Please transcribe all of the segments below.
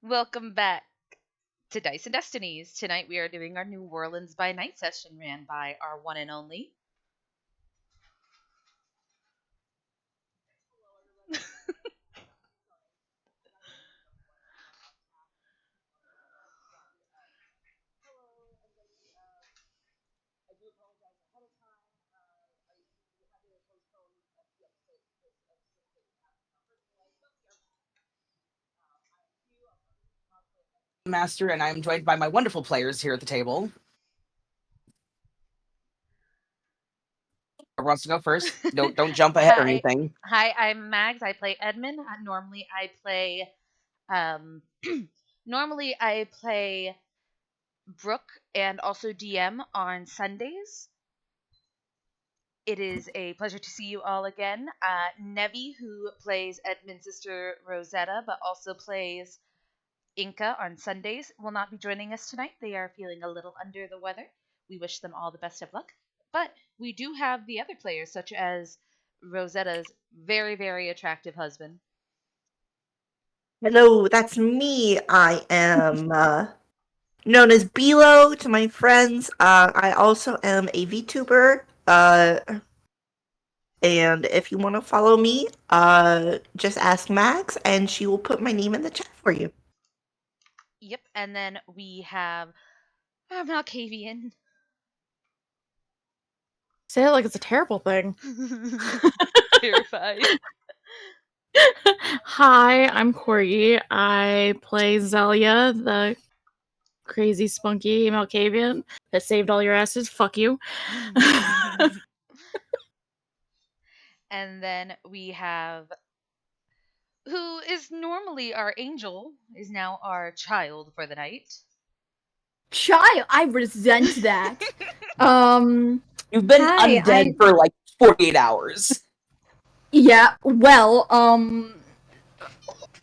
Welcome back to Dice and Destinies. Tonight we are doing our New Orleans by Night session ran by our one and only. Master, and I'm joined by my wonderful players here at the table. Who wants to go first? Don't jump ahead or anything. Hi, I'm Mags. I play Edmund. Um normally I play Brooke and also DM on Sundays. It is a pleasure to see you all again. Nevi, who plays Edmund's sister Rosetta, but also plays Inca on Sundays, will not be joining us tonight. They are feeling a little under the weather. We wish them all the best of luck. But we do have the other players, such as Rosetta's very, very attractive husband. Hello, that's me. I am known as Bilo to my friends. I also am a VTuber. And if you want to follow me, just ask Max, and she will put my name in the chat for you. Yep, and then we have Malkavian. Say it like it's a terrible thing. Terrified. Hi, I'm Corgi. I play Zelia, the crazy spunky Malkavian that saved all your asses. Fuck you. And then we have who is normally our angel, is now our child for the night. Child, I resent that. You've been Hi, undead for like 48 hours. Yeah, well,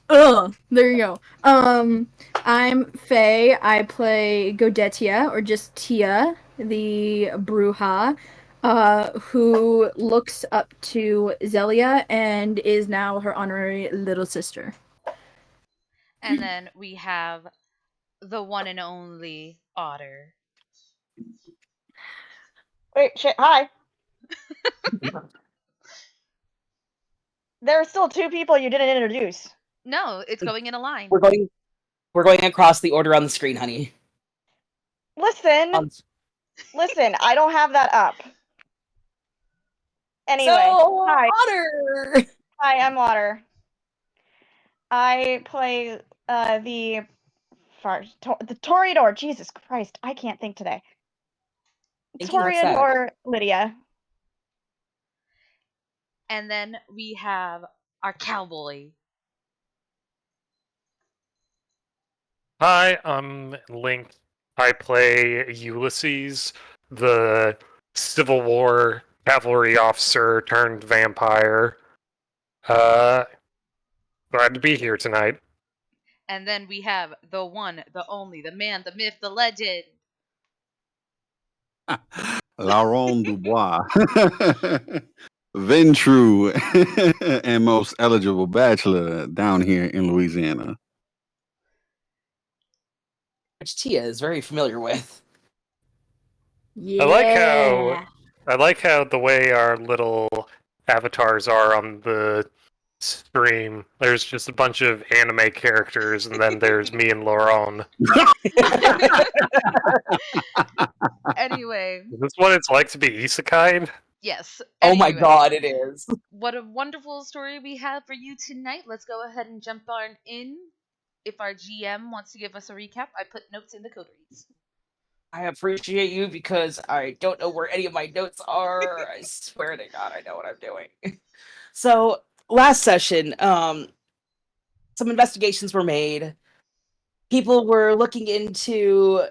there you go. I'm Faye. I play Godetia, or just Tia, the Bruja, who looks up to Zelia and is now her honorary little sister. And then we have the one and only Otter. Wait, shit, hi. There are still two people you didn't introduce. No, it's going in a line. We're going across the order on the screen, honey. Listen, listen, I don't have that up. Anyway, so, hi. Otter! Hi, I'm Water. I play the Toreador. Jesus Christ, I can't think today. Toreador Lydia. And then we have our cowboy. Hi, I'm Link. I play Ulysses, the Civil War cavalry officer turned vampire. Glad to be here tonight. And then we have the one, the only, the man, the myth, the legend. Laurent Dubois. Ventru and most eligible bachelor down here in Louisiana. Which Tia is very familiar with. Yeah. I like how the way our little avatars are on the stream. There's just a bunch of anime characters, and then there's me and Laurent. Anyway. Is this what it's like to be isekai? Yes. Oh my god, it is. What a wonderful story we have for you tonight. Let's go ahead and jump on in. If our GM wants to give us a recap, I put notes in the code reads. I appreciate you because I don't know where any of my notes are. I swear to God, I know what I'm doing. So, last session, some investigations were made. People were looking into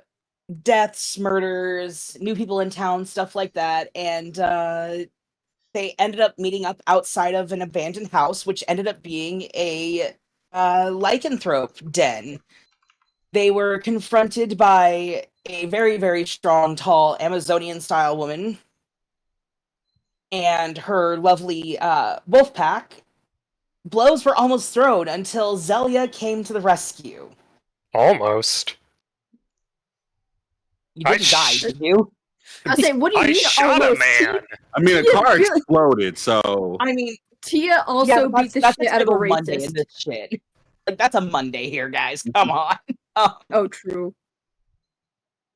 deaths, murders, new people in town, stuff like that, and they ended up meeting up outside of an abandoned house, which ended up being a lycanthrope den. They were confronted by a very, very strong, tall Amazonian-style woman and her lovely wolf pack. Blows were almost thrown until Zelia came to the rescue. Almost. You I didn't die, sh- did you? I say, what do you I mean shot a almost? man. I mean, a Tia car really- exploded, so I mean, Tia also yeah, beat the that's shit out of a typical Monday in racist. this shit. Like, that's a Monday here, guys. Come on. Oh, true.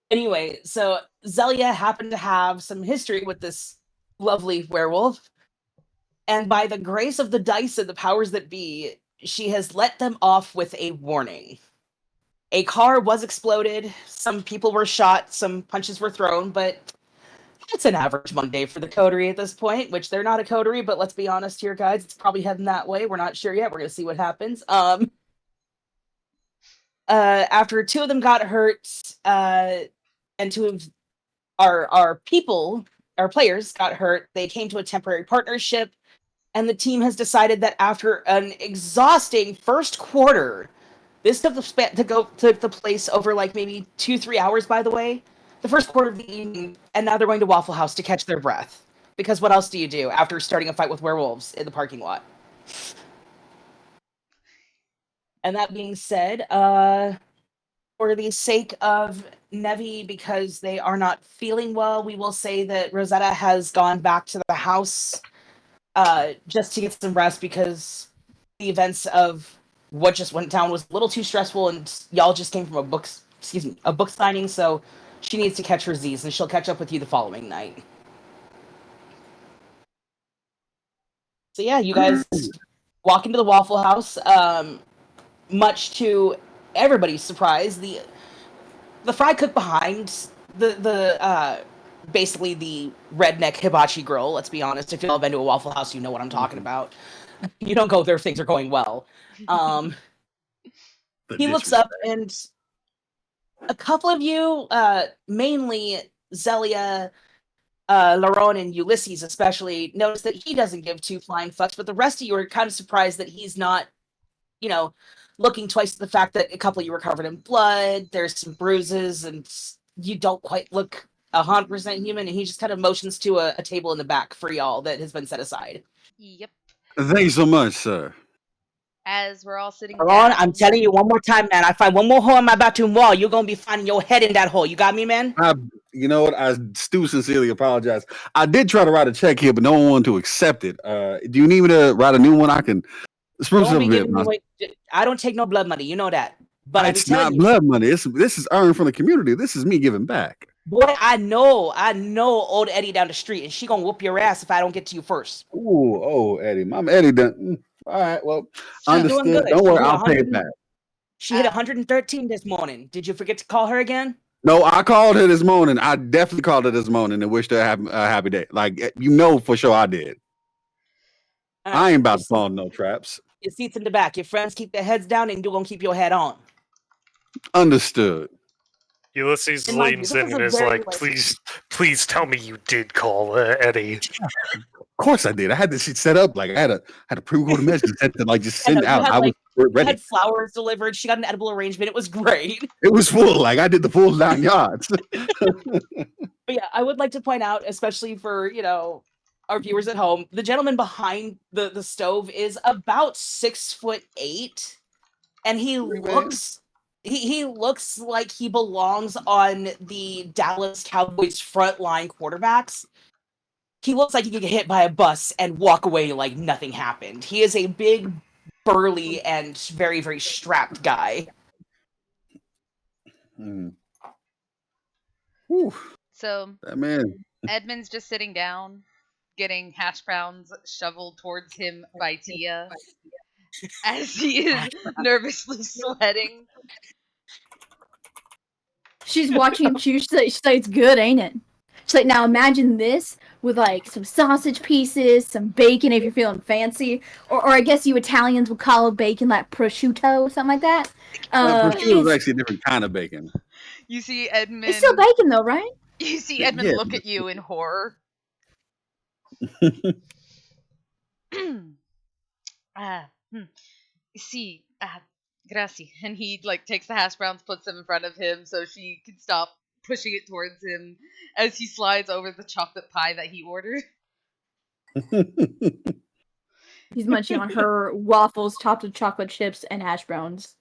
Anyway, so Zelia happened to have some history with this lovely werewolf, and by the grace of the dice and the powers that be, she has let them off with a warning. A car was exploded, some people were shot, some punches were thrown, but it's an average Monday for the coterie at this point, which they're not a coterie, but let's be honest here, guys, it's probably heading that way. We're not sure yet. We're going to see what happens. After two of them got hurt, and two of our players got hurt, they came to a temporary partnership, and the team has decided that after an exhausting first quarter, this took the place over like maybe 2-3 hours, by the way, the first quarter of the evening, and now they're going to Waffle House to catch their breath. Because what else do you do after starting a fight with werewolves in the parking lot? And that being said, for the sake of Nevi, because they are not feeling well, we will say that Rosetta has gone back to the house just to get some rest, because the events of what just went down was a little too stressful, and y'all just came from a book signing, so she needs to catch her Z's, and she'll catch up with you the following night. So yeah, you guys walk into the Waffle House. Much to everybody's surprise, the fry cook behind the basically the redneck hibachi grill. Let's be honest. If you've all been to a Waffle House, you know what I'm talking about. You don't go there if things are going well. He looks up, and a couple of you, mainly Zelia, Laron, and Ulysses especially, notice that he doesn't give two flying fucks, but the rest of you are kind of surprised that he's not, looking twice at the fact that a couple of you were covered in blood, there's some bruises, and you don't quite look 100% human, and he just kind of motions to a table in the back for y'all that has been set aside. Yep. thank you so much, sir. As we're all sitting Laron, down. I'm telling you one more time, man. I find one more hole in my bathroom wall, you're gonna be finding your head in that hole. You got me, man? You know what? I do sincerely apologize. I did try to write a check here, but no one wanted to accept it. Do you need me to write a new one? I can spruce Don't up be a bit. giving me away. I don't take no blood money. You know that. But I be It's telling not you, blood money. This is earned from the community. This is me giving back. boy, I know old Eddie down the street, and she gonna whoop your ass if I don't get to you first. Ooh, oh, Eddie, Mama Eddie done. All right, well, She's doing understood. good. Don't She worry, hit I'll pay 100. it back. She hit 113 this morning. Did you forget to call her again? No, I called her this morning. I definitely called her this morning and wished her a happy day. Like, for sure I did. All I right, ain't about to fall in no traps. your seat's in the back. Your friends keep their heads down, and you're gonna keep your head on. Understood. Ulysses And mind you, leans this in is and a is very, like, please tell me you did call Eddie. Of course I did. I had this shit set up. Like I had a pre-recorded message set to like just I know, send out. I was you ready. had flowers delivered. She got an edible arrangement. It was great. It was full. Like I did the full 9 yards. But yeah, I would like to point out, especially for, our viewers at home, the gentleman behind the stove is about 6'8", and he looks like he belongs on the Dallas Cowboys frontline quarterbacks. He looks like he could get hit by a bus and walk away like nothing happened. He is a big, burly, and very, very strapped guy. Whew, So that man. Edmund's just sitting down, getting hash browns shoveled towards him by Tia as he is nervously sweating. She's watching him chew. She's like, it's good, ain't it? She's like, now imagine this with like some sausage pieces, some bacon if you're feeling fancy, or I guess you Italians would call bacon like prosciutto or something like that. Prosciutto is actually a different kind of bacon. You see Edmund. It's still bacon though, right? You see Edmund look at you in horror. See, gracie. And he takes the hash browns, puts them in front of him so she can stop pushing it towards him as he slides over the chocolate pie that he ordered. He's munching on her waffles topped with chocolate chips and hash browns.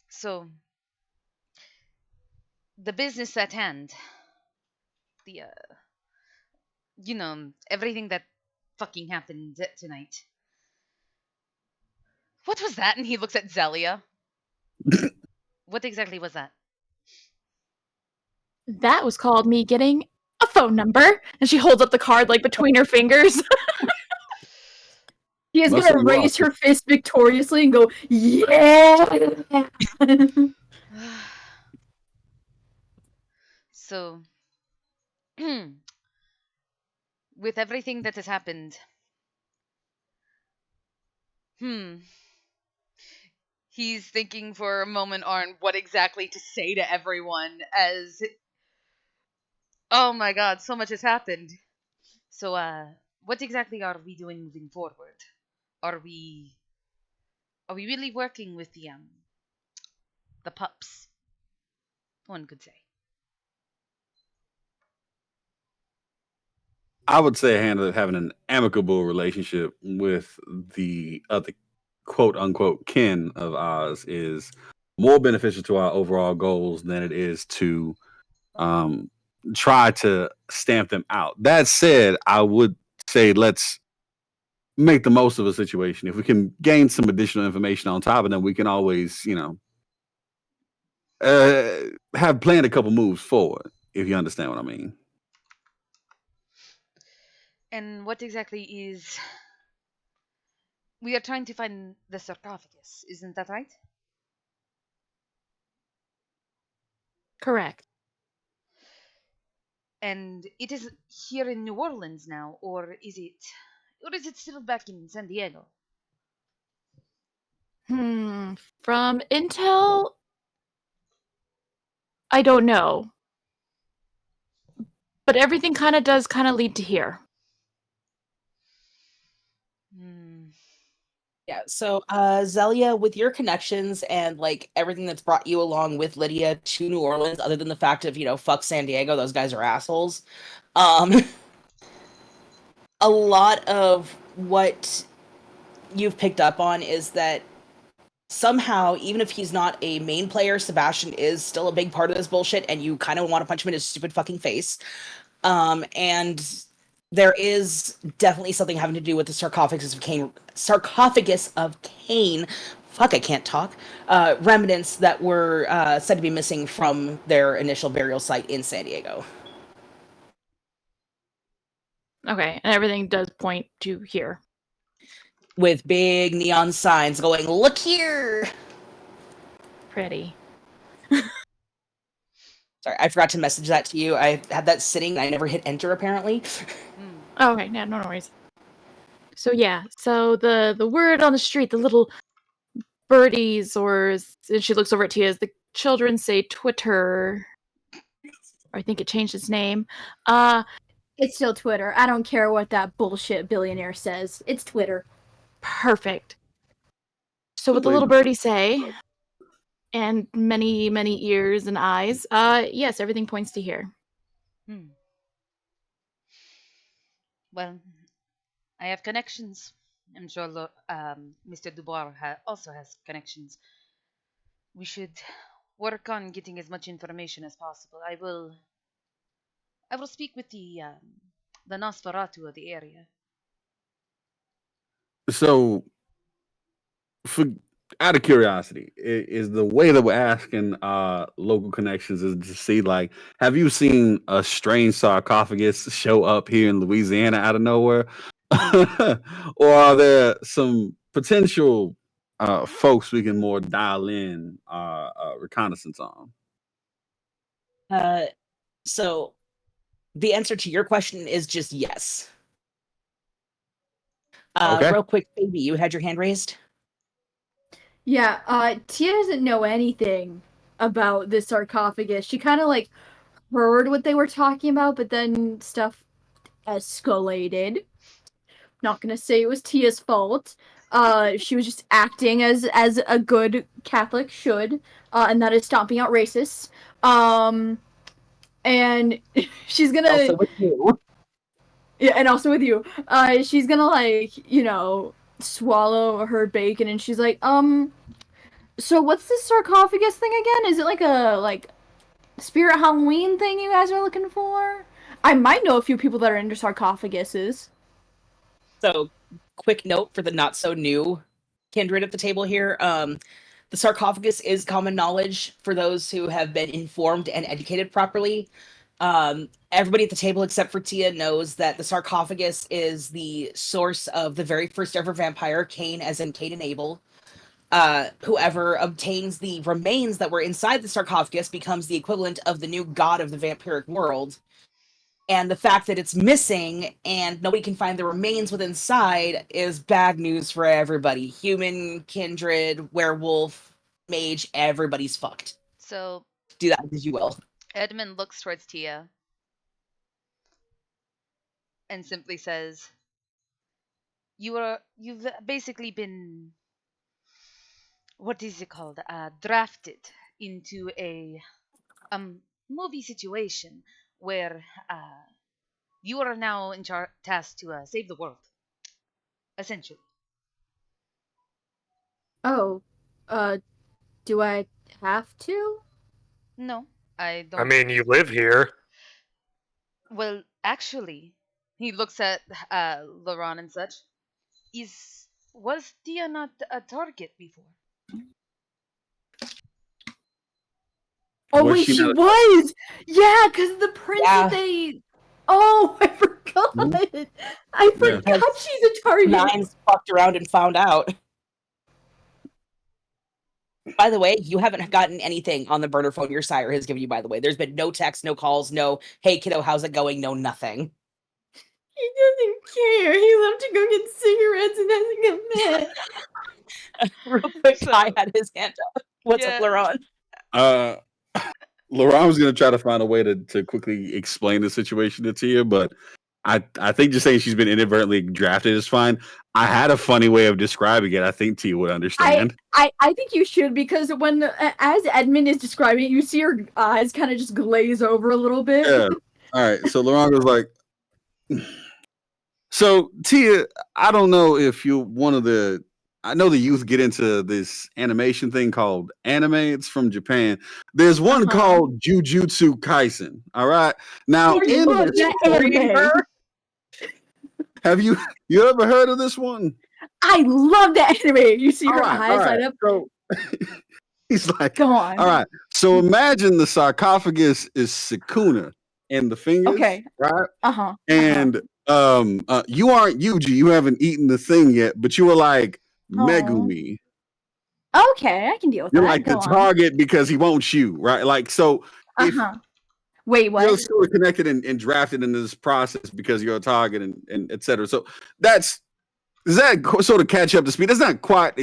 So, the business at hand, the everything that fucking happened tonight. What was that? And he looks at Zelia. What exactly was that? That was called me getting a phone number. And she holds up the card like between her fingers. She is Must gonna have raise lost her it. fist victoriously and go, yeah! So, with everything that has happened, he's thinking for a moment on what exactly to say to everyone as, oh my god, so much has happened. So, what exactly are we doing moving forward? Are we really working with the pups? One could say. I would say having an amicable relationship with the other quote unquote kin of Oz is more beneficial to our overall goals than it is to um, try to stamp them out. That said, I would say let's make the most of a situation. If we can gain some additional information on top of them, we can always, have planned a couple moves forward, if you understand what I mean. And what exactly is. We are trying to find the sarcophagus, isn't that right? Correct. And it is here in New Orleans now, or is it still back in San Diego? From intel, I don't know. But everything does lead to here. Yeah, so Zelia, with your connections and like everything that's brought you along with Lydia to New Orleans, other than the fact of, fuck San Diego, those guys are assholes. Um a lot of what you've picked up on is that somehow, even if he's not a main player, Sebastian is still a big part of this bullshit, and you kind of want to punch him in his stupid fucking face. And there is definitely something having to do with the sarcophagus of Cain. Fuck, I can't talk. Remnants that were said to be missing from their initial burial site in San Diego. Okay, and everything does point to here. With big neon signs going, "Look here!" Pretty. Sorry, I forgot to message that to you. I had that sitting. I never hit enter, apparently. Oh, okay, yeah, no worries. So yeah, so the word on the street, the little birdies, and she looks over at Tia, as the children say Twitter. I think it changed its name. It's still Twitter. I don't care what that bullshit billionaire says. It's Twitter. Perfect. So what the little birdies say, and many, many ears and eyes, yes, everything points to here. Well, I have connections. I'm sure Mr. Dubois also has connections. We should work on getting as much information as possible. I will speak with the Nosferatu of the area. So, for out of curiosity, is the way that we're asking local connections is to see, like, have you seen a strange sarcophagus show up here in Louisiana out of nowhere, or are there some potential folks we can more dial in reconnaissance on? So the answer to your question is just yes. Okay. Real quick, baby, you had your hand raised? Yeah, Tia doesn't know anything about this sarcophagus. She kind of like heard what they were talking about, but then stuff escalated. Not gonna say it was Tia's fault. She was just acting as a good Catholic should, and that is stomping out racists. And she's gonna Also with you. Yeah, and also with you. She's gonna swallow her bacon, and she's like, So what's this sarcophagus thing again? Is it like a spirit Halloween thing you guys are looking for? I might know a few people that are into sarcophaguses. So, quick note for the not so new kindred at the table here. The sarcophagus is common knowledge for those who have been informed and educated properly. Everybody at the table except for Tia knows that the sarcophagus is the source of the very first ever vampire, Cain, as in Cain and Abel. Whoever obtains the remains that were inside the sarcophagus becomes the equivalent of the new god of the vampiric world. And the fact that it's missing and nobody can find the remains within inside is bad news for everybody. Human, kindred, werewolf, mage, everybody's fucked. So Do that as you will. Edmund looks towards Tia and simply says, You've basically been, what is it called? Drafted into a movie situation where you are now tasked to save the world, essentially. Oh, do I have to? No, I don't. I mean, you live here. Well, actually, he looks at Laurent and such. Was Tia not a target before? Oh Was wait, she she not- was. Yeah, because the prince Yeah. that they. Oh, I forgot. I forgot she's a target. Nines fucked around and found out. By the way, you haven't gotten anything on the burner phone your sire has given you, by the way. There's been no texts, no calls, no, hey kiddo, how's it going? No, nothing. He doesn't care. He left to go get cigarettes and hasn't come back. Real quick, Kai had his hand up. What's Yeah. up, Laurent? Laurent was going to try to find a way to quickly explain the situation to Tia, but I think just saying she's been inadvertently drafted is fine. I had a funny way of describing it. I think Tia would understand. I think you should, because when as Edmund is describing it, you see her eyes kind of just glaze over a little bit. Yeah. All right. So Laurent was like, so Tia, I don't know if you're one of the. I know the youth get into this animation thing called anime. It's from Japan. There's one called Jujutsu Kaisen. All right. Now, Oh, you love that anime. have you ever heard of this one? I love that anime. You see her eyes light up. So, he's like, Go on. all right. So imagine the sarcophagus is Sukuna in the fingers. Okay. Right. And And you aren't Yuji. You haven't eaten the thing yet, but you were like Megumi. okay, I can deal with You're that. like Go the on. target because he won't you, right? Like, so if Wait, what? you're sort of connected and drafted into this process because you're a target and et cetera. So does that sort of catch up to speed? That's not quite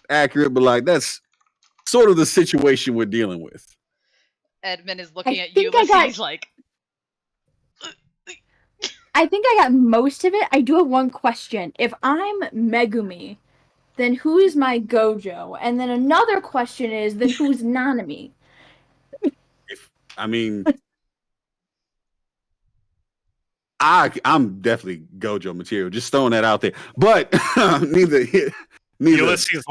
accurate, but like that's sort of the situation we're dealing with. Edmund is looking at think Ulysses I got- like, I think I got most of it. I do have one question. If I'm Megumi, then who is my Gojo? And then another question is, then who's Nanami? I mean, I'm definitely Gojo material. Just throwing that out there. But neither. Ulysses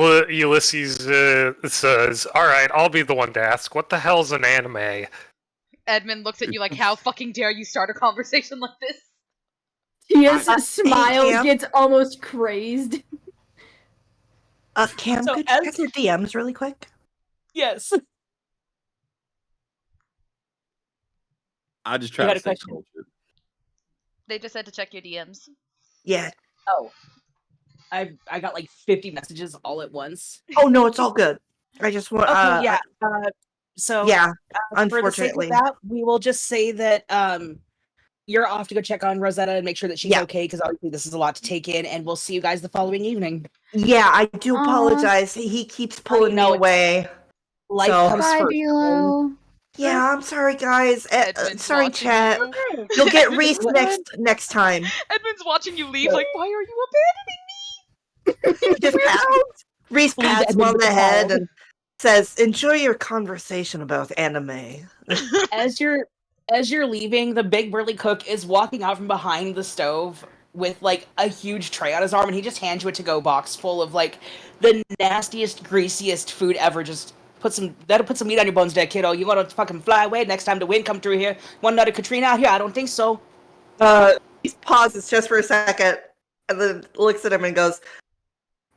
says, "All right, I'll be the one to ask. What the hell's an anime?" Edmund looks at you like, how fucking dare you start a conversation like this? Tia's smile Cam? gets almost crazed. Cam, So could you check your DMs really quick? Yes. I just You tried had to a say question? culture. They just had to check your DMs. Yeah. Oh. I got like 50 messages all at once. Oh no, it's all good. I just want. Okay, yeah. So Yeah. for the sake of Unfortunately. that, we will just say that you're off to go check on Rosetta and make sure that she's Yeah. okay, because obviously this is a lot to take in, and we'll see you guys the following evening. Yeah, I do apologize. He keeps pulling me away. Life So- comes Bye, first. Bilo. Yeah, I'm sorry, guys. Edmund's Sorry, watching chat. you. You'll get Reese next time. Edmund's watching you leave like, why are you abandoning me? Just Reese Please, pats him on Edmund, the don't head fall. and says, "Enjoy your conversation about anime." As you're leaving, the big burly cook is walking out from behind the stove, with like a huge tray on his arm, and he just hands you a to-go box full of like the nastiest, greasiest food ever. Just that'll put some meat on your bones there, kiddo. You want to fucking fly away next time the wind come through here? Want another Katrina out here? I don't think so. He pauses just for a second and then looks at him and goes,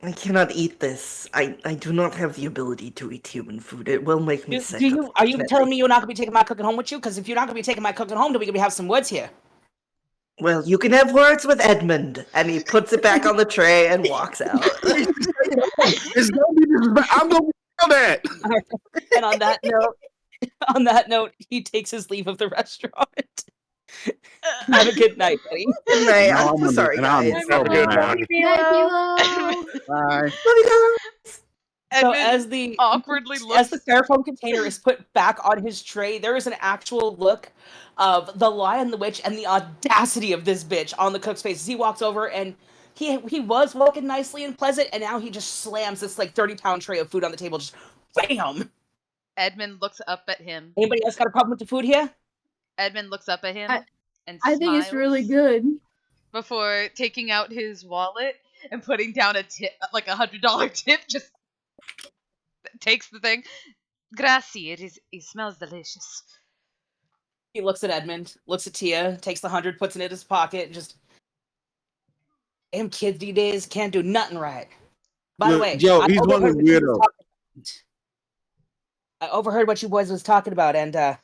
I cannot eat this. I do not have the ability to eat human food. It will make me sick. Are you unfortunately." telling me you're not gonna be taking my cooking home with you? Because if you're not gonna be taking my cooking home, then we can have some words here. Well, you can have words with Edmund. And he puts it back on the tray and walks out. It's gonna be I'm gonna tell that. And on that note, he takes his leave of the restaurant. Have a good night, buddy. Good night. No, I'm so sorry, guys. Have a good one. Night, Milo. Bye. Love you guys. So Edmund as the awkwardly as the looks. styrofoam container is put back on his tray, there is an actual look of the Lion, the Witch, and the audacity of this bitch on the cook's face as he walks over, and he was walking nicely and pleasant, and now he just slams this like 30-pound tray of food on the table, just bam. Edmund looks up at him. Anybody else got a problem with the food here? Edmund looks up at him and I think it's really smiles good. before taking out his wallet and putting down a tip, like $100 tip. Just takes the thing. Gracie, it smells delicious. He looks at Edmund, looks at Tia, takes the 100, puts it in his pocket, and just damn kids these days can't do nothing right. By the Look, way, Joe, I he's one of overheard the what you was weirdos. talking about. I overheard what you boys was talking about, and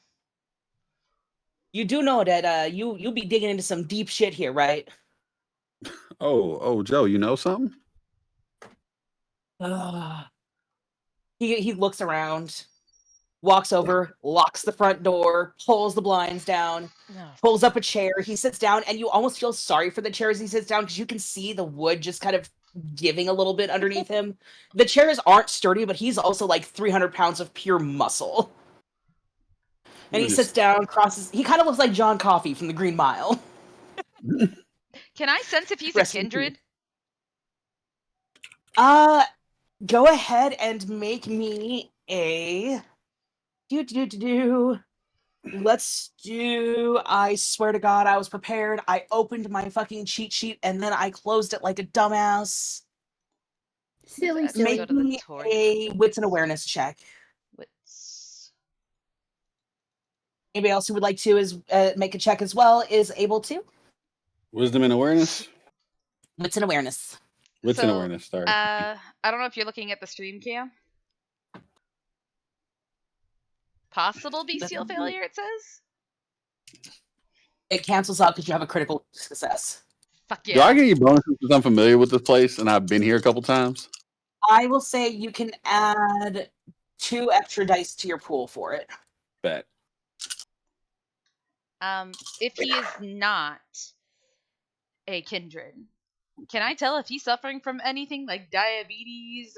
you do know that you be digging into some deep shit here, right? Oh, Joe, you know something? He looks around, walks over, locks the front door, pulls the blinds down, pulls up a chair. He sits down, and you almost feel sorry for the chair as he sits down because you can see the wood just kind of giving a little bit underneath him. The chairs aren't sturdy, but he's also like 300 pounds of pure muscle. And he sits down, crosses. He kind of looks like John Coffey from the Green Mile. Can I sense if he's Rest a in kindred? Go ahead and make me a Let's do. I swear to God, I was prepared. I opened my fucking cheat sheet and then I closed it like a dumbass. Silly, Let's go silly. Make to the me toy. a wits and awareness check. Wits. Anybody else who would like to make a check as well is able to. Wisdom and awareness? Wits and awareness. Wits and awareness, sorry. I don't know if you're looking at the stream cam. Possible bestial failure, it says? It cancels out because you have a critical success. Fuck Do yeah. I get any bonuses because I'm familiar with this place and I've been here a couple times? I will say you can add 2 extra dice to your pool for it. Bet. If he is not a kindred, can I tell if he's suffering from anything like diabetes,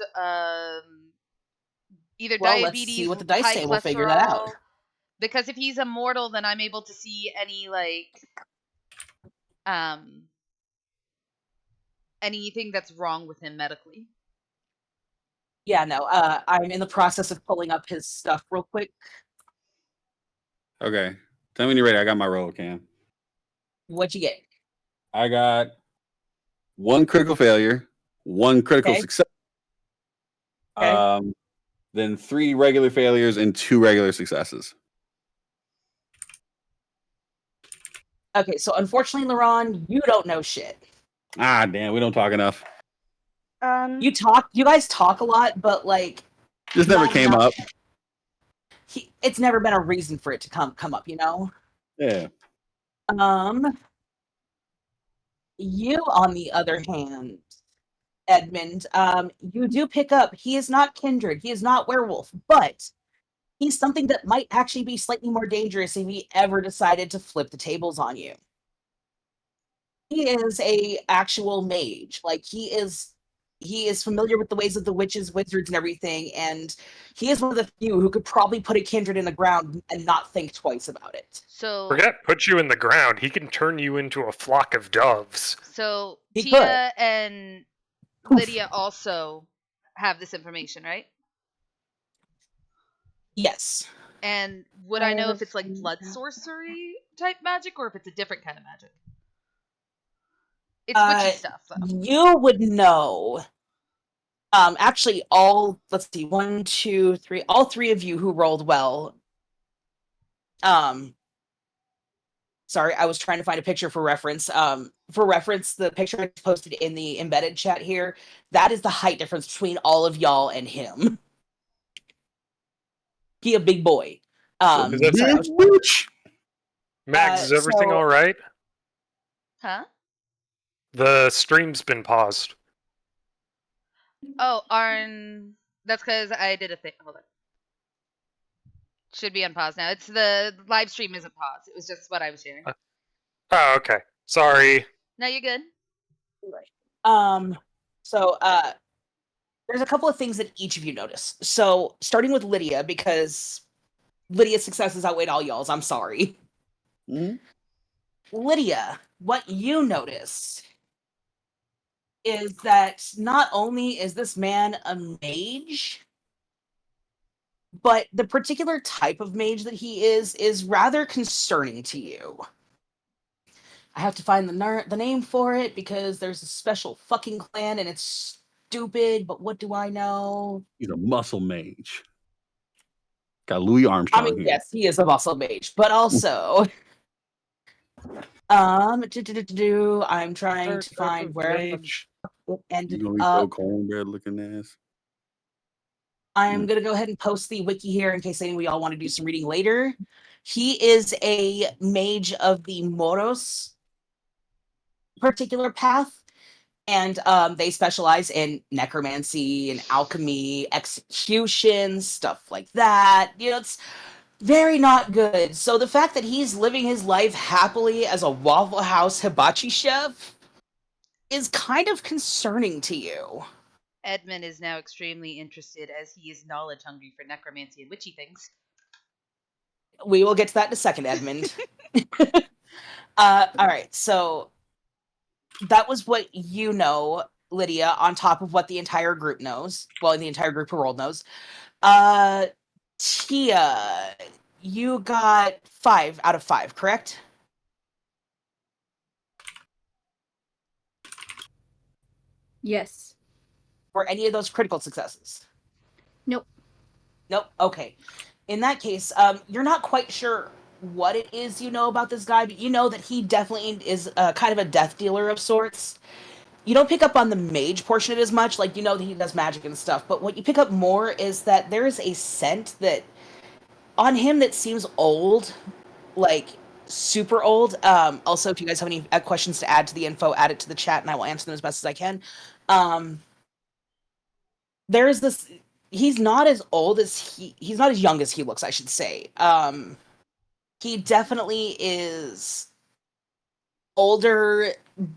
either Well, diabetes, let's see what the dice high say. We'll figure that out. cholesterol? Because if he's immortal, then I'm able to see any anything that's wrong with him medically. Yeah, no. I'm in the process of pulling up his stuff real quick. Okay. Tell me when you're ready. I got my roll, Cam. What'd you get? I got 1 critical failure, 1 critical Okay. success. Okay. Then 3 regular failures and 2 regular successes. Okay, so unfortunately, Laron, you don't know shit. Ah, damn, we don't talk enough. You guys talk a lot, but like Just never not came enough. up. It's never been a reason for it to come up, you know? Yeah. You, on the other hand, Edmund, you do pick up, he is not kindred, he is not werewolf, but he's something that might actually be slightly more dangerous if he ever decided to flip the tables on you. He is a actual mage. Like, he is familiar with the ways of the witches, wizards, and everything, and he is one of the few who could probably put a kindred in the ground and not think twice about it. So Forget put you in the ground. He can turn you into a flock of doves. So He Tia and Lydia also have this information, right? Yes. And would I know if it's like blood sorcery type magic or if it's a different kind of magic? It's witchy stuff, though. You would know. Actually, let's see, 1, 2, 3, all 3 of you who rolled well. Sorry, I was trying to find a picture for reference. For reference, the picture I posted in the embedded chat here, that is the height difference between all of y'all and him. He a big boy. Is that sorry, bitch. Max, is everything all right? Huh? The stream's been paused. Oh, Arn. That's because I did a thing. Hold on. Should be on pause now. It's the live stream isn't paused. It was just what I was sharing. Oh, okay. Sorry. No, you're good. So there's a couple of things that each of you notice. So starting with Lydia, because Lydia's successes outweighed all y'all's. I'm sorry. Mm-hmm. Lydia, what you notice is that not only is this man a mage, but the particular type of mage that he is rather concerning to you. I have to find the name for it because there's a special fucking clan and it's stupid, but what do I know? He's a muscle mage. Got Louis Armstrong I mean, here. yes, he is a muscle mage, but also I'm trying to find where it ended You gonna be up. so cornbread looking ass. I'm going to go ahead and post the wiki here in case any of y'all want to do some reading later. He is a mage of the Moros particular path, and they specialize in necromancy and alchemy, execution, stuff like that. You know, it's very not good. So the fact that he's living his life happily as a Waffle House hibachi chef is kind of concerning to you. Edmund is now extremely interested as he is knowledge hungry for necromancy and witchy things. We will get to that in a second, Edmund. All right, so that was what you know, Lydia, on top of what the entire group knows. Well, the entire group who rolled knows. Tia, you got 5 out of 5, correct? Yes. Were any of those critical successes? Nope. Nope. Okay. In that case, you're not quite sure what it is you know about this guy, but you know that he definitely is kind of a death dealer of sorts. You don't pick up on the mage portion of it as much, like you know that he does magic and stuff, but what you pick up more is that there is a scent that on him that seems old, like super old. Also, if you guys have any questions to add to the info, add it to the chat and I will answer them as best as I can. There's this, he's not as old as he's not as young as he looks, I should say. He definitely is older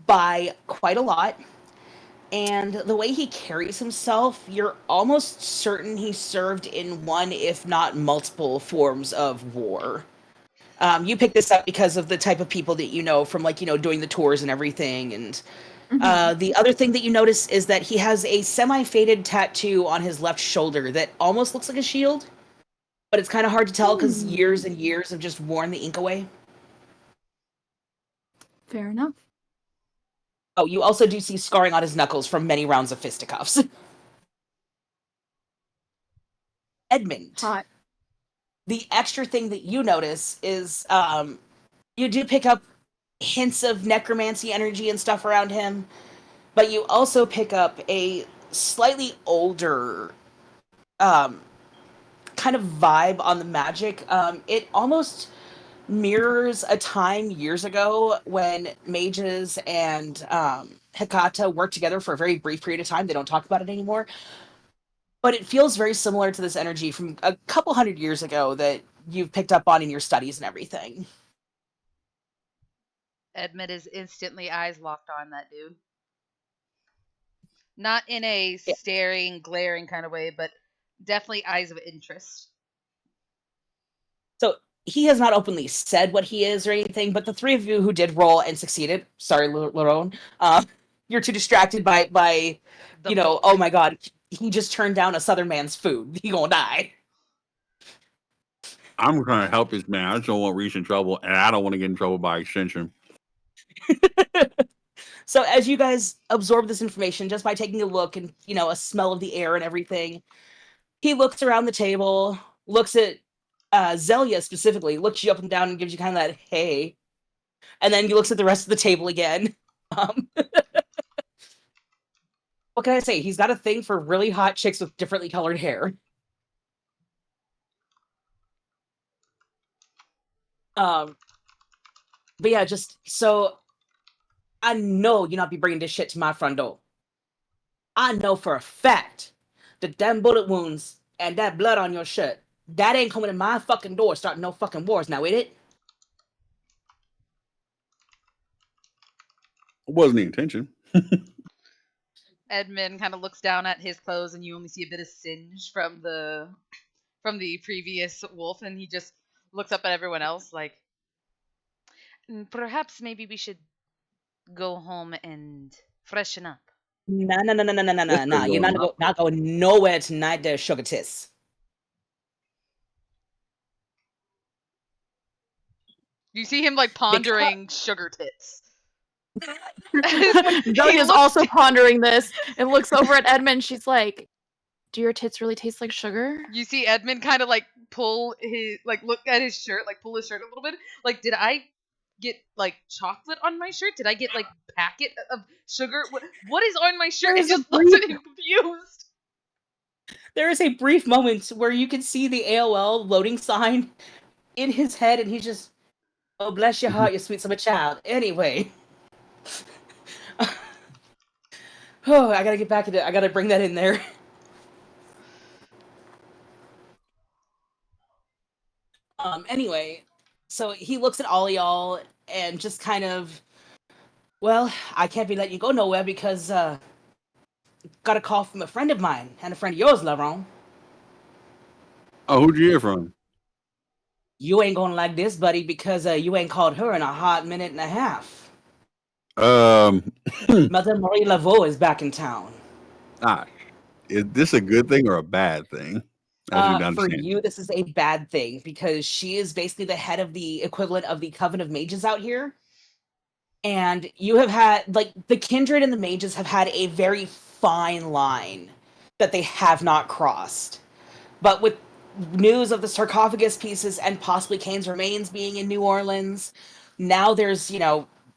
by quite a lot. And the way he carries himself, you're almost certain he served in one, if not multiple, forms of war. You picked this up because of the type of people that you know from, like, you know, doing the tours and everything. And the other thing that you notice is that he has a semi-faded tattoo on his left shoulder that almost looks like a shield, but it's kind of hard to tell because years and years have just worn the ink away. Fair enough. Oh, you also do see scarring on his knuckles from many rounds of fisticuffs. Edmund. Hot. The extra thing that you notice is you do pick up hints of necromancy energy and stuff around him, but you also pick up a slightly older kind of vibe on the magic. It almost mirrors a time years ago when mages and Hecata worked together for a very brief period of time. They don't talk about it anymore. But it feels very similar to this energy from a couple hundred years ago that you've picked up on in your studies and everything. Edmund is instantly eyes locked on that dude. Not in a staring, glaring kind of way, but definitely eyes of interest. So he has not openly said what he is or anything, but the 3 of you who did roll and succeeded, sorry, Lerone, you're too distracted by you know, oh my god, he just turned down a Southern man's food. He gonna die. I'm trying to help this man. I just don't want Reach in trouble, and I don't want to get in trouble by extension. So as you guys absorb this information just by taking a look and, a smell of the air and everything, he looks around the table, looks at Zelia specifically, looks you up and down and gives you kind of that, hey. And then he looks at the rest of the table again. What can I say? He's got a thing for really hot chicks with differently colored hair. But yeah, just so I know you not be bringing this shit to my front door. I know for a fact that them bullet wounds and that blood on your shirt, that ain't coming to my fucking door starting no fucking wars now, ain't it? It wasn't the intention. Edmund kind of looks down at his clothes, and you only see a bit of singe from the previous wolf, and he just looks up at everyone else like, perhaps maybe we should go home and freshen up. No. You're not going nowhere tonight there, sugar tits. You see him like pondering sugar tits. Zelia's also pondering this and looks over at Edmund. She's like, do your tits really taste like sugar? You see Edmund kind of like pull his, like look at his shirt, like pull his shirt a little bit. Like, did I get like chocolate on my shirt? Did I get like packet of sugar? What is on my shirt? It just looks at him confused. There is a brief moment where you can see the AOL loading sign in his head, and he's just, oh, bless your heart, you sweet summer child. Anyway. Oh, I gotta get back to it. I gotta bring that in there. Anyway, so he looks at all y'all and just kind of, well, I can't be letting you go nowhere because, got a call from a friend of mine and a friend of yours, Laron. Oh, who'd you hear from? You ain't gonna like this, buddy, because you ain't called her in a hot minute and a half. Mother Marie Laveau is back in town. Is this a good thing or a bad thing? For you, this is a bad thing because she is basically the head of the equivalent of the Coven of Mages out here. And you have had, like, the Kindred and the Mages have had a very fine line that they have not crossed. But with news of the sarcophagus pieces and possibly Kane's remains being in New Orleans, now there's,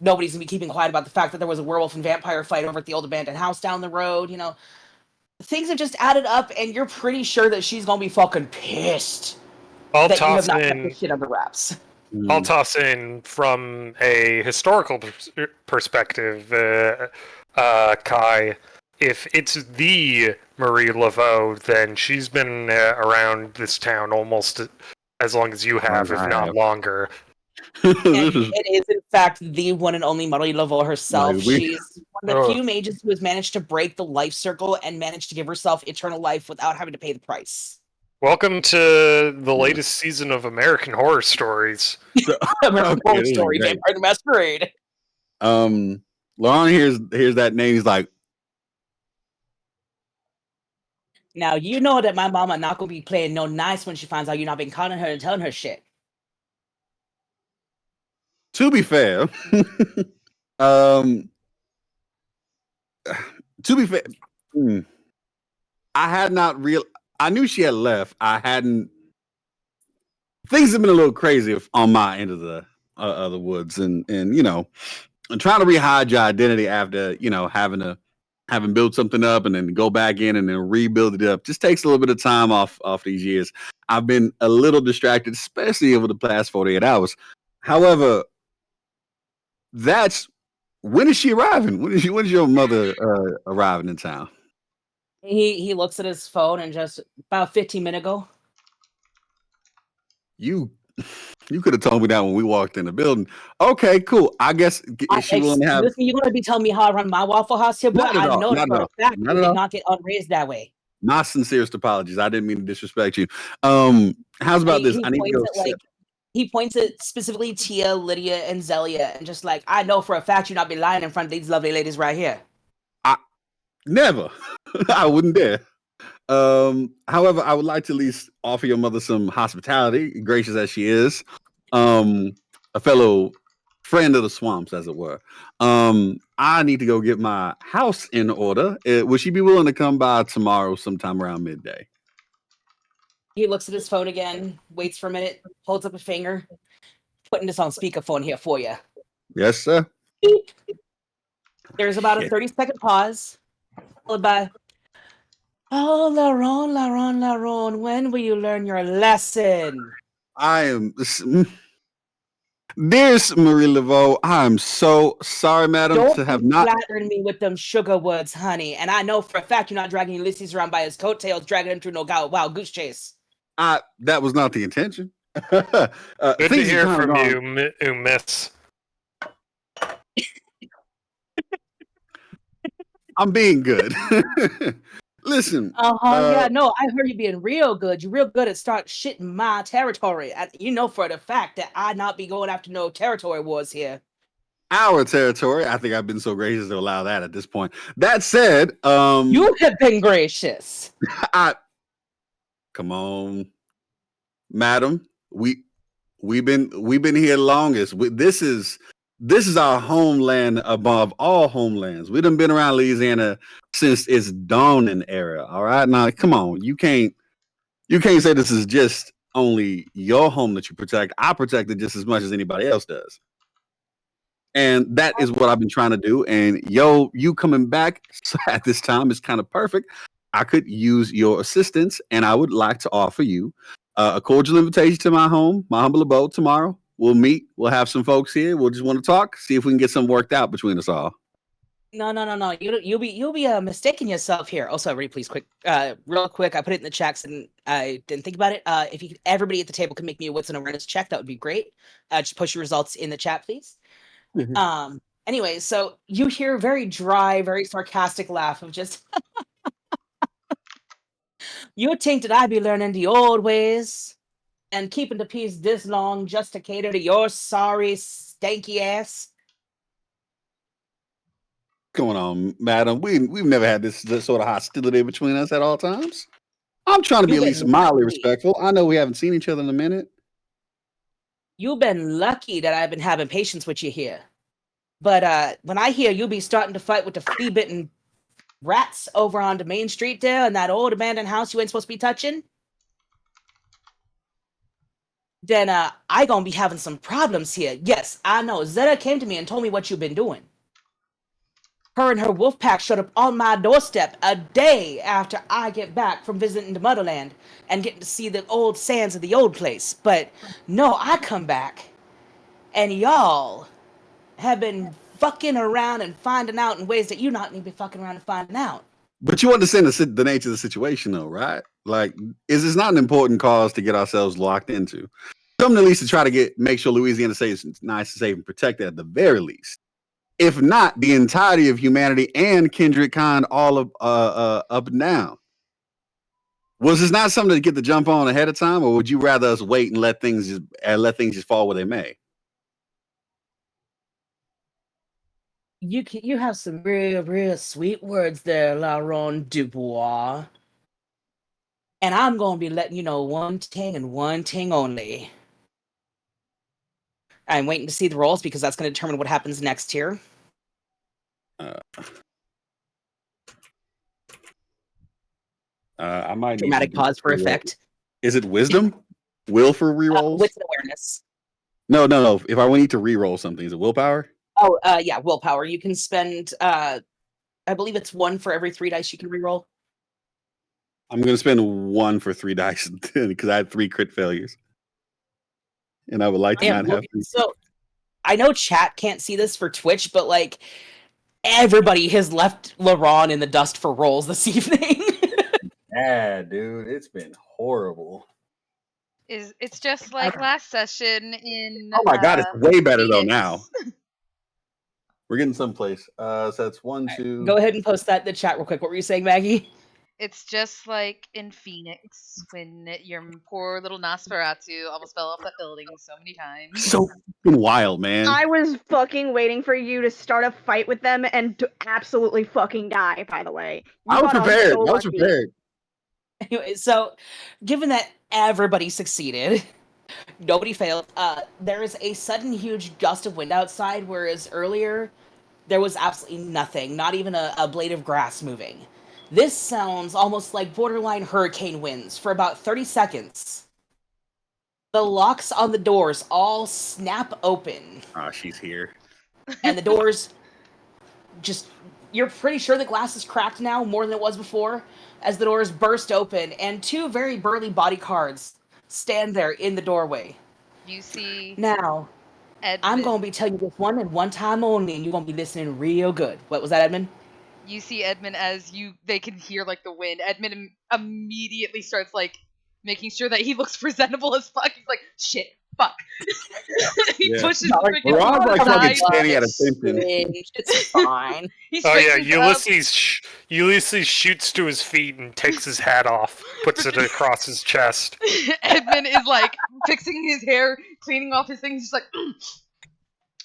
nobody's gonna be keeping quiet about the fact that there was a werewolf and vampire fight over at the old abandoned house down the road, Things have just added up, and you're pretty sure that she's gonna be fucking pissed that you have not kept this shit under wraps. I'll toss in from a historical perspective, Kai. If it's the Marie Laveau, then she's been around this town almost as long as you have, if not longer. It is, in fact, the one and only Marie Laveau herself. She's one of the few mages who has managed to break the life circle and managed to give herself eternal life without having to pay the price. Welcome to the latest season of American Horror Stories. American Horror Story, Vampire the Masquerade. Lauren hears that name. He's like, now you know that my mama not gonna be playing no nice when she finds out you're not been calling her and telling her shit. To be fair, I had not I knew she had left. I hadn't. Things have been a little crazy on my end of the woods, and and trying to rehide your identity after having built something up and then go back in and then rebuild it up just takes a little bit of time off these years. I've been a little distracted, especially over the past 48 hours. However, when is she arriving? When is your mother arriving in town? He looks at his phone and just about 15 minutes ago. You could have told me that when we walked in the building. Okay, cool. I guess is she willing to have? Listen, you're gonna be telling me how I run my Waffle House here, boy. I know for a fact you did not get unraised that way. My sincerest apologies. I didn't mean to disrespect you. How's about this? I need to go. He points at specifically Tia, Lydia, and Zelia, and just like, I know for a fact you not be lying in front of these lovely ladies right here. Never. I wouldn't dare. However, I would like to at least offer your mother some hospitality, gracious as she is. A fellow friend of the swamps, as it were. I need to go get my house in order. Would she be willing to come by tomorrow sometime around midday? He looks at his phone again, waits for a minute, holds up a finger, putting this on speakerphone here for you. Yes, sir. Beep. There's about a Shit. 30-second pause, followed by, "Oh, Laron, when will you learn your lesson?" I am. Dearest Marie Laveau, I'm so sorry, madam, Don't to have be not. flattering me with them sugar words, honey. And I know for a fact you're not dragging Ulysses around by his coattails, dragging him through no wild goose chase. That was not the intention. Good to Things hear have kinda from gone- you, Miss. I'm being good. Listen. Yeah, no, I heard you being real good. You're real good at start shitting my territory. You know for the fact that I not be going after no territory wars here. Our territory. I think I've been so gracious to allow that at this point. That said, You have been gracious. Come on, madam. We've been here longest. This is our homeland above all homelands. We done been around Louisiana since its dawning era. All right, now come on. You can't say this is just only your home that you protect. I protect it just as much as anybody else does. And that is what I've been trying to do. And you coming back at this time is kind of perfect. I could use your assistance, and I would like to offer you a cordial invitation to my home, my humble abode tomorrow. We'll meet. We'll have some folks here. We'll just want to talk, see if we can get something worked out between us all. No. You'll be mistaking yourself here. Also, everybody, please, real quick. I put it in the checks and I didn't think about it. If everybody at the table could make me a wits and awareness check, that would be great. Just push your results in the chat, please. Anyway, so you hear a very dry, very sarcastic laugh of just, "You think that I be learning the old ways and keeping the peace this long just to cater to your sorry, stanky ass?" Going on, madam? We've never had this sort of hostility between us at all times. I'm trying to be at least mildly respectful. I know we haven't seen each other in a minute. You've been lucky that I've been having patience with you here. But when I hear you be starting to fight with the flea-bitten rats over on the main street there in that old abandoned house you ain't supposed to be touching, then I gonna be having some problems here. Yes, I know. Zeta came to me and told me what you've been doing. Her and her wolf pack showed up on my doorstep a day after I get back from visiting the motherland and getting to see the old sands of the old place. But no, I come back and y'all have been fucking around and finding out in ways that you not need to be fucking around and finding out. But you understand the nature of the situation, though, right? Like, is this not an important cause to get ourselves locked into? Something at least to try to make sure Louisiana stays nice and safe and protected at the very least. If not, the entirety of humanity and kindred kind all up and down. Was this not something to get the jump on ahead of time, or would you rather us wait and let things just fall where they may? You have some real sweet words there, Laron Dubois. And I'm gonna be letting you know one thing and one thing only. I'm waiting to see the rolls because that's going to determine what happens next here. I might need dramatic pause for effect. Is it wisdom? Will for rerolls? Wits and awareness. No. If I need to reroll something, is it willpower? Oh, yeah, willpower. You can spend, I believe it's 1 for every 3 dice you can reroll. I'm going to spend 1 for 3 dice because I had 3 crit failures. And I would like to not have to. So, I know chat can't see this for Twitch, but, like, everybody has left Laron in the dust for rolls this evening. Yeah, dude. It's been horrible. It's just like last session in... Oh my god, it's way better though now. We're getting someplace. So that's 1, 2... Go ahead and post that in the chat real quick. What were you saying, Maggie? It's just like in Phoenix when your poor little Nosferatu almost fell off that building so many times. So fucking wild, man. I was fucking waiting for you to start a fight with them and to absolutely fucking die, by the way. I was prepared. I was prepared. Anyway, so given that everybody succeeded, Nobody failed. There is a sudden huge gust of wind outside, whereas earlier there was absolutely nothing, not even a blade of grass moving. This sounds almost like borderline hurricane winds for about 30 seconds. The locks on the doors all snap open, Ah, she's here. and the doors just, you're pretty sure the glass is cracked now more than it was before, as the doors burst open, and two very burly bodyguards stand there in the doorway. You see Now, I'm Edmund. going to be telling you this one and one time only, and you're going to be listening real good. What was that, Edmund? You see Edmund as they can hear like the wind. Edmund immediately starts like making sure that he looks presentable as fuck. He's like, shit, fuck. He Yeah. pushes Not the like freaking Ron's like fucking side. standing at attention. It's fine. He Oh yeah, straightens up. Ulysses shoots to his feet and takes his hat off, puts it across his chest. Edmund is like fixing his hair, cleaning off his things. He's like,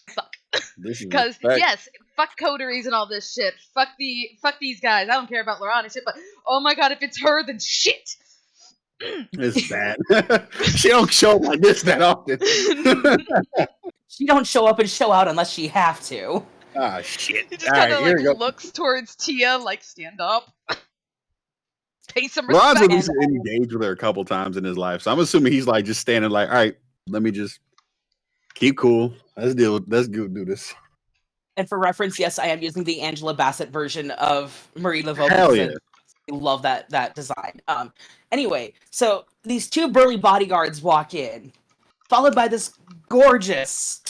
fuck. This is Because respect. yes, fuck coteries and all this shit. Fuck these guys. I don't care about Laurent and shit. But oh my god, if it's her, then shit. It's bad. She don't show up like this that often. She don't show up and show out unless she have to. Ah, shit. He just All kind right, of here like we go. looks towards Tia, like stand up, pay some Ron's respect. at least engaged with her a couple times in his life, so I'm assuming he's like just standing like, all right, let me just keep cool. Let's go do this. And for reference, yes, I am using the Angela Bassett version of Marie Laveau. Hell because I love that design. Anyway, so these two burly bodyguards walk in, followed by this gorgeous,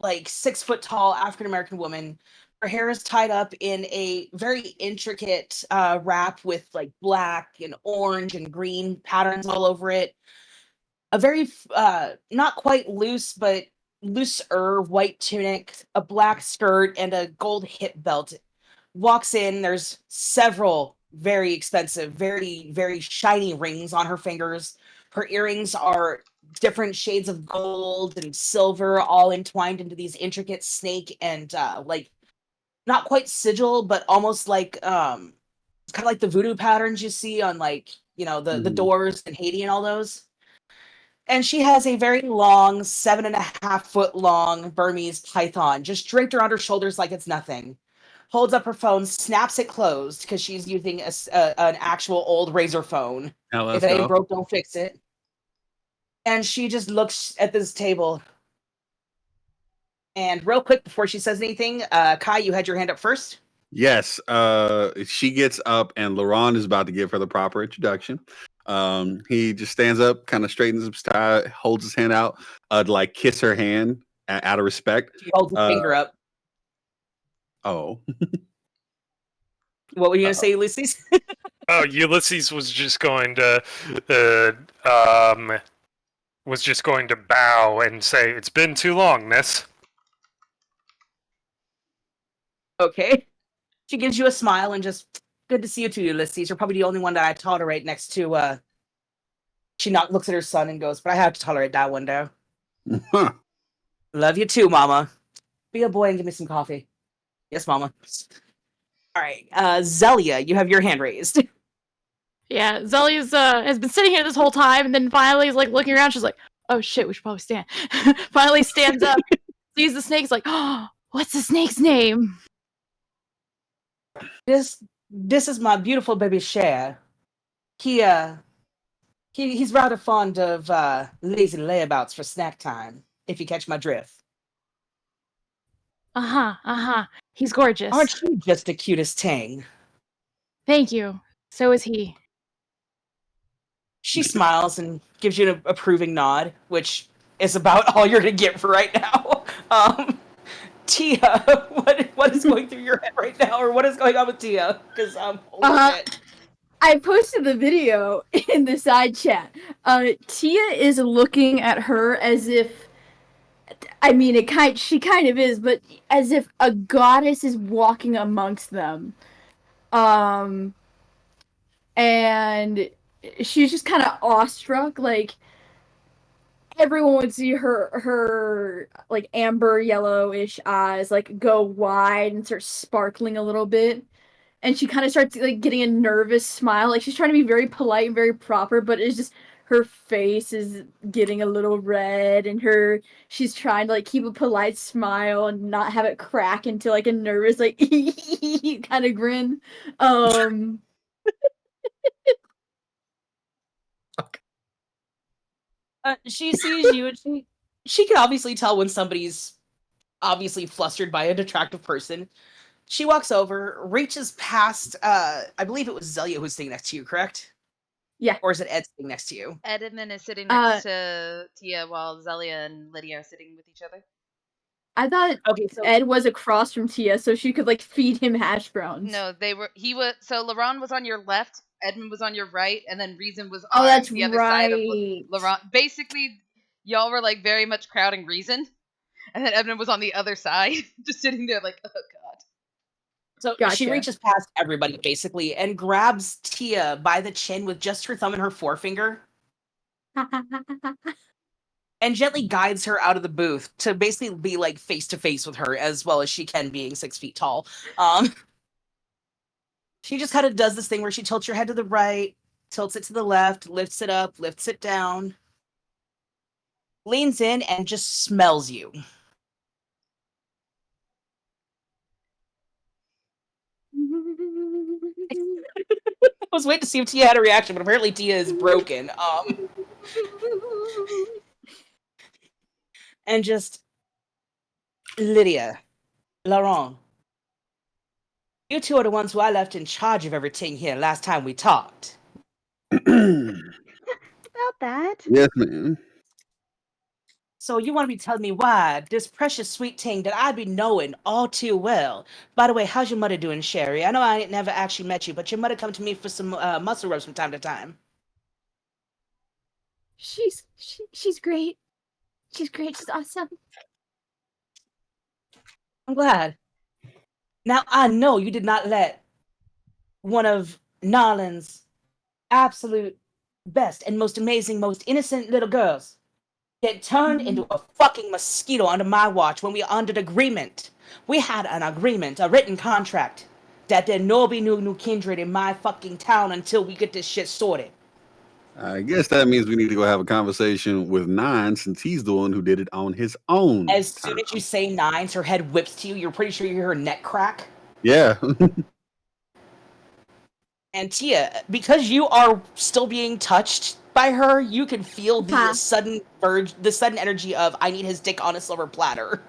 like 6 foot tall African American woman. Her hair is tied up in a very intricate wrap with like black and orange and green patterns all over it. A very not quite loose, but looser white tunic, a black skirt, and a gold hip belt. Walks in, there's several very expensive, very, very shiny rings on her fingers. Her earrings are different shades of gold and silver, all entwined into these intricate snake and like not quite sigil, but almost like it's kind of like the voodoo patterns you see on like, the doors in Haiti and all those. And she has a very long, 7.5 foot long Burmese python just draped around her shoulders like it's nothing. Holds up her phone, snaps it closed because she's using an actual old razor phone. Now let's If it ain't go. broke, don't fix it. And she just looks at this table. And real quick, before she says anything, Kai, you had your hand up first. Yes, she gets up and Laurent is about to give her the proper introduction. He just stands up, kind of straightens his tie, holds his hand out, to like kiss her hand out of respect. She holds his finger up. Oh, What were you going to say, Ulysses? Oh, Ulysses was just going to bow and say, "It's been too long, miss." Okay. She gives you a smile and just, good to see you too, Ulysses. You're probably the only one that I tolerate next to, she looks at her son and goes, but I have to tolerate that one, though. huh. Love you too, Mama. Be a boy and give me some coffee. Yes, Mama. All right. Zelia, you have your hand raised. Yeah, Zelly's has been sitting here this whole time, and then finally is like looking around. She's like, "Oh shit, we should probably stand." Finally stands up, sees the snake's like, "Oh, what's the snake's name?" This is my beautiful baby Cher. He's rather fond of lazy layabouts for snack time, if you catch my drift. He's gorgeous. Aren't you just the cutest ting? Thank you. So is he. She smiles and gives you an approving nod, which is about all you're gonna get for right now. Tia, what is going through your head right now, or what is going on with Tia? Because holy shit. I posted the video in the side chat. Tia is looking at her as if, I mean, she kind of is, but as if a goddess is walking amongst them. And she's just kind of awestruck, like everyone would see her like amber yellowish eyes like go wide and start sparkling a little bit. And she kind of starts like getting a nervous smile, like she's trying to be very polite and very proper, but it's just her face is getting a little red, and she's trying to like keep a polite smile and not have it crack into like a nervous like kind of grin. She sees you, and she can obviously tell when somebody's obviously flustered by an attractive person. She walks over, reaches past, I believe it was Zelia who's sitting next to you, correct? Yeah. Or is it Ed sitting next to you? Edmund is sitting next to Tia while Zelia and Lydia are sitting with each other. I thought Ed was across from Tia, so she could like feed him hash browns. No, so Laurent was on your left, Edmund was on your right, and then Reason was Oh, on that's the other side of right. Laurent. Basically, y'all were like very much crowding Reason, and then Edmund was on the other side, just sitting there like, oh god. So she Gotcha. reaches past everybody basically and grabs Tia by the chin with just her thumb and her forefinger and gently guides her out of the booth to basically be like face to face with her as well as she can, being 6 feet tall. She just kind of does this thing where she tilts your head to the right, tilts it to the left, lifts it up, lifts it down, leans in, and just smells you. I was waiting to see if Tia had a reaction, but apparently Tia is broken. And just, Lydia, Laurent, you two are the ones who I left in charge of everything here last time we talked. About that. Yes, ma'am. So you want to be telling me why this precious sweet thing that I be knowing all too well. By the way, how's your mother doing, Sherry? I know I ain't never actually met you, but your mother come to me for some muscle rubs from time to time. She's great. She's great. She's awesome. I'm glad. Now I know you did not let one of Narlin's absolute best and most amazing, most innocent little girls get turned into a fucking mosquito under my watch when we under the agreement. We had an agreement, a written contract, that there no be new kindred in my fucking town until we get this shit sorted. I guess that means we need to go have a conversation with Nine, since he's the one who did it on his own. As soon as you say Nines, her head whips to you. You're pretty sure you hear her neck crack. Yeah. And Tia, because you are still being touched by her, you can feel the sudden urge, the sudden energy of, I need his dick on a silver platter.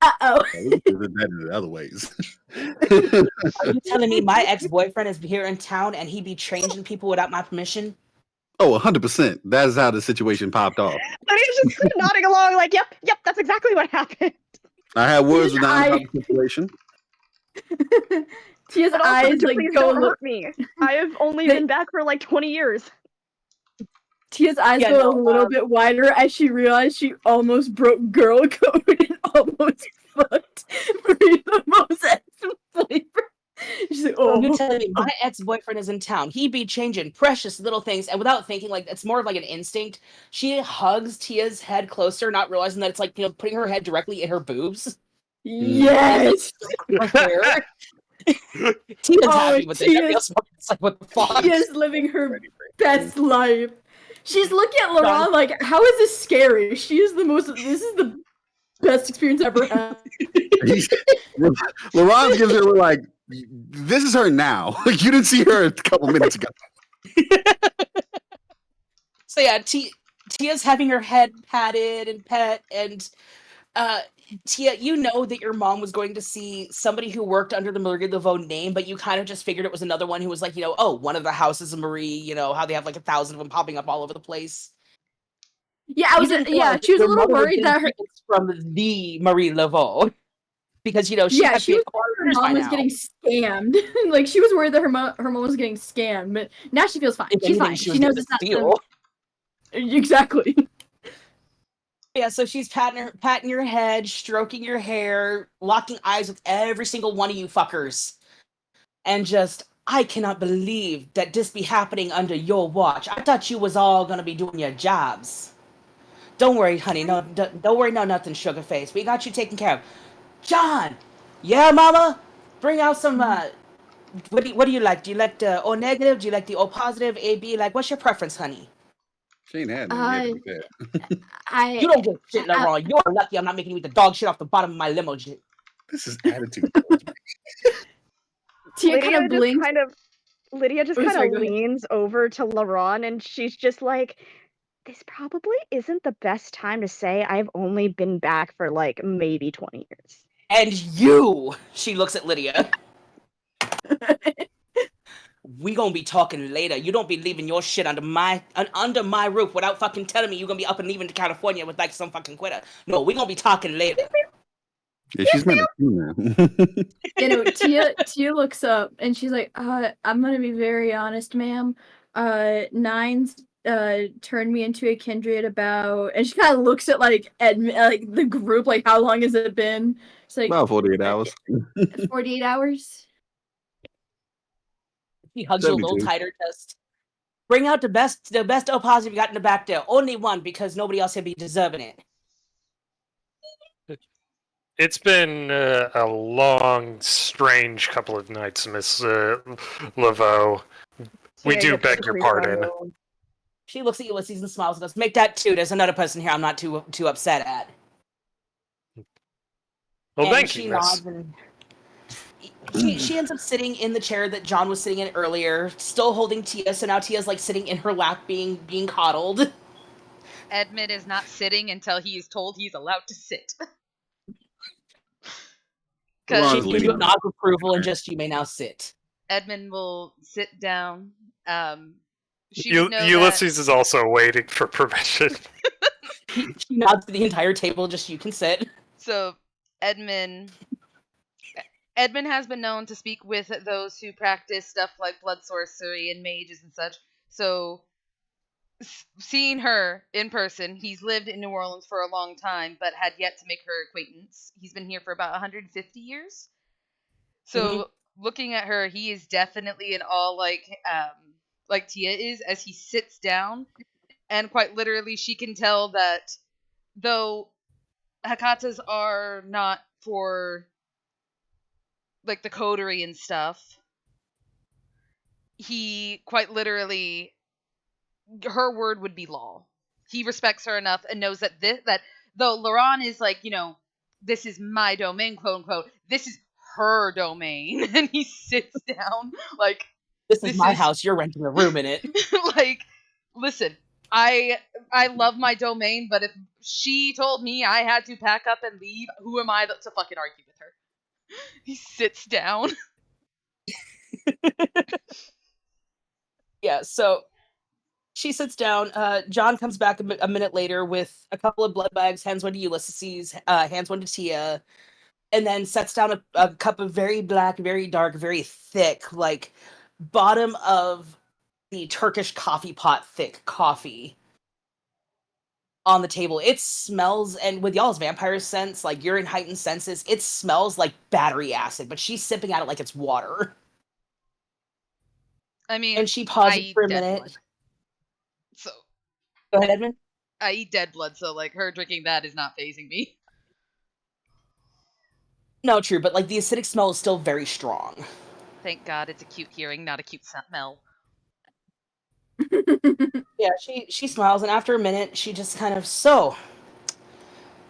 Uh-oh. That in the other ways. Are you telling me my ex-boyfriend is here in town and he be changing people without my permission? Oh, 100%. That's how the situation popped off. Lydia's just nodding along like, yep, that's exactly what happened. I had words with Nine about the situation. Tia's But also, eyes like please go don't hurt me. I have only been back for like 20 years. Tia's eyes go a little bit wider as she realized she almost broke girl code and almost fucked Marie the most ex-flavor. She's like, oh. You're telling me my ex-boyfriend is in town. He be changing precious little things, and without thinking, like, it's more of like an instinct. She hugs Tia's head closer, not realizing that it's like, putting her head directly in her boobs. Yes! Her hair. Tia's happy with it. It's like, what the fuck? Tia's living her best life. She's looking at Laurent like, how is this scary? This is the best experience I've ever had. Laurent gives her like, this is her now. You didn't see her a couple minutes ago. So yeah, Tia's having her head patted and pet, and Tia, you know that your mom was going to see somebody who worked under the Marie Laveau name, but you kind of just figured it was another one who was like, one of the houses of Marie, how they have like 1,000 of them popping up all over the place. Yeah, she was a little worried that her from the Marie Laveau. Because she was worried her mom was getting scammed. Like she was worried that her mom was getting scammed, but now she feels fine. She's fine. She knows it's not steal. Exactly. Yeah, so she's patting your head, stroking your hair, locking eyes with every single one of you fuckers. And just, I cannot believe that this be happening under your watch. I thought you was all gonna be doing your jobs. Don't worry, honey. No, don't worry, nothing, sugar face. We got you taken care of. John! Yeah, mama? Bring out some what do you like? Do you like the O negative? Do you like the O positive? AB? Like, what's your preference, honey? She ain't had none yet, to be fair. You don't give shit, Laurent. You're lucky I'm not making you eat the dog shit off the bottom of my limo. This is attitude. Tia kind of blinks. Lydia just Oh, kind sorry, of go ahead. leans over to Laron and she's just like, this probably isn't the best time to say I've only been back for like maybe 20 years. And you, she looks at Lydia. We gonna be talking later. You don't be leaving your shit under my roof without fucking telling me you're gonna be up and leaving to California with like some fucking quitter. No, we gonna be talking later. Yeah, she's meant to. You know, Tia looks up and she's like, I'm gonna be very honest, ma'am. Nines turned me into a kindred about, and she kind of looks at like the group, like how long has it been? It's like About 48 hours. 48 hours. He hugs you a little 72. tighter. Just bring out the best O positive you got in the back there. Only one because nobody else will be deserving it. It's been a long, strange couple of nights, Miss Laveau. We Tia do gets beg your creeped pardon. on. She looks at Ulysses and smiles and goes, "Make that 2. There's another person here I'm not too upset at." Well, And thank she you, Miss. nods and she ends up sitting in the chair that John was sitting in earlier, still holding Tia. So now Tia's like sitting in her lap, being coddled. Edmund is not sitting until he is told he's allowed to sit. Laurent She is gives leaning you a on nod of approval and just, you may now sit. Edmund will sit down. She would know Ulysses is also waiting for permission. She nods to the entire table, just, you can sit. So Edmund has been known to speak with those who practice stuff like blood sorcery and mages and such. So seeing her in person, he's lived in New Orleans for a long time, but had yet to make her acquaintance. He's been here for about 150 years. So looking at her, he is definitely in awe, like Tia is, as he sits down, and quite literally, she can tell that though Hakatas are not for like the coterie and stuff, he quite literally, her word would be law. He respects her enough and knows that that though Laron is like, this is my domain, quote unquote, this is her domain. And he sits down like, This is my house, you're renting a room in it. Like, listen, I love my domain, but if she told me I had to pack up and leave, who am I to fucking argue with her? He sits down. Yeah, so she sits down. John comes back a minute later with a couple of blood bags, hands one to Ulysses, hands one to Tia, and then sets down a cup of very black, very dark, very thick, like bottom of the Turkish coffee pot thick coffee on the table. It smells, and with y'all's vampire sense, like you're in heightened senses, it smells like battery acid, but she's sipping at it like it's water. I mean, And she pauses for a dead minute. blood. So Go ahead, Edmund. I eat dead blood, so like her drinking that is not phasing me. No, true, but like the acidic smell is still very strong. Thank God it's a cute hearing, not a cute smell. Yeah, she smiles, and after a minute, she just kind of, so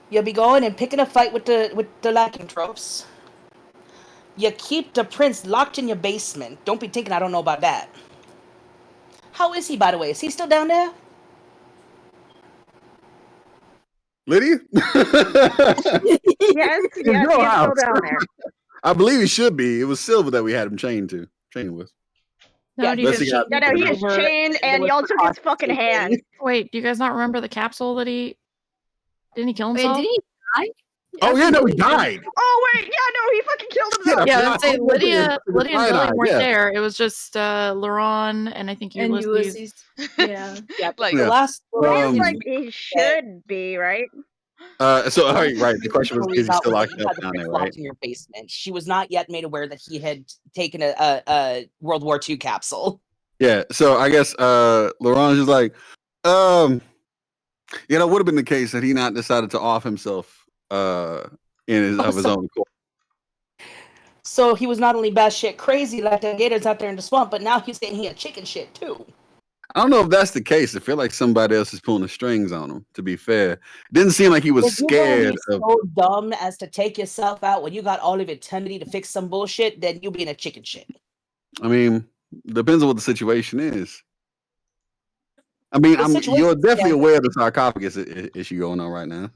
you'll be going and picking a fight with the lycanthropes. You keep the prince locked in your basement. Don't be thinking I don't know about that. How is he, by the way? Is he still down there? Lydia? Yes, he's still house. down there. I believe he should be. It was Silver that we had him chained with. No, do you Unless guys, he got- No, he is chained, and y'all took his fucking hand. wait, do you guys not remember the capsule that didn't he kill Wait, himself? did he die? Oh yeah, no, he died. Oh wait, yeah, no, he fucking killed himself. Yeah, I would say Lydia and Billy Cyanide, weren't yeah. there. It was just Laron and I think And Ulysses. Yeah. Yeah, Like, the last. Feels like he should be, right? So all right, right. The question was, is he still locked up down there, right? In your basement. She was not yet made aware that he had taken a World War II capsule. Yeah. So I guess Laurent is just like, would have been the case had he not decided to off himself of his own accord. So he was not only batshit crazy like the gators out there in the swamp, but now he's saying he had chicken shit too. I don't know if that's the case. I feel like somebody else is pulling the strings on him. To be fair, it didn't seem like he was If you're gonna scared be of. so dumb as to take yourself out when you got all of eternity to fix some bullshit, then you being a chicken shit. I mean, depends on what the situation is. I mean, you're definitely aware of the sarcophagus issue going on right now.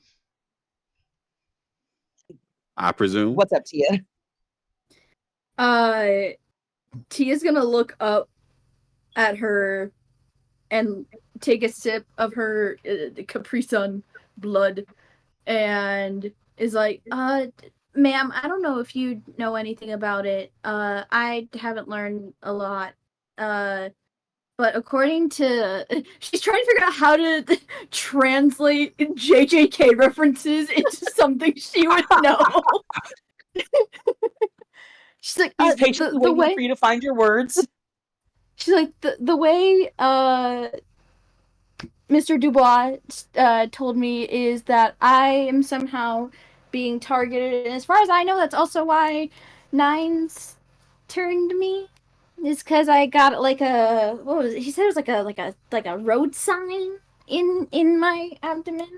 I presume. What's up, Tia? Tia's gonna look up at her and take a sip of her Capri Sun blood and is like, ma'am, I don't know if you know anything about it. I haven't learned a lot. But according to, she's trying to figure out how to translate JJK references into something she would know. She's like, He's patiently the waiting way for you to find your words. she's like the way Mr. Dubois told me is that I am somehow being targeted, and as far as I know, that's also why Nines turned me. Is because I got like a what was it? He said it was like a road sign in my abdomen.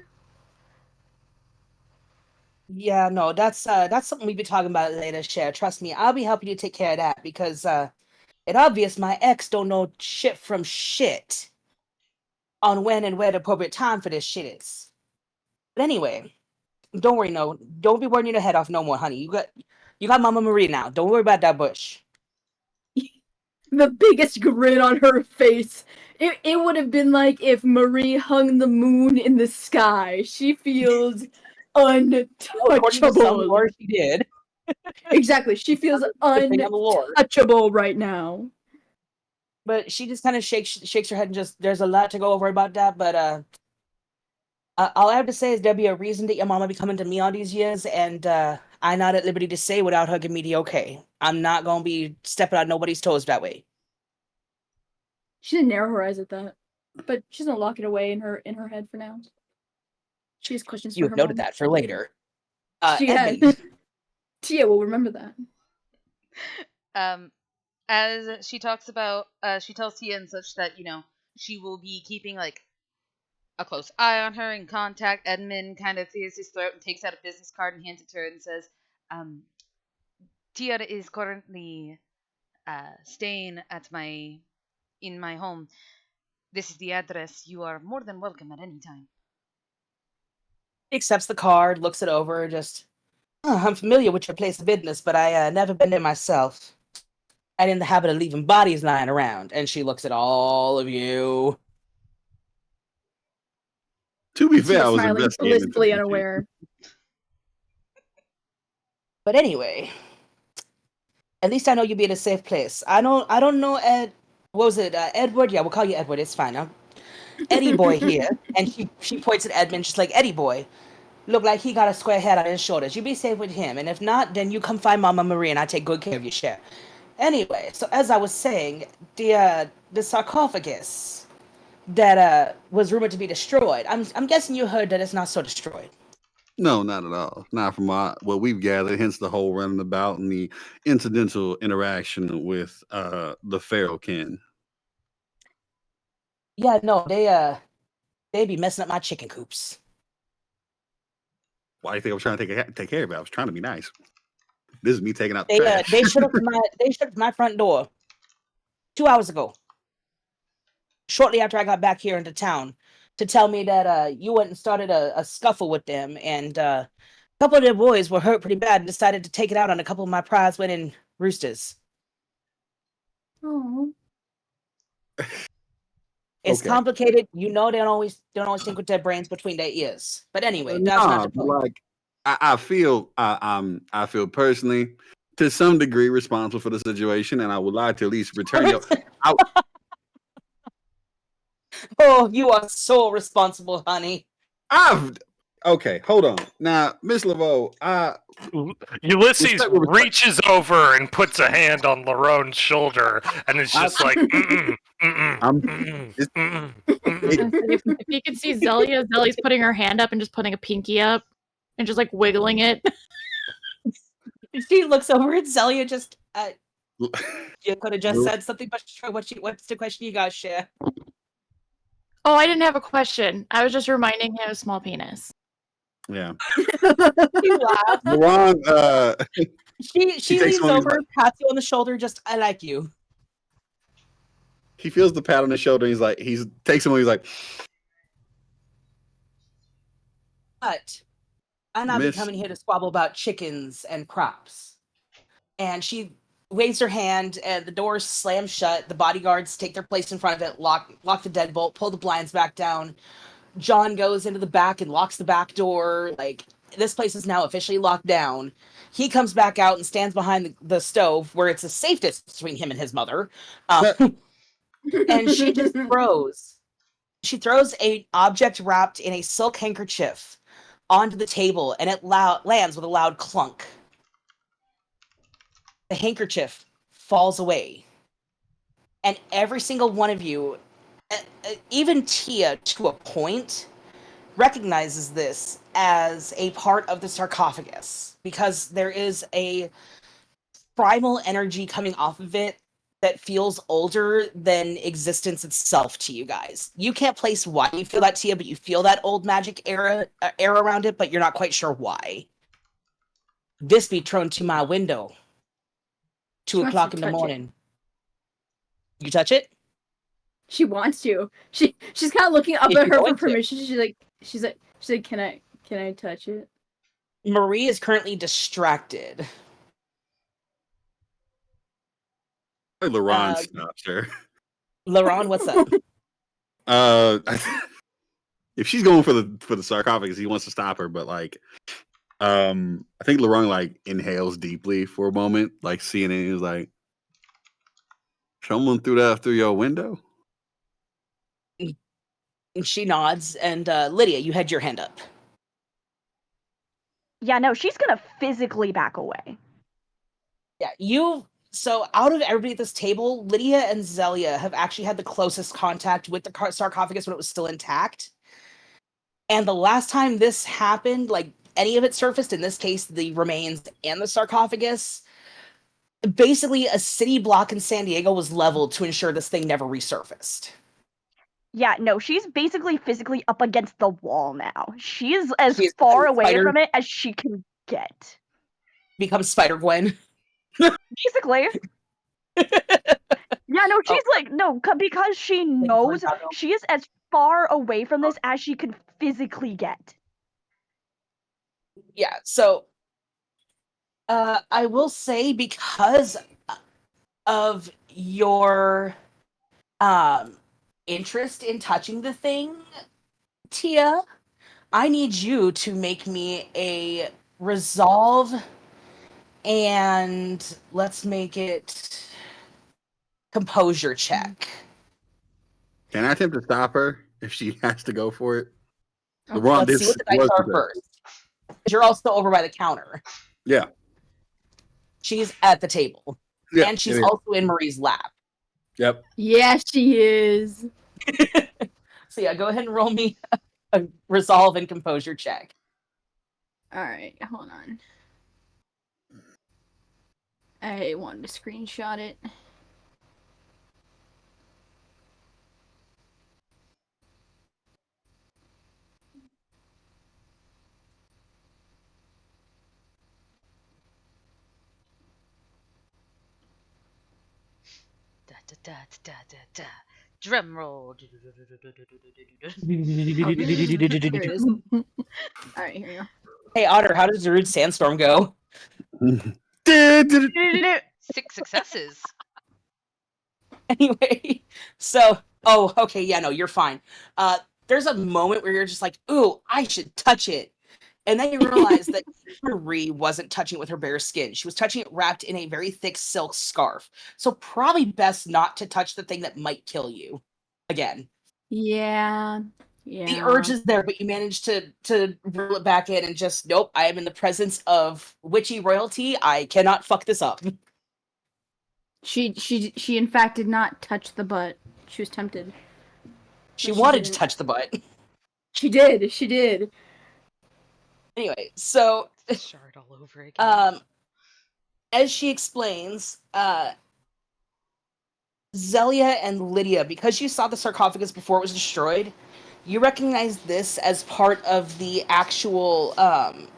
Yeah, no, that's something we'll be talking about later, Cher. Trust me, I'll be helping you take care of that because it's obvious my ex don't know shit from shit on when and where the appropriate time for this shit is. But anyway, don't worry, no, don't be worrying your head off no more, honey. You got Mama Marie now. Don't worry about that bush. The biggest grin on her face. It would have been like if Marie hung the moon in the sky. She feels According to some untouchable. lore, she did. Exactly. She feels Depending on the lore. untouchable right now. But she just kind of shakes her head and just, there's a lot to go over about that. But all I have to say is there'll be a reason that your mama be coming to me all these years, and I'm not at liberty to say without her giving me the okay. I'm not gonna be stepping on nobody's toes that way. She didn't narrow her eyes at that, but she's gonna lock it away in her head for now. She has questions You for have her noted mom. that for later. She Edmund. has. Tia will remember that. As she talks about, she tells Tia and such that, she will be keeping, like, a close eye on her and contact. Edmund kind of clears his throat and takes out a business card and hands it to her and says, Tia is currently staying in my home. This is the address. You are more than welcome at any time. He accepts the card, looks it over, just, I'm familiar with your place of business, but I never been there myself. I'm in the habit of leaving bodies lying around. And she looks at all of you. To be fair, Tia I was smiling, investigating. blissfully unaware. But anyway, at least I know you'll be in a safe place. I don't know Ed. What was it? Edward? Yeah, we'll call you Edward. It's fine. Eddie boy here. And she points at Edmund. She's like, Eddie boy. Look like he got a square head on his shoulders. You be safe with him. And if not, then you come find Mama Marie and I take good care of your share. Anyway, so as I was saying, the sarcophagus that was rumored to be destroyed. I'm guessing you heard that it's not so destroyed. No, not at all. Not from what we've gathered. Hence the whole running about and the incidental interaction with the feral kin. Yeah, no, they be messing up my chicken coops. Why do you think I was trying to take care of it? I was trying to be nice. This is me taking out the They trash. they shut up my front door 2 hours ago. Shortly after I got back here into town, to tell me that you went and started a scuffle with them, and a couple of their boys were hurt pretty bad and decided to take it out on a couple of my prize-winning roosters. Oh. It's Okay. complicated. You know they don't always think with their brains between their ears. But anyway, that's not the point. Like I feel personally to some degree responsible for the situation, and I would like to at least return your. Oh, you are so responsible, honey. Okay, hold on. Now, Miss Laveau, Ulysses reaches over and puts a hand on Larone's shoulder, and it's just like, If you can see Zellie's putting her hand up and just putting a pinky up and just like wiggling it. She looks over at Zelia. Just L- you could have just said something. But what's the question you got, share? Oh, I didn't have a question. I was just reminding him of small penis. Yeah. You laugh. Laurent, She takes leans one of these, over, like- pats you on the shoulder. Just I like you. he feels the pat on his shoulder. And he takes him. And he's like, But I'm not Miss. coming here to squabble about chickens and crops. And she waves her hand, and the door slams shut. The bodyguards take their place in front of it, lock the deadbolt, pull the blinds back down. John goes into the back and locks the back door. Like, this place is now officially locked down. He comes back out and stands behind the stove, where it's the safest between him and his mother. And she just throws. She throws an object wrapped in a silk handkerchief onto the table, and it lands with a loud clunk. The handkerchief falls away. And every single one of you, even Tia to a point, recognizes this as a part of the sarcophagus, because there is a primal energy coming off of it that feels older than existence itself to you guys. You can't place why you feel that, Tia, but you feel that old magic era around it, but you're not quite sure why. This be thrown to my window. 2 She wants o'clock to in the touch it. morning. You touch it? She wants to. She's kind of looking up If at you're her going for to. permission. She's like, can I touch it? Marie is currently distracted. Laurent stops her. Laurent, what's up? If she's going for the sarcophagus, he wants to stop her, but like, I think Laurent like inhales deeply for a moment, like seeing it. He's like, someone threw that through your window. And she nods, and Lydia, you had your hand up. Yeah, no, she's gonna physically back away. Yeah, so out of everybody at this table, Lydia and Zelia have actually had the closest contact with the sarcophagus when it was still intact. And the last time this happened, like any of it surfaced, in this case, the remains and the sarcophagus, basically a city block in San Diego was leveled to ensure this thing never resurfaced. Yeah, no, she's basically physically up against the wall now. She's as She's far away Spider- from it as she can get. Becomes Spider-Gwen. Basically. Yeah, no, she's like, no, because she knows she is as far away from this as she can physically get. Yeah, so I will say, because of your interest in touching the thing, Tia, I need you to make me a resolve, and let's make it composure check. Can I attempt to stop her if she has to go for it? Okay. Laurent Let's see what the dice are first. You're also over by the counter. Yeah. She's at the table. Yeah, And she's yeah. also in Marie's lap. Yep. Yeah, she is. So yeah, go ahead and roll me a resolve and composure check. All right, hold on. I wanted to screenshot it. Da, da, da, da, da, da. Drum roll. Here it is. All right, here you go. Hey Otter, how does Rude Sandstorm go? 6 successes. Anyway, so okay, yeah, no, you're fine. There's a moment where you're just like, ooh, I should touch it. And then you realize that Marie wasn't touching it with her bare skin. She was touching it wrapped in a very thick silk scarf. So probably best not to touch the thing that might kill you. Again. Yeah. The urge is there, but you manage to reel it back in and just, nope, I am in the presence of witchy royalty. I cannot fuck this up. She in fact did not touch the butt. She was tempted. She She wanted to didn't. touch the butt. She did. Anyway, so Shard all over again. As she explains, Zelia and Lydia, because you saw the sarcophagus before it was destroyed, you recognize this as part of the actual,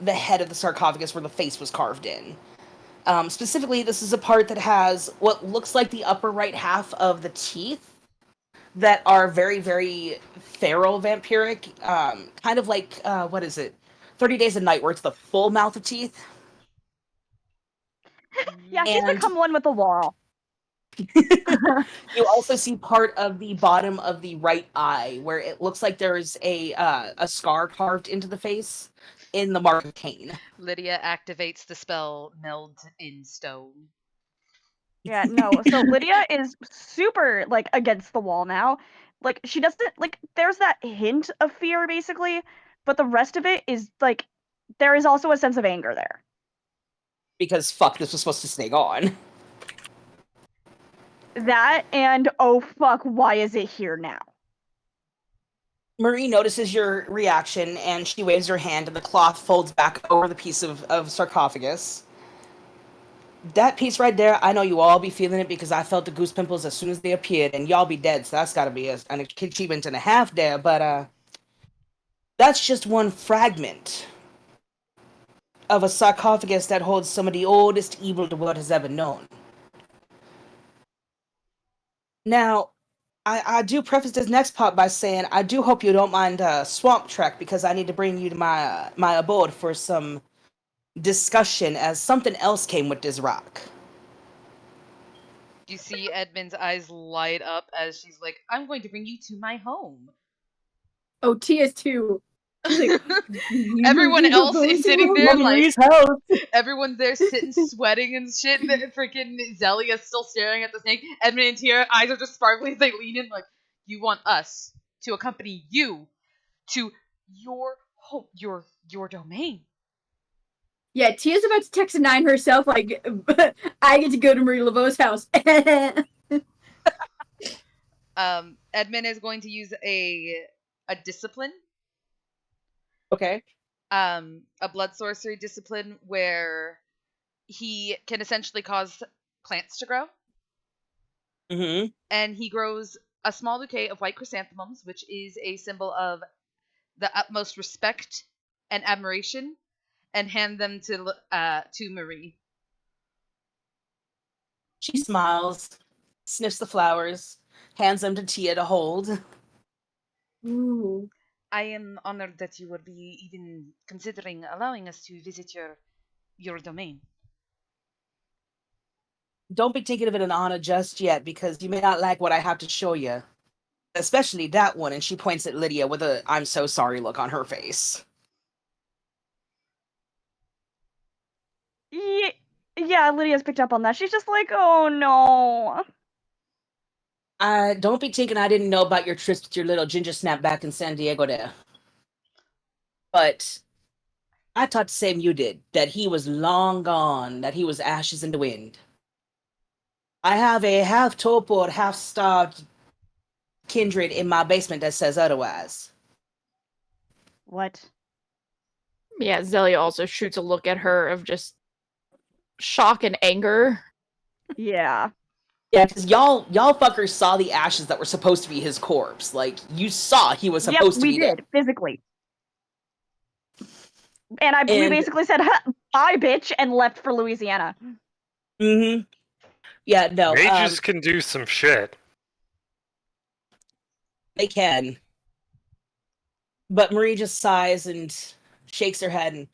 the head of the sarcophagus where the face was carved in. Specifically, this is a part that has what looks like the upper right half of the teeth that are very, very feral vampiric. Kind of like, what is it? 30 Days a Night, where it's the full mouth of teeth. Yeah, she's And become one with the wall. you also see part of the bottom of the right eye, where it looks like there's a scar carved into the face in the mark of Cain. Lydia activates the spell Meld in Stone. Yeah, no. So Lydia is super like against the wall now. Like she doesn't like there's that hint of fear basically, but the rest of it is like there is also a sense of anger there. Because fuck, this was supposed to stay on. That and oh fuck, why is it here now? Marie notices your reaction and she waves her hand and the cloth folds back over the piece of sarcophagus. That piece right there, I know you all be feeling it because I felt the goose pimples as soon as they appeared, and y'all be dead, so that's gotta be an achievement and a half there, but that's just one fragment of a sarcophagus that holds some of the oldest evil the world has ever known. Now, I do preface this next part by saying I do hope you don't mind Swamp Trek because I need to bring you to my abode for some discussion as something else came with this rock. You see Edmund's eyes light up as she's like, I'm going to bring you to my home. Oh, Tia's too. Everyone else is sitting there like, house. everyone's there sitting sweating and shit, and then freaking Zelia's still staring at the snake. Edmund and Tia, eyes are just sparkling as they lean in like, you want us to accompany you to your home, your domain. Yeah, Tia's about to text a 9 herself, like, I get to go to Marie Laveau's house. Edmund is going to use a discipline. Okay. A blood sorcery discipline where he can essentially cause plants to grow. Mm-hmm. And he grows a small bouquet of white chrysanthemums, which is a symbol of the utmost respect and admiration, and hand them to Marie. She smiles, sniffs the flowers, hands them to Tia to hold. Ooh. I am honored that you would be even considering allowing us to visit your domain. Don't be thinking of it an honor just yet, because you may not like what I have to show you. Especially that one, and she points at Lydia with a I'm so sorry look on her face. Yeah, Lydia's picked up on that. She's just like, oh no. Don't be thinking I didn't know about your trips with your little ginger snap back in San Diego there. But I thought the same you did, that he was long gone, that he was ashes in the wind. I have a half torpor, half starved kindred in my basement that says otherwise. What? Yeah, Zelia also shoots a look at her of just shock and anger. Yeah. Yeah, because y'all fuckers saw the ashes that were supposed to be his corpse. Like, you saw he was supposed to be Yep, we did, physically. And we basically said, bye, bitch, and left for Louisiana. Mm-hmm. Yeah, no. Mages can do some shit. They can. But Marie just sighs and shakes her head, and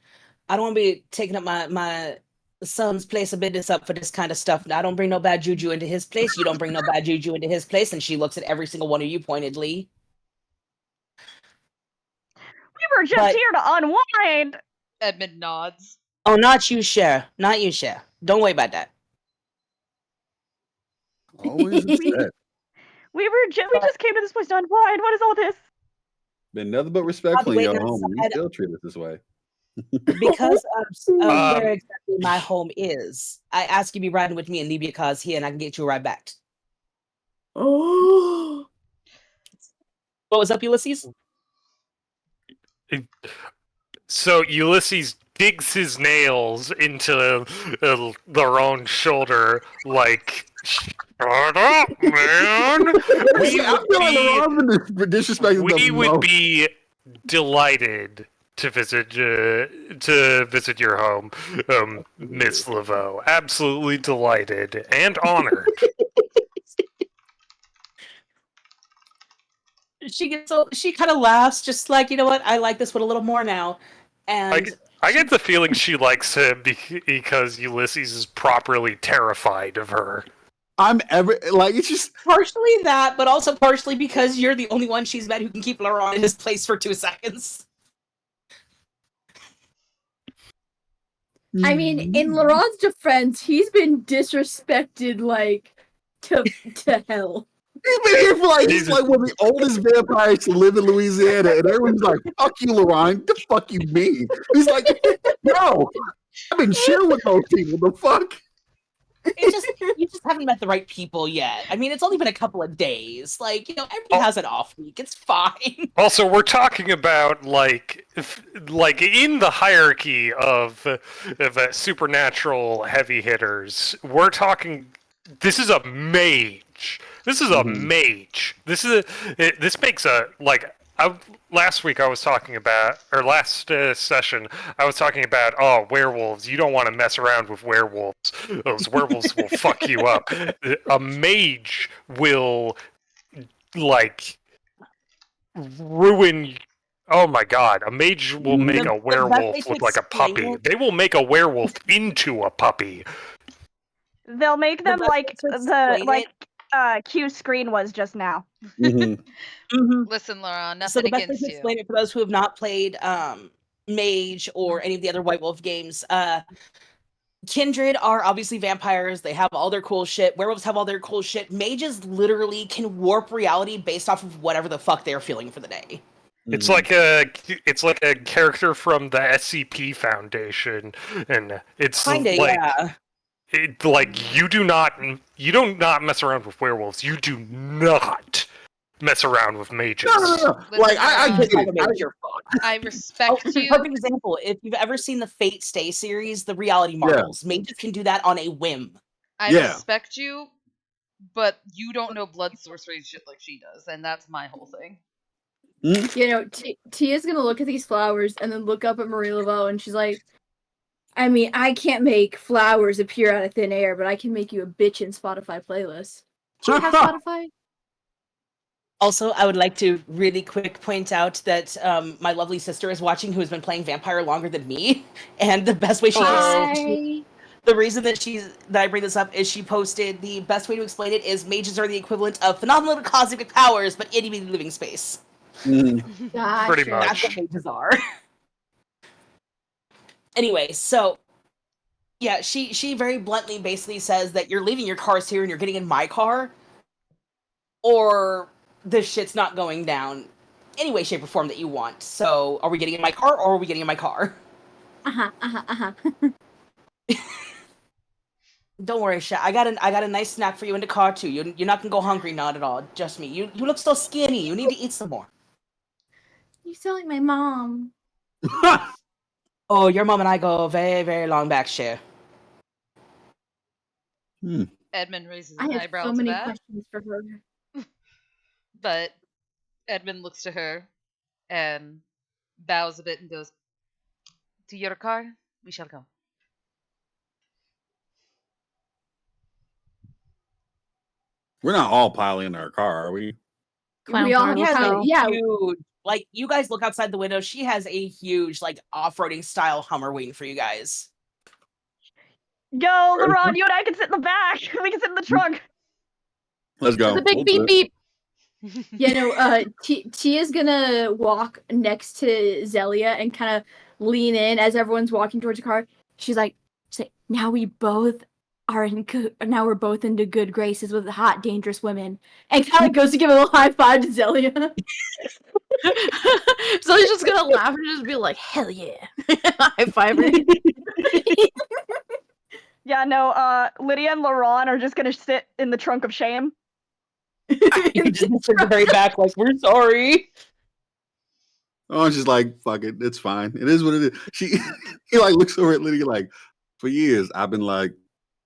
I don't want to be taking up my son's place of business up for this kind of stuff. I don't bring no bad juju into his place. You don't bring no bad juju into his place. And she looks at every single one of you pointedly. We were just here to unwind. Edmund nods. Oh, not you, Cher. Not you, Cher. Don't worry about that. Always upset. We just came to this place to unwind. What is all this? Been nothing but respectful in waiting your home, and you outside. still treat us this way. Because of where exactly my home is, I ask you to be riding with me and leave your cars here, and I can get you right back. Oh. What was up, Ulysses? So Ulysses digs his nails into Laron's shoulder, like, shut up, man. I feel like Laron's been disrespecting We the would most. be delighted to visit your home, Miss Laveau. Absolutely delighted and honored. She kind of laughs, just like, you know what, I like this one a little more now. And I get the feeling she likes him because Ulysses is properly terrified of her. It's just partially that, but also partially because you're the only one she's met who can keep Laurent in his place for 2 seconds. I mean, in Laurent's defense, he's been disrespected like to hell. He's been here for he's like one of the oldest vampires to live in Louisiana, and everyone's like, "Fuck you, Laurent. The fuck you mean?" He's like, "No, I've been chilling with those people. The fuck." You just haven't met the right people yet. I mean, it's only been a couple of days. Like, you know, everybody has an off week. It's fine. Also, we're talking about like in the hierarchy of supernatural heavy hitters. We're talking. This is a mage. This is a mage. This makes a last week I was talking about, or last session I was talking about, werewolves. You don't want to mess around with werewolves. Those werewolves will fuck you up. A mage will ruin. Oh my god! A mage will make a werewolf look like a puppy. They will make a werewolf into a puppy. They'll make them like Q screen was just now. Listen, Laurent, nothing so the best way against to explain it for those who have not played Mage or any of the other White Wolf games, Kindred are obviously vampires. They have all their cool shit. Werewolves have all their cool shit. Mages literally can warp reality based off of whatever the fuck they're feeling for the day. It's like a character from the SCP Foundation, and it's Kinda, like yeah. you do not mess around with werewolves. You do not mess around with mages. No. Like I get it. I respect you. Perfect example. If you've ever seen the Fate Stay series, the reality marbles, mages can do that on a whim. I respect you, but you don't know blood sorcery shit like she does, and that's my whole thing. You know, Tia's gonna look at these flowers and then look up at Marie Laveau, and she's like, I mean, I can't make flowers appear out of thin air, but I can make you a bitchin' Spotify playlist. Do you have Spotify? Also, I would like to really quick point out that my lovely sister is watching, who has been playing Vampire longer than me, and the best way the reason that I bring this up is she posted the best way to explain it is mages are the equivalent of phenomenal cosmic powers, but itty bitty living space. Gotcha. Pretty much. That's what mages are. Anyway, so yeah, she very bluntly basically says that you're leaving your cars here and you're getting in my car, or this shit's not going down any way, shape, or form that you want. So, are we getting in my car, or are we getting in my car? Don't worry, Sha. I got a nice snack for you in the car too. You're not gonna go hungry, not at all. Just me. You look so skinny. You need to eat some more. You sound like my mom. Oh, your mom and I go very, very long back, Sha. Edmund raises I an have eyebrow so to many that, questions for her. but Edmund looks to her and bows a bit and goes, "To your car, we shall go." We're not all piling in our car, are we? We all have huge, like, you guys look outside the window. She has a huge, like, off-roading style Hummer waiting for you guys. Go, Laurent, you and I can sit in the back. We can sit in the trunk. Let's go. The big beep beep. You know, Tia's gonna walk next to Zelia and kind of lean in as everyone's walking towards the car. She's like, now we both are now we're both into good graces with hot, dangerous women. And kind of goes to give a little high five to Zelia. Zelia's just gonna laugh and just be like, hell yeah. High five her. Yeah, no, Lydia and Laurent are just gonna sit in the trunk of shame. You just sit in the very back, like, we're sorry. Orange is like, fuck it, it's fine. It is what it is. He like looks over at Lydia like, for years,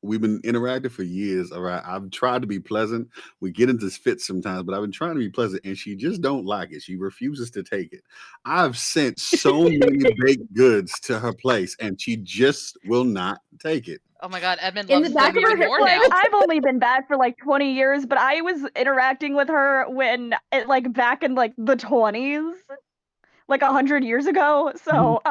we've been interacting for years. All right. I've tried to be pleasant. We get into fits sometimes, but I've been trying to be pleasant and she just don't like it. She refuses to take it. I've sent so many baked goods to her place and she just will not take it. Oh my god, Edmund In the loves back them of her even head, more Like now. I've only been back for like 20 years, but I was interacting with her when like back in like the 20s, like 100 years ago. So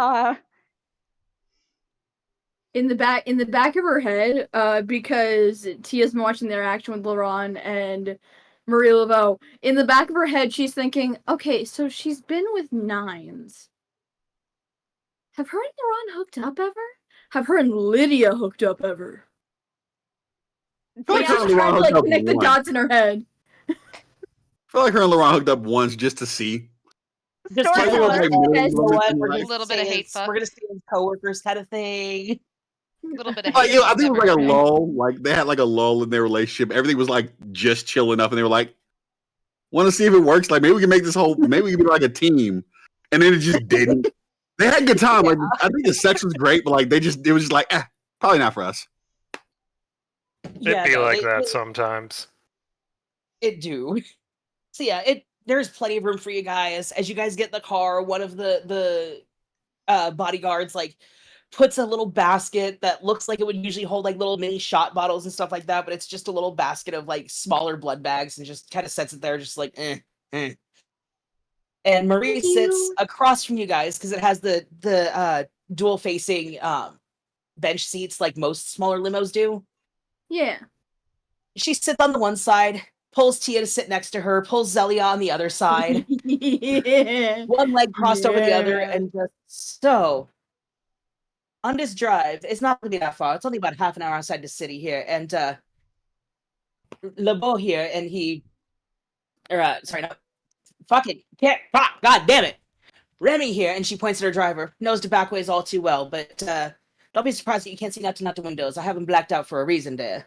in the back of her head, because Tia's been watching their action with Laurent and Marie Laveau. In the back of her head, she's thinking, okay, so she's been with nines. Have her and Laurent hooked up ever? Have her and Lydia hooked up ever? I feel like Yeah, her and she's trying Laurent to hooked like up connect the once. dots in her head. I feel like her and Laurent hooked up once just to see. Just I think it was storyteller. like you middle know of what? the We're A gonna night. little bit of hate fuck. we're gonna stay as coworkers kind of thing. A little bit of Like, hate I fuck. think it was Never like a hurt. lull. Like they had like a lull in their relationship. Everything was like just chilling up, and they were like, "Want to see if it works? Like maybe we can make this whole. Maybe we can be like a team." And then it just didn't. They had a good time. Like I think the sex was great, but like it was just like, probably not for us. It'd be like that sometimes. It do. So yeah, there's plenty of room for you guys. As you guys get in the car, one of the bodyguards like puts a little basket that looks like it would usually hold like little mini shot bottles and stuff like that, but it's just a little basket of like smaller blood bags and just kind of sets it there, just like eh. And Marie sits across from you guys because it has the dual facing bench seats like most smaller limos do. Yeah. She sits on the one side, pulls Tia to sit next to her, pulls Zelia on the other side, Yeah. one leg crossed over the other, Yeah. and just so on this drive, it's not gonna be that far. It's only about half an hour outside the city here. And LeBeau here, and sorry, no, fucking can't, fuck, god damn it. Remy here, and she points at her driver, knows the back ways all too well, but don't be surprised that you can't see nothing out the windows. I have them blacked out for a reason there.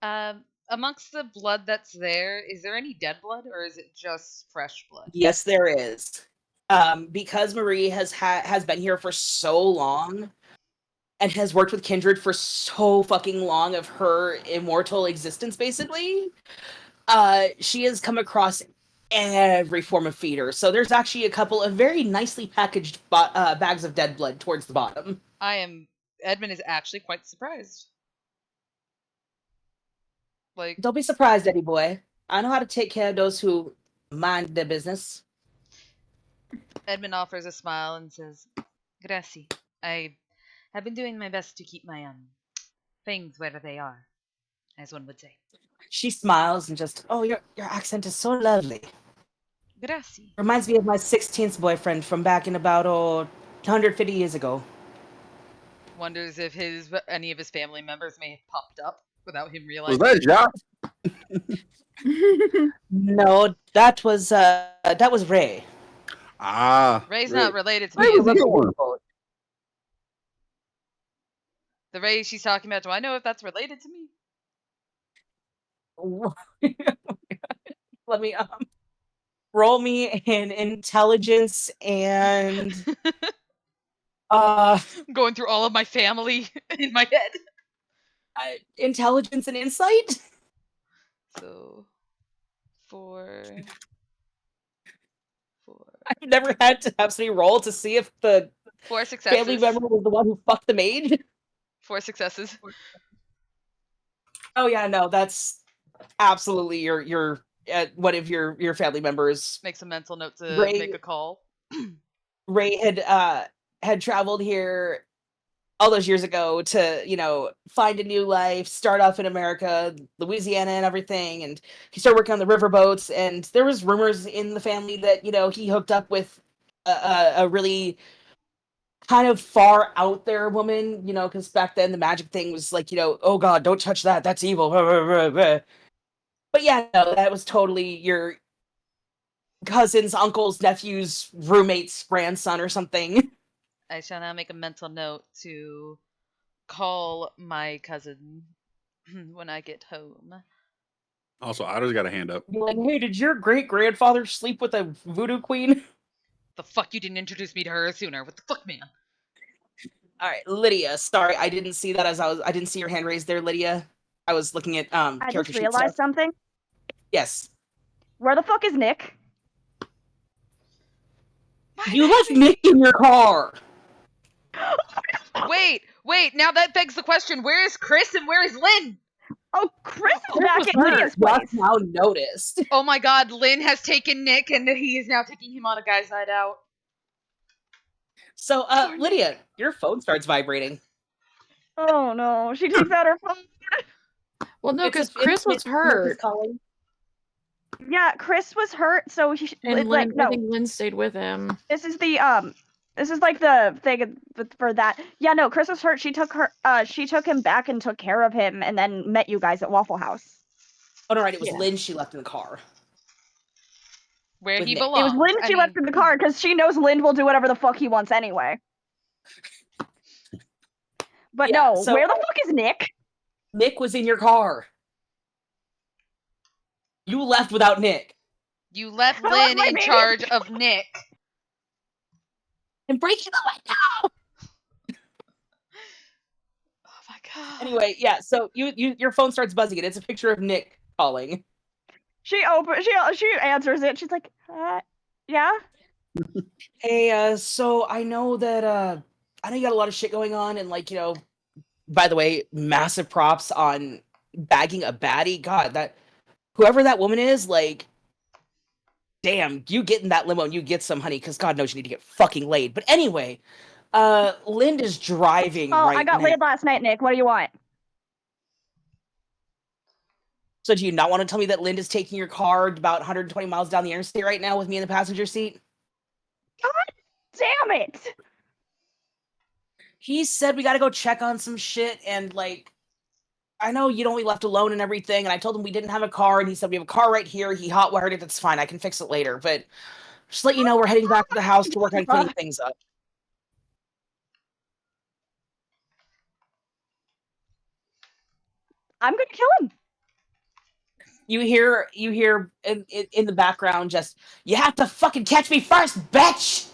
Amongst the blood that's there, is there any dead blood or is it just fresh blood? Yes, there is. Because Marie has been here for so long and has worked with Kindred for so fucking long of her immortal existence, basically, she has come across every form of feeder. So there's actually a couple of very nicely packaged bags of dead blood towards the bottom. Edmund is actually quite surprised. Like, don't be surprised, Eddie boy. I know how to take care of those who mind their business. Edmund offers a smile and says, "Gracie, I have been doing my best to keep my things where they are, as one would say." She smiles and just, oh, your accent is so lovely. Gracie. Reminds me of my 16th boyfriend from back in about 150 years ago. Wonders if any of his family members may have popped up without him Was realizing. that Jacques? No, that was Ray. Ray's not related to Ray me. was the one. The Ray she's talking about, do I know if that's related to me? Let me roll me in intelligence and I'm going through all of my family in my head. Intelligence and insight. So 4. I've never had to have somebody roll to see if the 4 successes. family member was the one who fucked the maid. 4 successes. Oh yeah, no, that's absolutely your one of your family members. Makes a mental note to Ray, make a call. Ray had traveled here all those years ago to, find a new life, start off in America, Louisiana and everything. And he started working on the riverboats. And there was rumors in the family that, he hooked up with a really kind of far out there woman, because back then the magic thing was like, oh God, don't touch that. That's evil. But yeah, no, that was totally your cousin's, uncle's, nephew's, roommate's grandson or something. I shall now make a mental note to call my cousin when I get home. Also, Otto's got a hand up. Like, hey, did your great grandfather sleep with a voodoo queen? The fuck you didn't introduce me to her sooner? What the fuck, man? All right, Lydia. Sorry, I didn't see that I didn't see your hand raised there, Lydia. I was looking at I character just sheet realized stuff. something. Yes. Where the fuck is Nick? You left Nick in your car. Wait. Now that begs the question: where is Chris and where is Lynn? Oh, Chris is Chris back was at hurt. Lydia's Just place. now noticed. Oh my God, Lynn has taken Nick, and he is now taking him on a guy's night out. So, Lydia, your phone starts vibrating. Oh no, she takes out her phone. Well, no, It's because a- Chris was it's hurt, calling. Yeah, Chris was hurt, so he and like Lynn, I no. think Lynn stayed with him. This is like the thing for that. Yeah, no, Chris was hurt. She took him back and took care of him, and then met you guys at Waffle House. Oh no, right, it was Yeah. Lynn she left in the car. Where With he Nick. belongs. It was Lynn she left in the car because she knows Lynn will do whatever the fuck he wants anyway. But Yeah, no, so- where the fuck is Nick? Nick was in your car. You left without Nick. You left I left Lynn my in baby. charge of Nick. And breaking the window. Oh my God. Anyway, yeah, so your phone starts buzzing and it's a picture of Nick calling. She answers it. She's like, yeah. Hey, so I know that I know you got a lot of shit going on, and like, by the way, massive props on bagging a baddie. God, that whoever that woman is, like, damn, you get in that limo and you get some honey, because God knows you need to get fucking laid. But anyway, Linda's driving Oh, right I got now. laid last night, Nick. What do you want? So do you not want to tell me that Linda's taking your car about 120 miles down the interstate right now with me in the passenger seat? Damn it! He said we got to go check on some shit, and like, I know you don't be left alone and everything, and I told him we didn't have a car, and he said we have a car right here. He hot-wired it. That's fine. I can fix it later. But just to let you know, we're heading back to the house to work on cleaning things up. I'm gonna kill him. You hear in the background just, you have to fucking catch me first, bitch!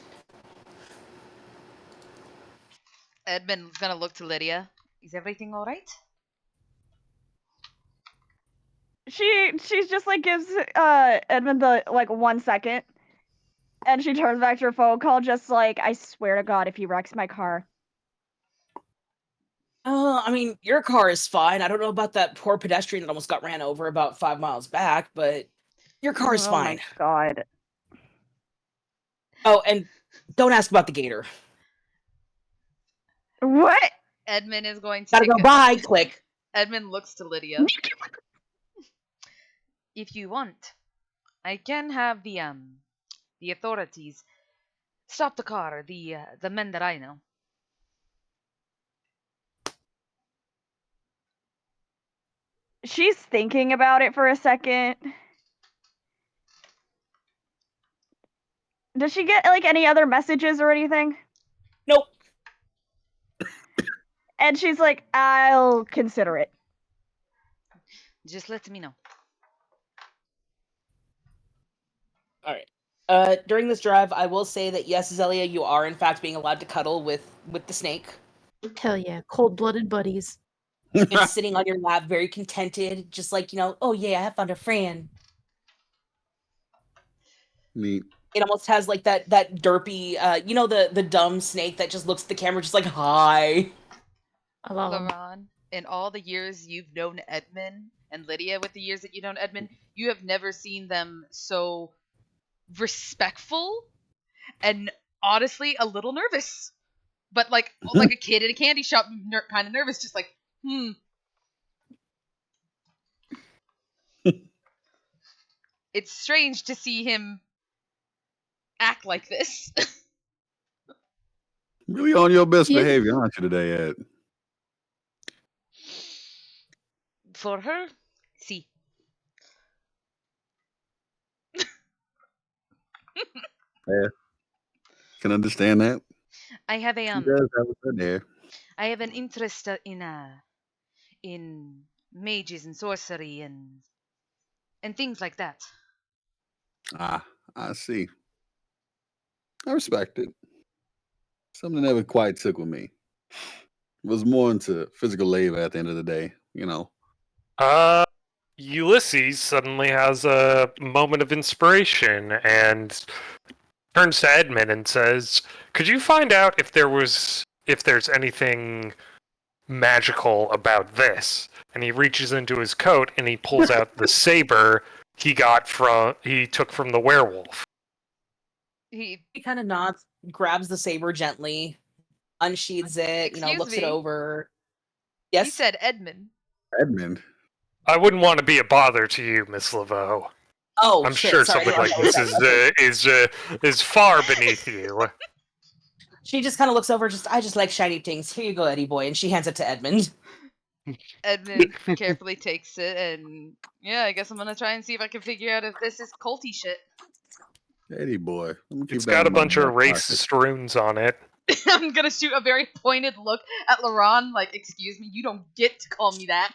Edmund's gonna look to Lydia. Is everything all right? She's just like gives Edmund the like 1 second, and she turns back to her phone call, just like, I swear to God, if he wrecks my car. I mean, your car is fine. I don't know about that poor pedestrian that almost got ran over about 5 miles back, but your car is fine. Oh my God. Oh, and don't ask about the gator. What? Edmund is going to Gotta go, bye, click. Edmund looks to Lydia. If you want, I can have the authorities stop the car, the men that I know. She's thinking about it for a second. Does she get like any other messages or anything? Nope. And she's like, I'll consider it. Just let me know. All right. During this drive, I will say that yes, Zelia, you are in fact being allowed to cuddle with the snake. Hell yeah, cold-blooded buddies. It's sitting on your lap, very contented, just like, oh yeah, I have found a friend. Neat. It almost has like that derpy, the dumb snake that just looks at the camera, just like, hi. I love 'em. Laron, in all the years you've known Edmund, and Lydia with the years that you've known Edmund, you have never seen them so respectful and honestly a little nervous. But like a kid in a candy shop, kind of nervous, just like, It's strange to see him act like this. Really on your best Yeah. behavior, aren't you, today, Ed? For her, see. Yeah. Can understand that. I have a She does have a good hair. I have an interest in mages and sorcery and things like that. Ah, I see. I respect it. Something that never quite took with me. Was more into physical labor at the end of the day, you know. Ulysses suddenly has a moment of inspiration and turns to Edmund and says, "Could you find out if there's anything magical about this?" And he reaches into his coat and he pulls out the saber he took from the werewolf. He He kind of nods, grabs the saber gently, unsheathes it, Excuse looks it me? over. He Yes? said Edmund. Edmund. I wouldn't want to be a bother to you, Miss Laveau. Oh, I'm shit, sure sorry, I something didn't like know this that. is far beneath you. She just kind of looks over, I just like shiny things. Here you go, Eddie boy. And she hands it to Edmund. Edmund carefully takes it, and yeah, I guess I'm gonna try and see if I can figure out if this is culty shit. Eddie boy. Let me keep It's that got a in my bunch of back pocket. racist runes on it. I'm gonna shoot a very pointed look at Laron, like, excuse me, you don't get to call me that.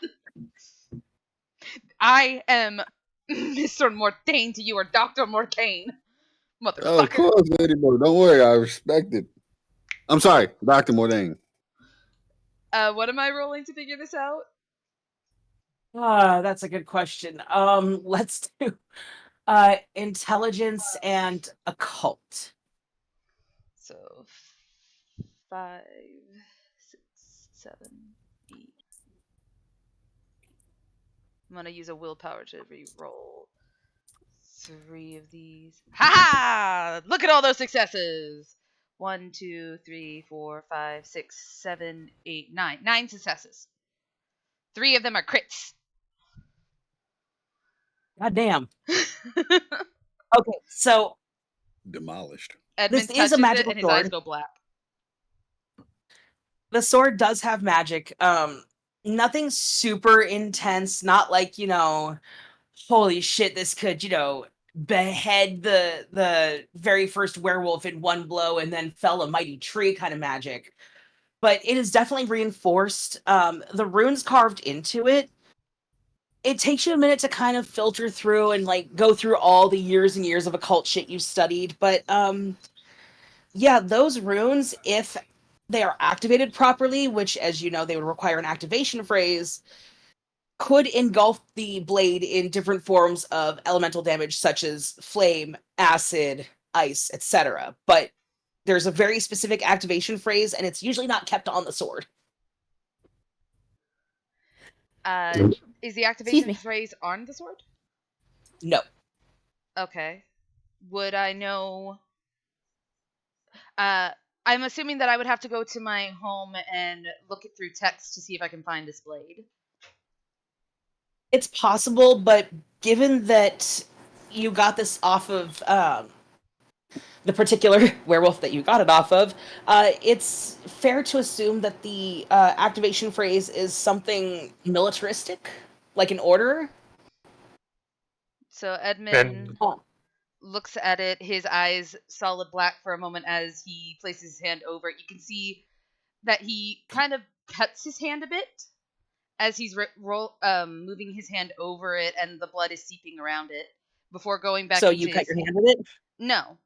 I am Mr. Mortain to you, or Dr. Mortain. Motherfucker. Oh, of course, Eddie boy. Don't worry, I respect it. I'm sorry, Dr. Mordain. What am I rolling to figure this out? That's a good question. Let's do intelligence and occult. So 5, 6, 7, 8. I'm gonna use a willpower to re-roll 3 of these. Ha! Look at all those successes. 1, 2, 3, 4, 5, 6, 7, 8, 9. 9 successes. 3 of them are crits. God damn. Okay, so Demolished. Edmund this is a touches it magical and his eyes sword. go black. The sword does have magic. Nothing super intense, not like, holy shit, this could, behead the very first werewolf in one blow and then fell a mighty tree kind of magic. But it is definitely reinforced. The runes carved into it. It takes you a minute to kind of filter through and like go through all the years and years of occult shit you studied. But yeah, those runes, if they are activated properly, which, as you know, they would require an activation phrase, could engulf the blade in different forms of elemental damage, such as flame, acid, ice, etc. But there's a very specific activation phrase, and it's usually not kept on the sword. Is the activation me. phrase on the sword? No. Okay. Would I know? I'm assuming that I would have to go to my home and look it through text to see if I can find this blade. It's possible, but given that you got this off of the particular werewolf that you got it off of, it's fair to assume that the activation phrase is something militaristic, like an order. So Edmund And looks at it, his eyes solid black for a moment as he places his hand over it. You can see that he kind of cuts his hand a bit as he's moving his hand over it, and the blood is seeping around it before going back So into you cut his... your hand with it? No.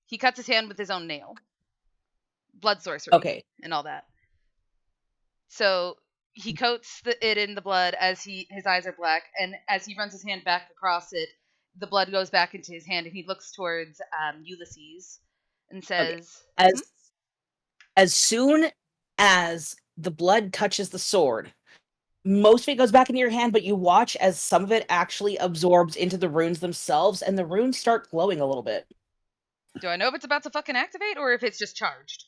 He cuts his hand with his own nail. Blood sorcery. Okay. And all that. So he coats it in the blood as his eyes are black, and as he runs his hand back across it, the blood goes back into his hand, and he looks towards Ulysses and says, Okay. As soon as the blood touches the sword, most of it goes back into your hand, but you watch as some of it actually absorbs into the runes themselves, and the runes start glowing a little bit. do I know if it's about to fucking activate or if it's just charged?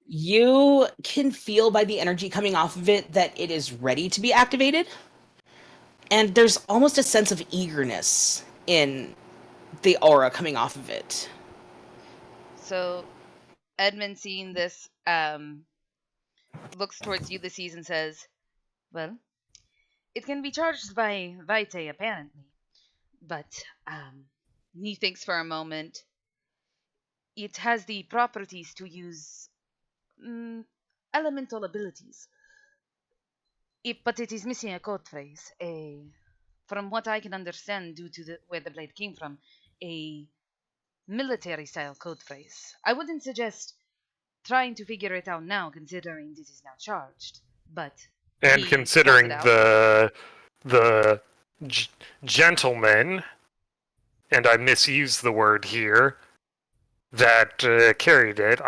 You can feel by the energy coming off of it that it is ready to be activated. And there's almost a sense of eagerness in the aura coming off of it. So Edmund, seeing this, looks towards Ulysses and says, well, it can be charged by Vitae, apparently. But, he thinks for a moment. It has the properties to use elemental abilities. But it is missing a code phrase. From what I can understand, due to where the blade came from, a military-style code phrase. I wouldn't suggest trying to figure it out now, considering this is now charged. But And he spells considering it out. the gentleman, and I misuse the word here, that carried it,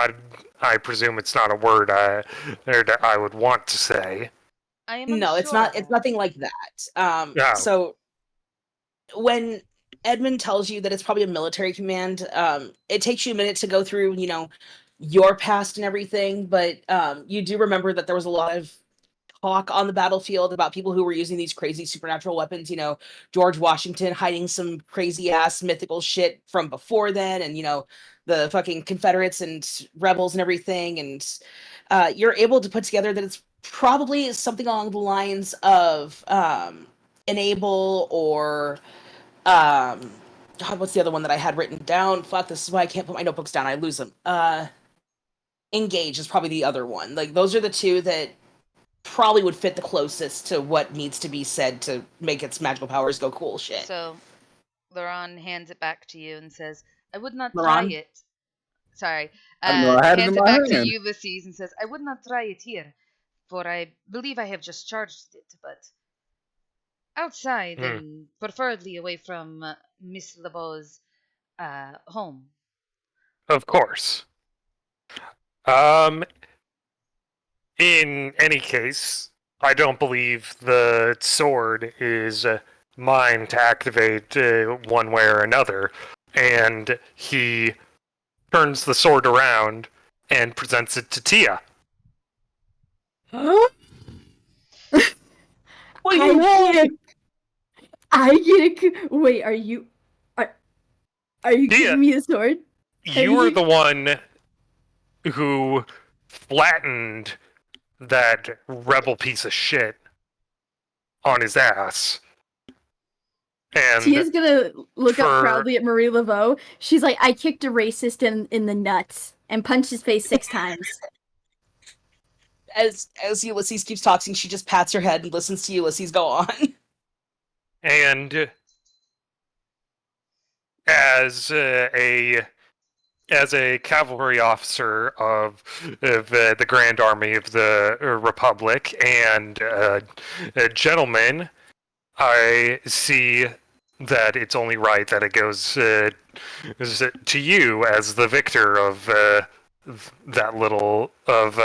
I presume it's not a word that I would want to say. I am No, it's unsure not. of It's that. nothing like that. No. So when Edmund tells you that it's probably a military command, it takes you a minute to go through, your past and everything, but you do remember that there was a lot of talk on the battlefield about people who were using these crazy supernatural weapons. George Washington hiding some crazy ass mythical shit from before then, and the fucking Confederates and rebels and everything, and you're able to put together that it's probably something along the lines of enable or God, what's the other one that I had written down? Fuck, this is why I can't put my notebooks down. I lose them. Engage is probably the other one. Like, those are the two that probably would fit the closest to what needs to be said to make its magical powers go cool shit. So, Laurent hands it back to you and says, I would not try Laurent? it. Sorry. I know I had it Hands in it my back to hand. Ulysses and says, I would not try it here, for I believe I have just charged it, but outside and preferably away from Miss LeBeau's home. Of course. In any case, I don't believe the sword is mine to activate one way or another. And he turns the sword around and presents it to Tia. Huh? What do you want? Wait, are you giving me a sword? You are the one who flattened that rebel piece of shit on his ass. And Tia's gonna look up for- proudly at Marie Laveau. She's like, I kicked a racist in the nuts and punched his face 6 times. As Ulysses keeps talking, she just pats her head and listens to Ulysses go on. And as a cavalry officer of the Grand Army of the Republic and a gentleman, I see that it's only right that it goes to you as the victor of that little of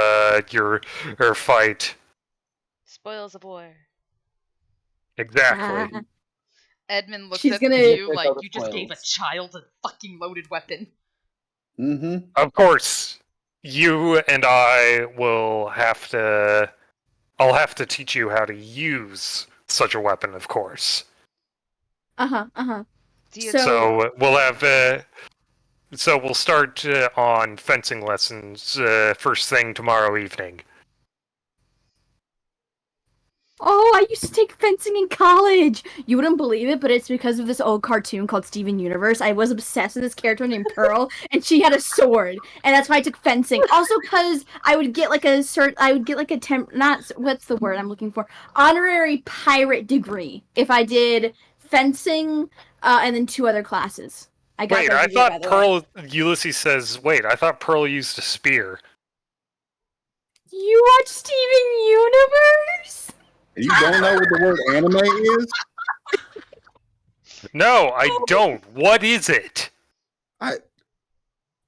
your fight. Spoils of war. Exactly. Edmund looks She's up gonna- at you Take like out the you just gave a spoils. child a fucking loaded weapon. Mm-hmm. Of course, you and I will have to. I'll have to teach you how to use such a weapon, of course. Tia- So we'll have. So we'll start on fencing lessons first thing tomorrow evening. Oh, I used to take fencing in college. You wouldn't believe it, but it's because of this old cartoon called Steven Universe. I was obsessed with this character named Pearl, and she had a sword, and that's why I took fencing. Also, because I would get like a what's the word I'm looking for? Honorary pirate degree if I did fencing, and then 2 other classes. I got Wait, that I degree, by thought the way. Pearl. Ulysses says, "Wait, I thought Pearl used a spear." You watch Steven Universe? You don't know what the word anime is? No, I don't. What is it?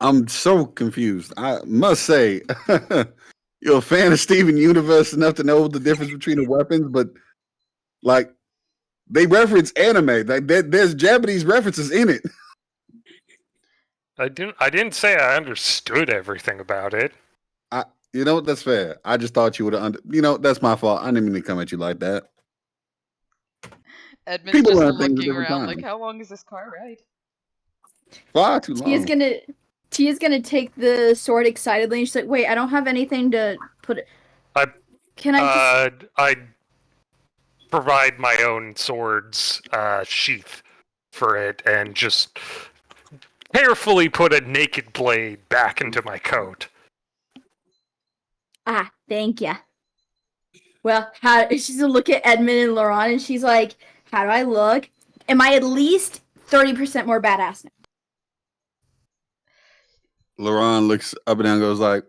I'm so confused. I must say, you're a fan of Steven Universe enough to know the difference between the weapons, but like they reference anime. Like there's Japanese references in it. I didn't say I understood everything about it. That's fair. I just thought you would have that's my fault. I didn't mean to come at you like that. Edmund's People just learn things at looking different around like, times. how long is this car ride? Far too long. Tia's gonna take the sword excitedly, and she's like, "Wait, I don't have anything to put it. Can I just?" I provide my own sword's sheath for it and just carefully put a naked blade back into my coat. Thank ya. Well, she's gonna look at Edmund and Laurent, and she's like, "How do I look? Am I at least 30% more badass now?" LaRon looks up and down and goes like,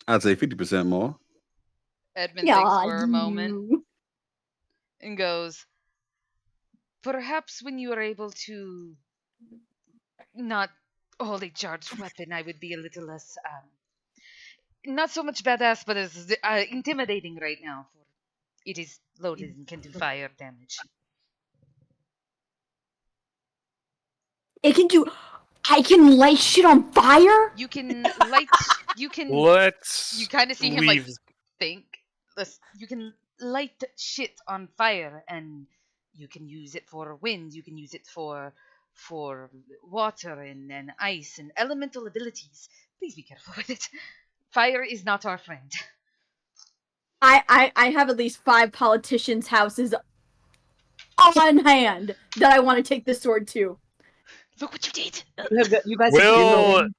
I'd say 50% more. Edmund thinks Aw, for a moment you. and goes, perhaps when you are able to not hold a charged weapon, I would be a little less, not so much badass, but as intimidating right now. For it is loaded and can do fire damage. It can do. I can light shit on fire. You can light. You can. Let's You kind of see him leave. like think. You can light shit on fire, and you can use it for wind. You can use it for water and ice and elemental abilities. Please be careful with it. Fire is not our friend. I have at least 5 politicians' houses on hand that I want to take this sword to. Look what you did. You guys have Will given,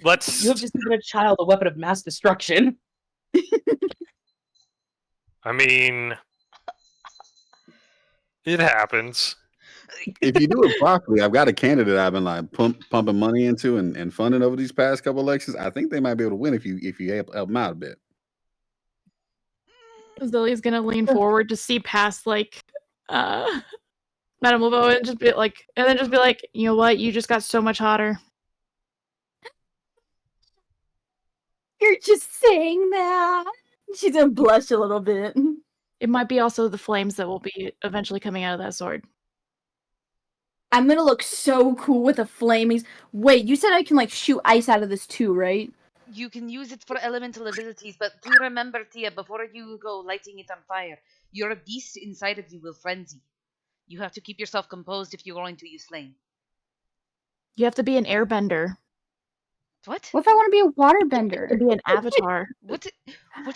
let's. you have just given a child a weapon of mass destruction. I mean, it happens. If you do it properly, I've got a candidate I've been like pumping money into and funding over these past couple elections. I think they might be able to win if you help them out a bit. Zilly's gonna lean forward to see past like Madame Laveau and just be like, you know what? You just got so much hotter. You're just saying that. She's gonna blush a little bit. It might be also the flames that will be eventually coming out of that sword. I'm gonna look so cool with the flamings. Wait, you said I can like shoot ice out of this too, right? You can use it for elemental abilities, but do remember, Tia, before you go lighting it on fire, your beast inside of you will frenzy. You have to keep yourself composed if you're going to use flame. You have to be an airbender. What? What if I want to be a To waterbender? be an avatar. What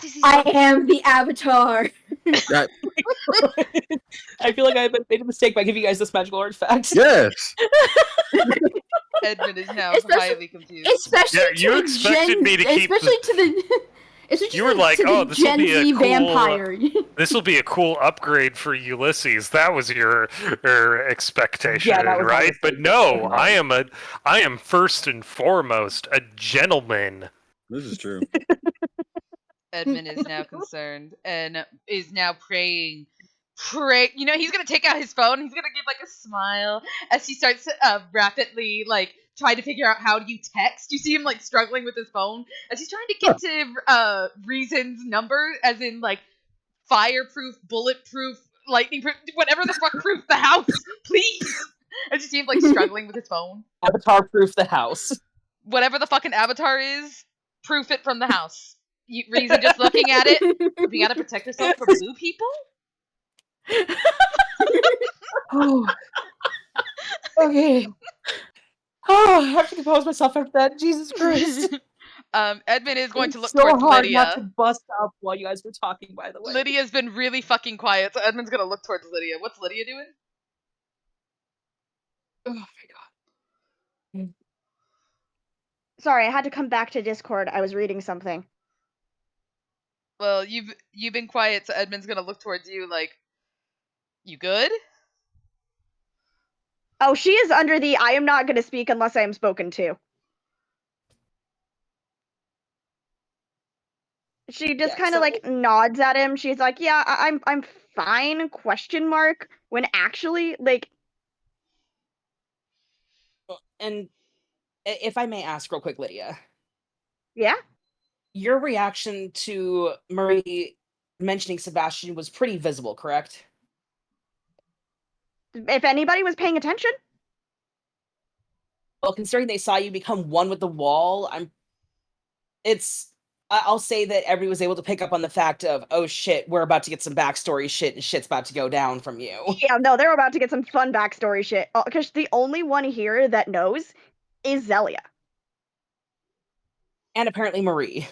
is this? I am the avatar. That, I feel like I made a mistake by giving you guys this magical artifact. yes. Edmund is now Especially- highly confused. Especially Yeah, to you the expected Gen, me to keep especially to the especially You were to, like, to "Oh, the this will Gen be a Z cool- vampire. This will be a cool upgrade for Ulysses. That was your expectation, Yeah, that was my right? mistake. But no, Okay. I am first and foremost a gentleman. This is true. Edmund is now concerned and is now praying. You know, he's gonna take out his phone. He's gonna give like a smile as he starts rapidly like trying to figure out how do you text. You see him like struggling with his phone as he's trying to get to Reason's number, as in like fireproof, bulletproof, lightning proof, whatever the fuck proof the house, please. As you see him like struggling with his phone. Avatar proof the house. Whatever the fucking avatar is, proof it from the house. Reason just looking at it. We gotta protect ourselves from blue people. Oh. Okay. Oh, I have to compose myself after that. Jesus Christ. Edmund is going to look so towards hard Lydia. not to bust up while you guys were talking, by the way. Lydia's been really fucking quiet, so Edmund's gonna look towards Lydia. What's Lydia doing? Oh my god. Sorry, I had to come back to Discord. I was reading something. Well, you've been quiet, so Edmund's gonna look towards you like, you good? Oh, she is under the I am not going to speak unless I am spoken to. She just Yeah, kind of so- like nods at him. She's like, "Yeah, I'm fine?" Question mark. When actually, like, And if I may ask real quick, Lydia, yeah, your reaction to Marie mentioning Sebastian was pretty visible, correct? if anybody was paying attention, Well, considering they saw you become one with the wall, I'll say that everybody was able to pick up on the fact of, oh shit, we're about to get some backstory shit and shit's about to go down from you. yeah, no, they're about to get some fun backstory shit. Because the only one here that knows is Zelia. And apparently Marie.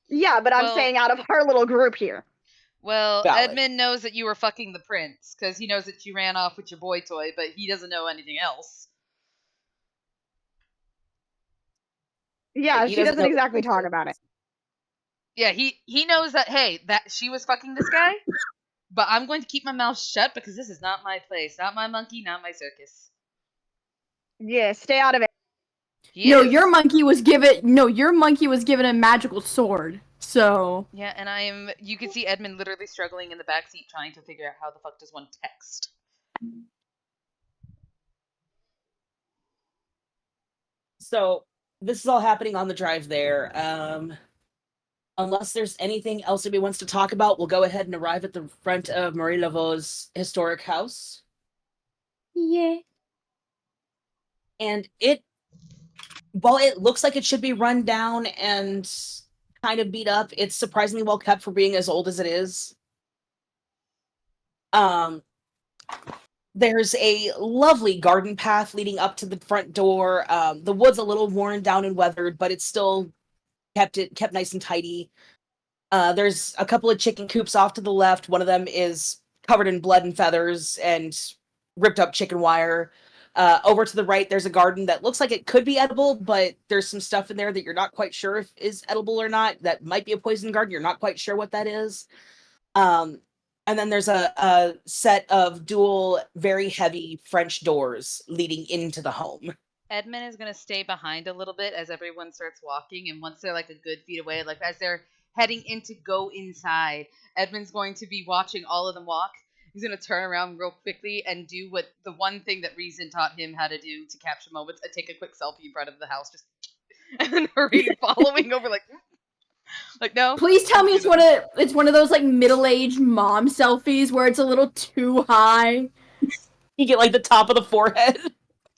Yeah, but I'm Well- saying out of our little group here. Well, Valid. Edmund knows that you were fucking the prince, because he knows that you ran off with your boy toy, but he doesn't know anything else. Yeah, He she doesn't doesn't know- exactly talk about it. Yeah, he knows that, hey, that she was fucking this guy, but I'm going to keep my mouth shut because this is not my place. Not my monkey, not my circus. Yeah, stay out of it. He No, is. your monkey was given a magical sword. So Yeah, and you can see Edmund literally struggling in the backseat trying to figure out how the fuck does one text. So this is all happening on the drive there. Unless there's anything else anybody wants to talk about, we'll go ahead and arrive at the front of Marie Laveau's historic house. yeah. And while it looks like it should be run down and kind of beat up, it's surprisingly well kept for being as old as it is. There's a lovely garden path leading up to the front door. The wood's a little worn down and weathered, but it's still kept nice and tidy. There's a couple of chicken coops off to the left. One of them is covered in blood and feathers and ripped up chicken wire. Over to the right, there's a garden that looks like it could be edible, but there's some stuff in there that you're not quite sure if is edible or not. That might be a poison garden. You're not quite sure what that is. And then there's a set of dual, very heavy French doors leading into the home. Edmund is going to stay behind a little bit as everyone starts walking, and once they're like a good feet away, like as they're heading in to go inside, Edmund's going to be watching all of them walk. He's going to turn around real quickly and do what the one thing that Reason taught him how to do to capture moments, and take a quick selfie in front of the house, just and then hurry following over like no. Please tell me it's one of those like middle-aged mom selfies where it's a little too high. You get like the top of the forehead.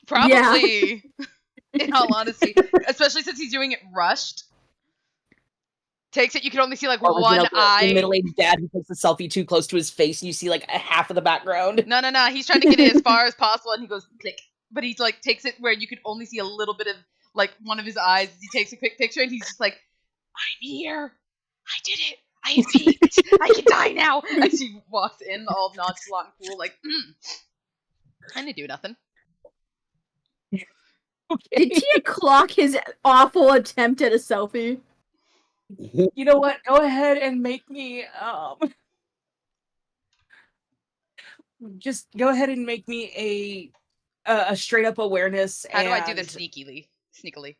Probably. Yeah. In all honesty, especially since he's doing it rushed. Takes it, you can only see like or, one eye. The middle-aged dad who takes the selfie too close to his face, and you see like a half of the background. No. He's trying to get it as far as possible, and he goes click. But he like takes it where you can only see a little bit of like one of his eyes. He takes a quick picture, and he's just like, "I'm here. I did it. I have peaked. I can die now." As he walks in, all nonchalant and cool, like, I didn't do nothing. Okay. Did Tia clock his awful attempt at a selfie? You know what? Go ahead and make me just go ahead and make me a straight up awareness. How do I do this sneakily?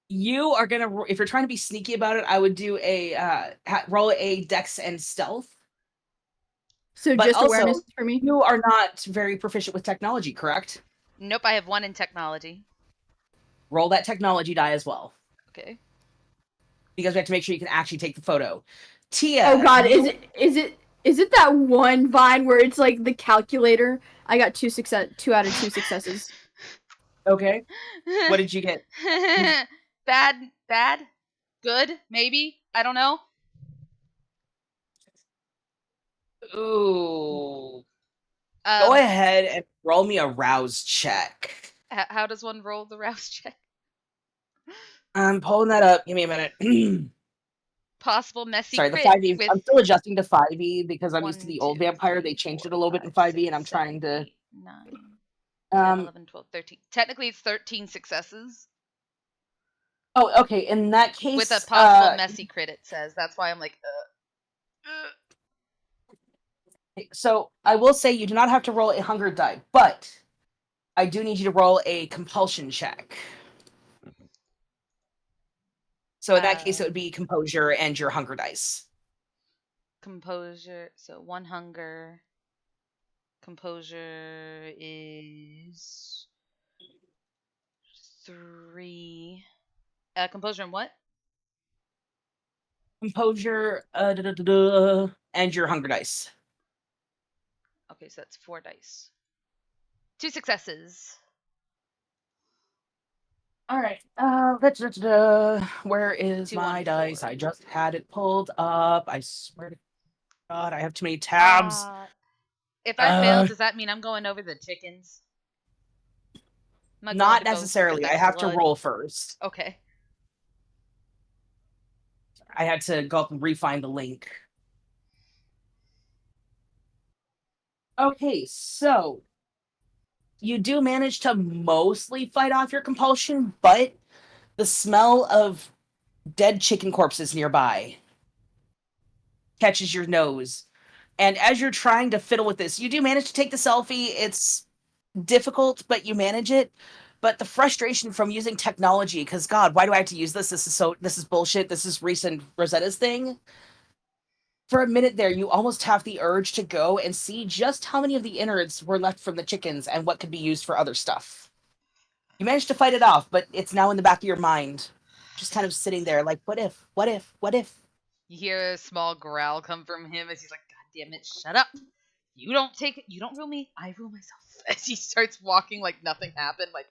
You are gonna, if you're trying to be sneaky about it, I would do a roll a dex and stealth. So But just also, awareness for me. You are not very proficient with technology, correct? Nope, I have 1 in technology. Roll that technology die as well, Okay. because we have to make sure you can actually take the photo. Tia. Oh God, is it that one Vine where it's like the calculator? I got 2 out of 2 successes. Okay. What did you get? Bad, good, maybe. I don't know. Ooh. Go ahead and roll me a rouse check. How does one roll the rouse check? I'm pulling that up. Give me a minute. Possible messy Sorry, the crit 5e. with I'm still adjusting to 5e because I'm 1, used to the old 2, vampire. 3, They changed 4, it a little bit in 5, 5e, and I'm 6, trying 7, to. 8, 9, 10, Um. 11, 12, 13. Technically, it's 13 successes. Oh, okay. In that case, With a possible messy crit, it says. That's why I'm like, So I will say you do not have to roll a hunger die, but I do need you to roll a compulsion check. So in that case, it would be composure and your hunger dice. Composure. So 1 hunger. Composure is 3. Composure and what? Composure, and your hunger dice. Okay, so that's 4 dice. 2 successes. All right. Where is 2 my on dice? 4. I just had it pulled up. I swear to God, I have too many tabs. If I fail, does that mean I'm going over the chickens? Not necessarily. I have to roll first. Okay. I had to go up and re-find the link. Okay, so you do manage to mostly fight off your compulsion, but the smell of dead chicken corpses nearby catches your nose. And as you're trying to fiddle with this, you do manage to take the selfie. It's difficult, but you manage it. but the frustration from using technology, because God, why do I have to use this? This is bullshit. This is recent Rosetta's thing. For a minute there, you almost have the urge to go and see just how many of the innards were left from the chickens and what could be used for other stuff. You managed to fight it off, but it's now in the back of your mind. Just kind of sitting there like, what if? What if? What if? You hear a small growl come from him as he's like, God damn it, shut up. You don't rule me, I rule myself. As he starts walking like nothing happened, like,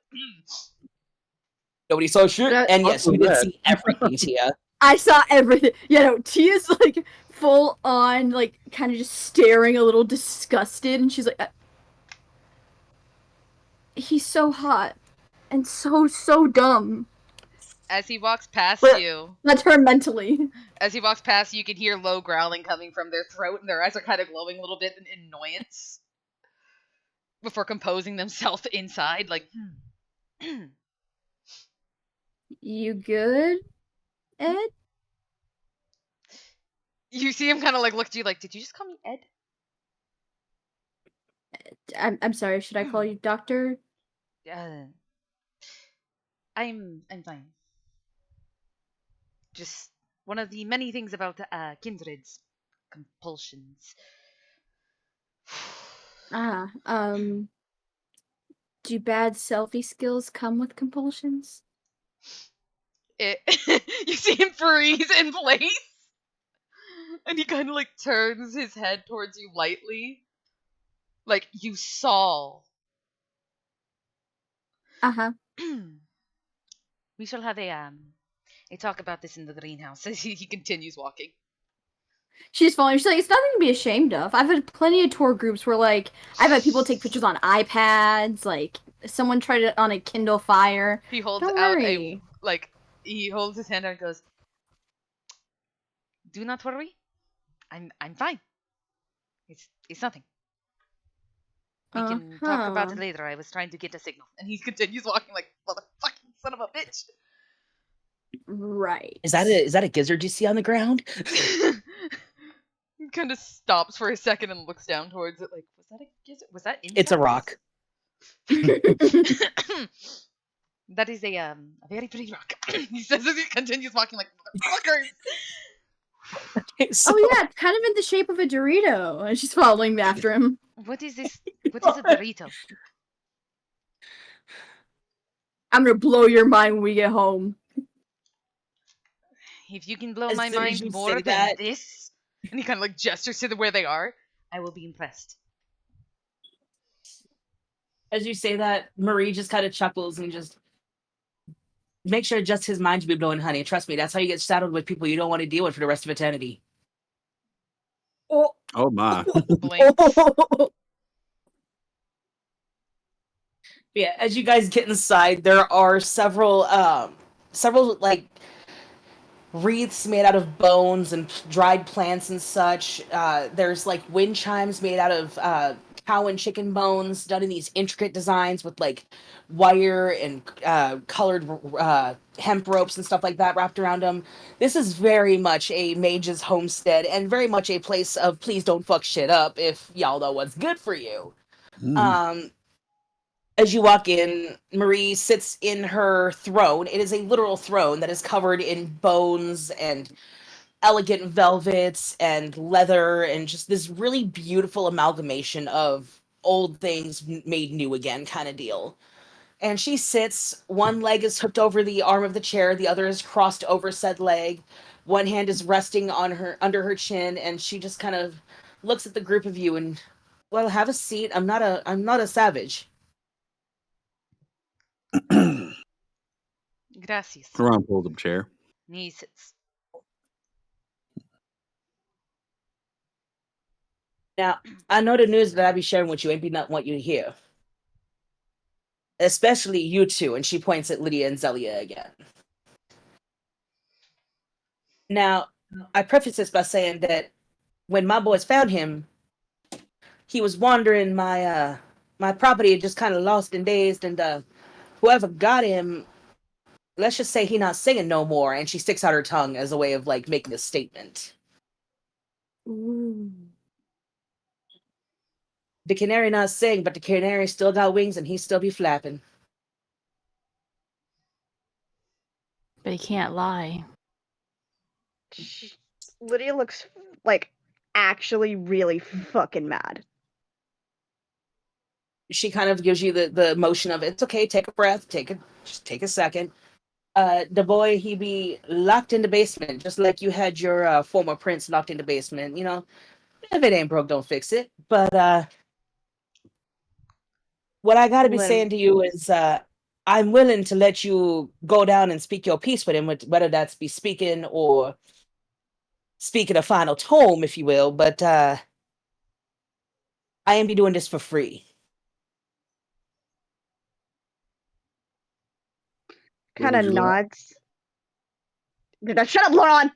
Nobody saw shit. That- And yes, you Awesome did that. see everything, Tia. I saw everything. Yeah, no, Tia's like full on, like kind of just staring a little disgusted, and she's like, "He's so hot and so dumb." as he walks past But- you, That's her mentally. as he walks past you can hear low growling coming from their throat, and their eyes are kind of glowing a little bit in annoyance before composing themselves inside, like, You good, Ed? You see him kind of like look at you like, did you just call me Ed? I'm sorry. Should I call you Doctor? I'm fine. Just one of the many things about kindred's compulsions. Do bad selfie skills come with compulsions? You see him freeze in place, and he kind of like turns his head towards you lightly, like you saw. Uh-huh. We shall have a talk about this in the greenhouse as he continues walking. She's following. She's like, it's nothing to be ashamed of. I've had plenty of tour groups where, like, I've had people take pictures on iPads. Like, someone tried it on a Kindle Fire. He holds Don't out worry. he holds his hand out and goes, "Do not worry, I'm fine. It's nothing. We can talk about it later. I was trying to get a signal." And he continues walking like, motherfucking son of a bitch. Right. Is that a gizzard you see on the ground? He kind of stops for a second and looks down towards it like, was that a gizzard? Was that insect? It's a rock. That is a very pretty rock. He says as he continues walking like, motherfuckers. So, Oh yeah, it's kind of in the shape of a Dorito, and she's following after him. What is this? What is a burrito? I'm gonna blow your mind when we get home. If you can blow As my soon as mind you more say than that- this, and he kind of like gestures to where they are, I will be impressed. As you say that, Marie just kind of chuckles and just make sure just his mind to be blowing honey. Trust me, that's how you get saddled with people you don't want to deal with for the rest of eternity. Oh, Oh my. Blink. Yeah, as you guys get inside, there are several like wreaths made out of bones and dried plants and such. There's like wind chimes made out of cow and chicken bones, done in these intricate designs with like wire and colored hemp ropes and stuff like that wrapped around them. This is very much a mage's homestead and very much a place of please don't fuck shit up if y'all know what's good for you. As you walk in, Marie sits in her throne. It is a literal throne that is covered in bones and elegant velvets and leather and just this really beautiful amalgamation of old things made new again kind of deal. And she sits, one leg is hooked over the arm of the chair, the other is crossed over said leg. One hand is resting on her under her chin, and she just kind of looks at the group of you and, well, have a seat. I'm not a savage. Gracias. Ron pulls up a chair. And he sits. Now, I know the news that I be sharing with you ain't be not what you hear. Especially you two, and she points at Lydia and Zelia again. Now, I preface this by saying that when my boys found him, he was wandering my property, just kind of lost and dazed, and whoever got him, let's just say he not singing no more, and she sticks out her tongue as a way of like making a statement. Ooh. The canary not sing, but the canary still got wings and he still be flapping. But he can't lie. Lydia looks like actually really fucking mad. She kind of gives you the motion of it's okay, take a breath, just take a second. The boy, he be locked in the basement, just like you had your former prince locked in the basement. You know, if it ain't broke, don't fix it. But what I gotta be Liv. saying to you is I'm willing to let you go down and speak your piece with him, whether that's be speaking or speaking a final tome, if you will, but I am be doing this for free. Kind would of you like? nods. Shut up, Lauren!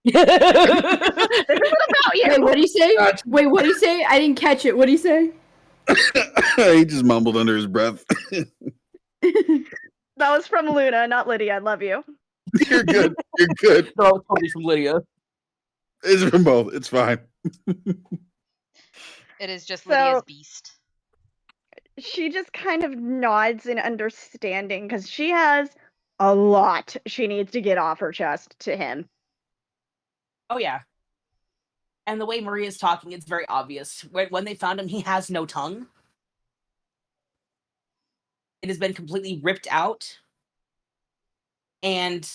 This isn't about you! Wait, what do you say? Gotcha. Wait, what do you say? I didn't catch it. What do you say? He just mumbled under his breath. That was from Luna, not Lydia. I love you. You're good. You're good. No, it's totally from Lydia. It's from both. It's fine. It is just So- Lydia's beast. She just kind of nods in understanding because she has a lot she needs to get off her chest to him. Oh yeah. And the way Maria's talking, it's very obvious. When they found him, he has no tongue. It has been completely ripped out. And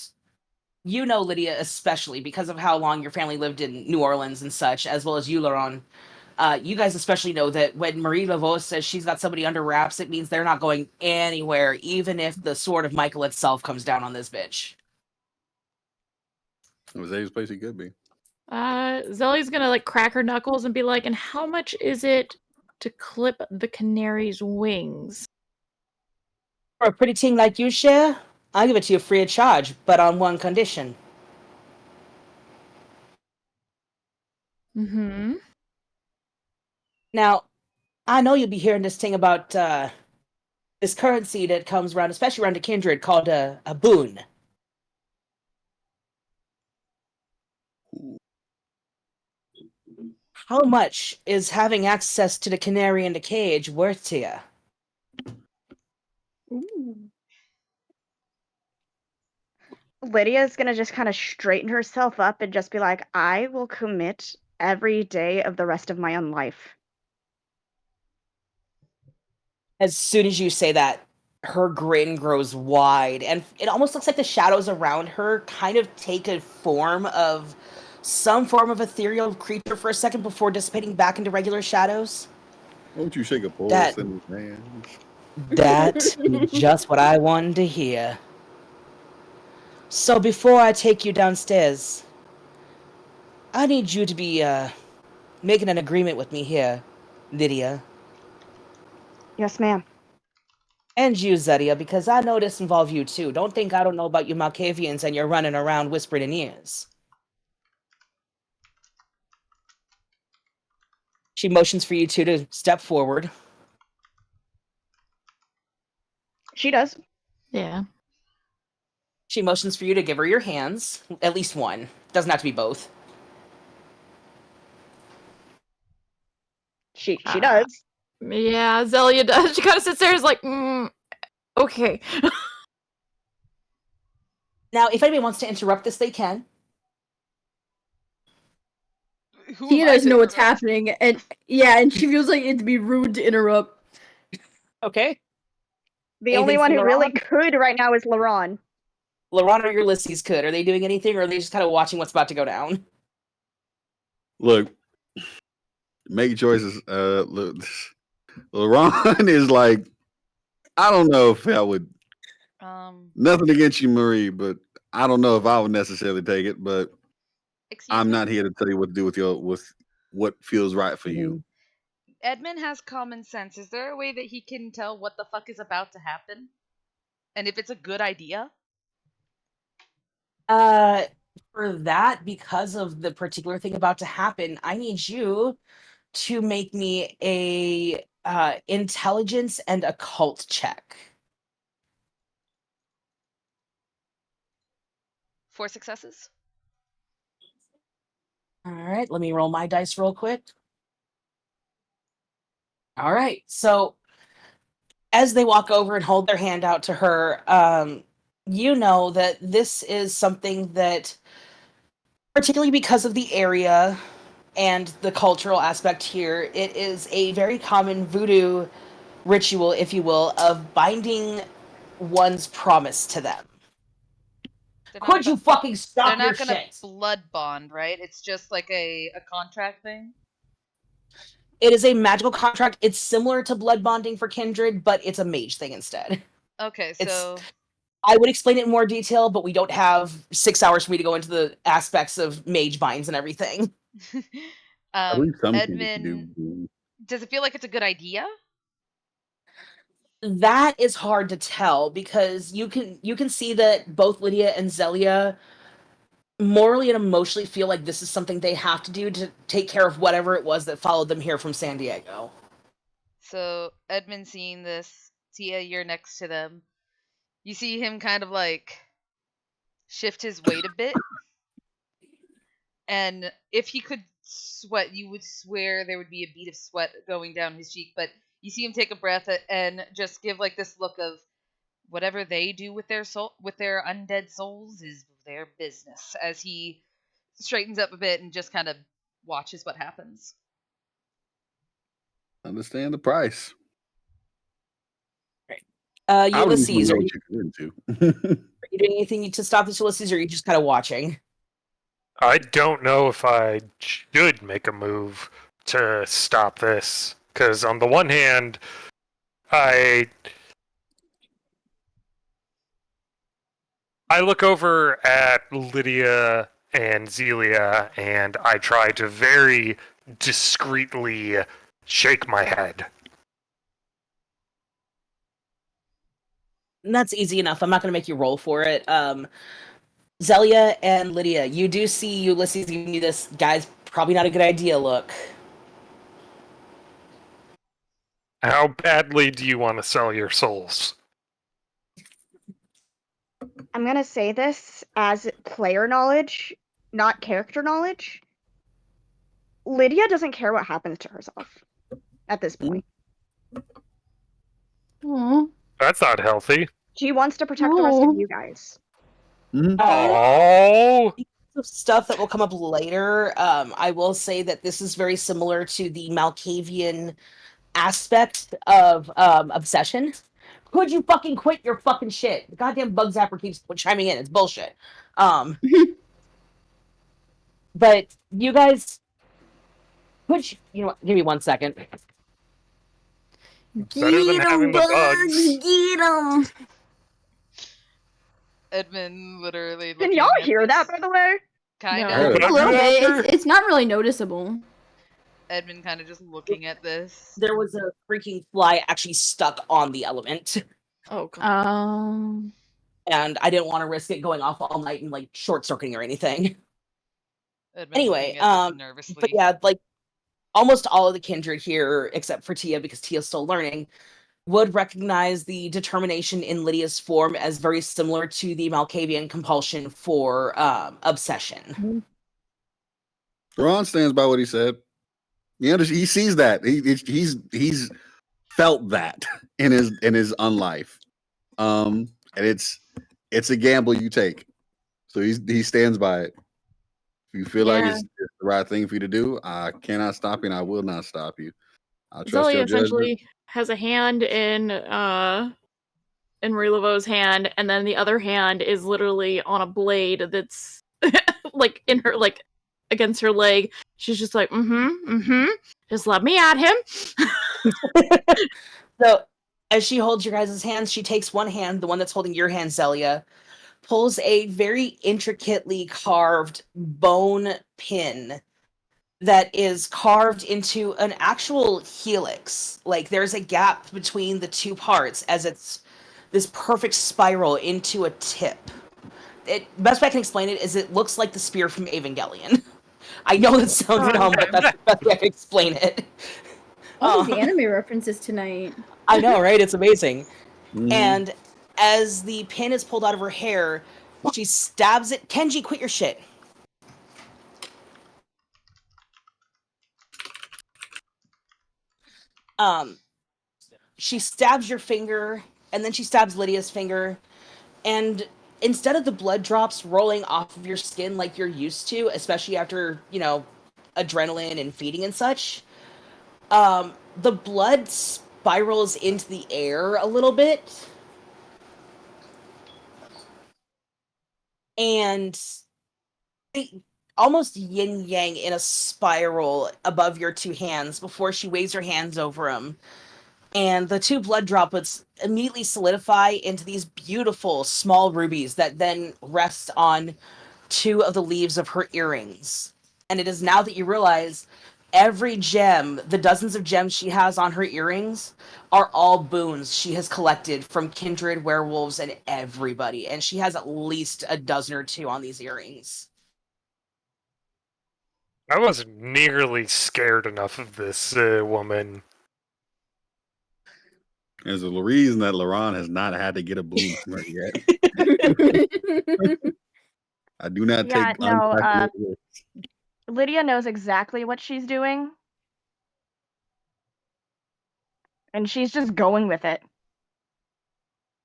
you know, Lydia, especially because of how long your family lived in New Orleans and such, as well as you, Laurent. You guys especially know that when Marie Laveau says she's got somebody under wraps, it means they're not going anywhere, even if the sword of Michael itself comes down on this bitch. It was Abe's place he could be. Zelly's gonna like crack her knuckles and be like, and how much is it to clip the canary's wings? For a pretty ting like you, Cher, I'll give it to you free of charge, but on one condition. Mm-hmm. Now, I know you'll be hearing this thing about this currency that comes around, especially around the kindred, called a boon. How much is having access to the canary in the cage worth to you? Lydia's gonna just kind of straighten herself up and just be like, I will commit every day of the rest of my own life. As soon as you say that, her grin grows wide, and it almost looks like the shadows around her kind of take a form of some form of ethereal creature for a second before dissipating back into regular shadows. Won't you shake a pulse That- in his hands? That's just what I wanted to hear. So before I take you downstairs, I need you to be making an agreement with me here, Lydia. Yes, ma'am. And you, Zedia, because I know this involves you too. Don't think I don't know about you Malkavians and you're running around whispering in ears. She motions for you two to step forward. She does. Yeah. She motions for you to give her your hands. At least one. Doesn't have to be both. She Ah. does. Yeah, Zelia does. She kind of sits there and is like, okay. Now, if anybody wants to interrupt this, they can. Who Tia am I doesn't to know what's interrupt? happening, and and she feels like it'd be rude to interrupt. Okay. The only Anything one for who really Laurent? could right now is Laron. Laurent or Ulysses could. Are they doing anything, or are they just kind of watching what's about to go down? Look, make choices. Look, LeRon is like, I don't know if I would. Nothing against you, Marie, but I don't know if I would necessarily take it. But Excuse I'm me? not here to tell you what to do with what feels right for you. Edmund has common sense. Is there a way that he can tell what the fuck is about to happen? And if it's a good idea? For that, because of the particular thing about to happen, I need you to make me a intelligence and occult check. 4 successes? All right, let me roll my dice real quick. All right, so as they walk over and hold their hand out to her, you know that this is something that, particularly because of the area and the cultural aspect here, it is a very common voodoo ritual, if you will, of binding one's promise to them. They're Could you fucking they're stop your not gonna shit? blood bond, right? It's just like a contract thing. It is a magical contract. It's similar to blood bonding for kindred, but it's a mage thing instead. Okay, It's so I would explain it in more detail, but we don't have 6 hours for me to go into the aspects of mage binds and everything. I believe some can Edmund, do. does it feel like it's a good idea? That is hard to tell because you can see that both Lydia and Zelia morally and emotionally feel like this is something they have to do to take care of whatever it was that followed them here from San Diego. So Edmund seeing this, Tia, you're next to them. You see him kind of like shift his weight a bit. And if he could sweat, you would swear there would be a bead of sweat going down his cheek. But you see him take a breath and just give like this look of whatever they do with their soul, with their undead souls, is their business. As he straightens up a bit and just kind of watches what happens. Understand the price. I would usually Ulysses, know are you, what you're into. are you doing anything to stop this, Ulysses, or are you just kind of watching? I don't know if I should make a move to stop this, because on the one hand, I look over at Lydia and Zelia, and I try to very discreetly shake my head. And that's easy enough. I'm not going to make you roll for it. Zelia and Lydia, you do see Ulysses giving you this guy's probably not a good idea look. How badly do you want to sell your souls? I'm gonna say this as player knowledge, not character knowledge. Lydia doesn't care what happens to herself at this point. Aw. That's not healthy. She wants to protect the rest of Oh. you guys. Oh, Stuff that will come up later. I will say that this is very similar to the Malkavian aspect of obsession. Could you fucking quit your fucking shit? The goddamn bug zapper keeps chiming in. It's bullshit. But you guys, you know what? Give me 1 second. it's better than having the bugs. Get 'em! Edmund literally Can looking y'all at hear that, this, by the way? kind No. of. A little bit. It's not really noticeable. Edmund kind of just looking at this. There was a freaking fly actually stuck on the element, Oh god. and I didn't want to risk it going off all night and like short circuiting or anything. Edmund Anyway, looking at this nervously. but yeah, like almost all of the kindred here, except for Tia, because Tia's still learning, would recognize the determination in Lydia's form as very similar to the Malkavian compulsion for obsession. Ron stands by what he said. He sees that. He's felt that in his unlife. And it's a gamble you take. So he stands by it. If you feel like it's the right thing for you to do, I cannot stop you and I will not stop you. I'll trust Zelia your judgment. essentially has a hand in Marilovo's hand, and then the other hand is literally on a blade that's like in her, like against her leg. She's just like, just let me at him. So as she holds your guys' hands, she takes one hand, the one that's holding your hand, Zelia, pulls a very intricately carved bone pin that is carved into an actual helix. Like there's a gap between the two parts as it's this perfect spiral into a tip. Best way I can explain it is it looks like the spear from Evangelion. I know that sounds dumb, but that's the best way I can explain it. All the anime references tonight. I know, right? It's amazing. Mhm. And as the pin is pulled out of her hair, she stabs it. Kenji, quit your shit. She stabs your finger, and then she stabs Lydia's finger, and instead of the blood drops rolling off of your skin like you're used to, especially after, adrenaline and feeding and such, the blood spirals into the air a little bit. And almost yin yang in a spiral above your two hands before she waves her hands over them. And the two blood droplets immediately solidify into these beautiful small rubies that then rest on two of the leaves of her earrings. And it is now that you realize every gem, the dozens of gems she has on her earrings, are all boons she has collected from kindred, werewolves, and everybody. And she has at least a dozen or two on these earrings. I wasn't nearly scared enough of this woman. There's a reason that Laron has not had to get a boon from her yet. I do not Yeah, take no, uncalculated risks. Lydia knows exactly what she's doing. And she's just going with it.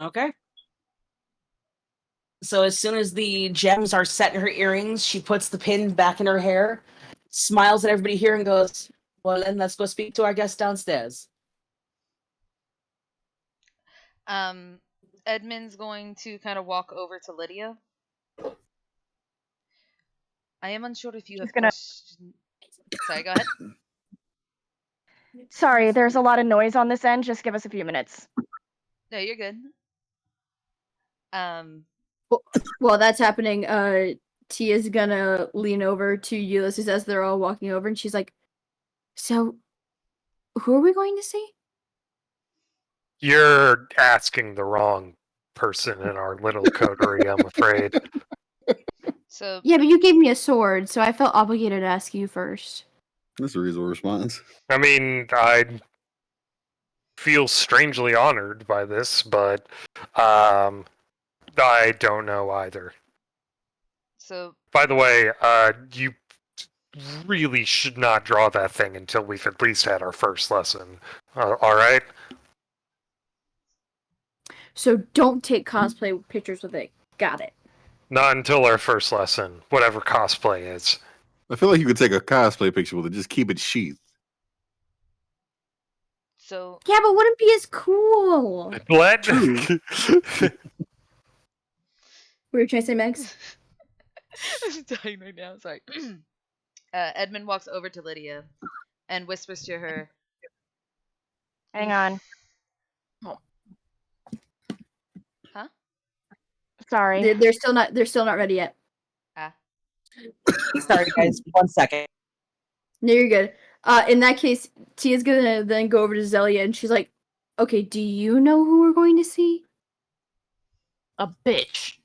Okay. So as soon as the gems are set in her earrings, she puts the pin back in her hair, smiles at everybody here, and goes, well, then let's go speak to our guest downstairs. Edmund's going to kind of walk over to Lydia. I am unsure if you have questions. Sorry, go ahead. Sorry, there's a lot of noise on this end. Just give us a few minutes. No, you're good. While that's happening, Tia's gonna lean over to Ulysses as they're all walking over, and she's like, "So, who are we going to see?" You're asking the wrong person in our little coterie, I'm afraid. So Yeah, but you gave me a sword, so I felt obligated to ask you first. That's a reasonable response. I mean, I feel strangely honored by this, but I don't know either. So, by the way, you really should not draw that thing until we've at least had our first lesson. All right? So don't take cosplay pictures with it. Got it. Not until our first lesson, whatever cosplay is. I feel like you could take a cosplay picture with it, just keep it sheathed. So yeah, but wouldn't be as cool. What? What were you trying to say, Megs? I'm dying right now. Sorry. Edmund walks over to Lydia and whispers to her. Hang on. Huh? Sorry. They're still not ready yet. Sorry, guys. 1 second. No, you're good. In that case, Tia's gonna then go over to Zelia, and she's like, "Okay, do you know who we're going to see?" A bitch.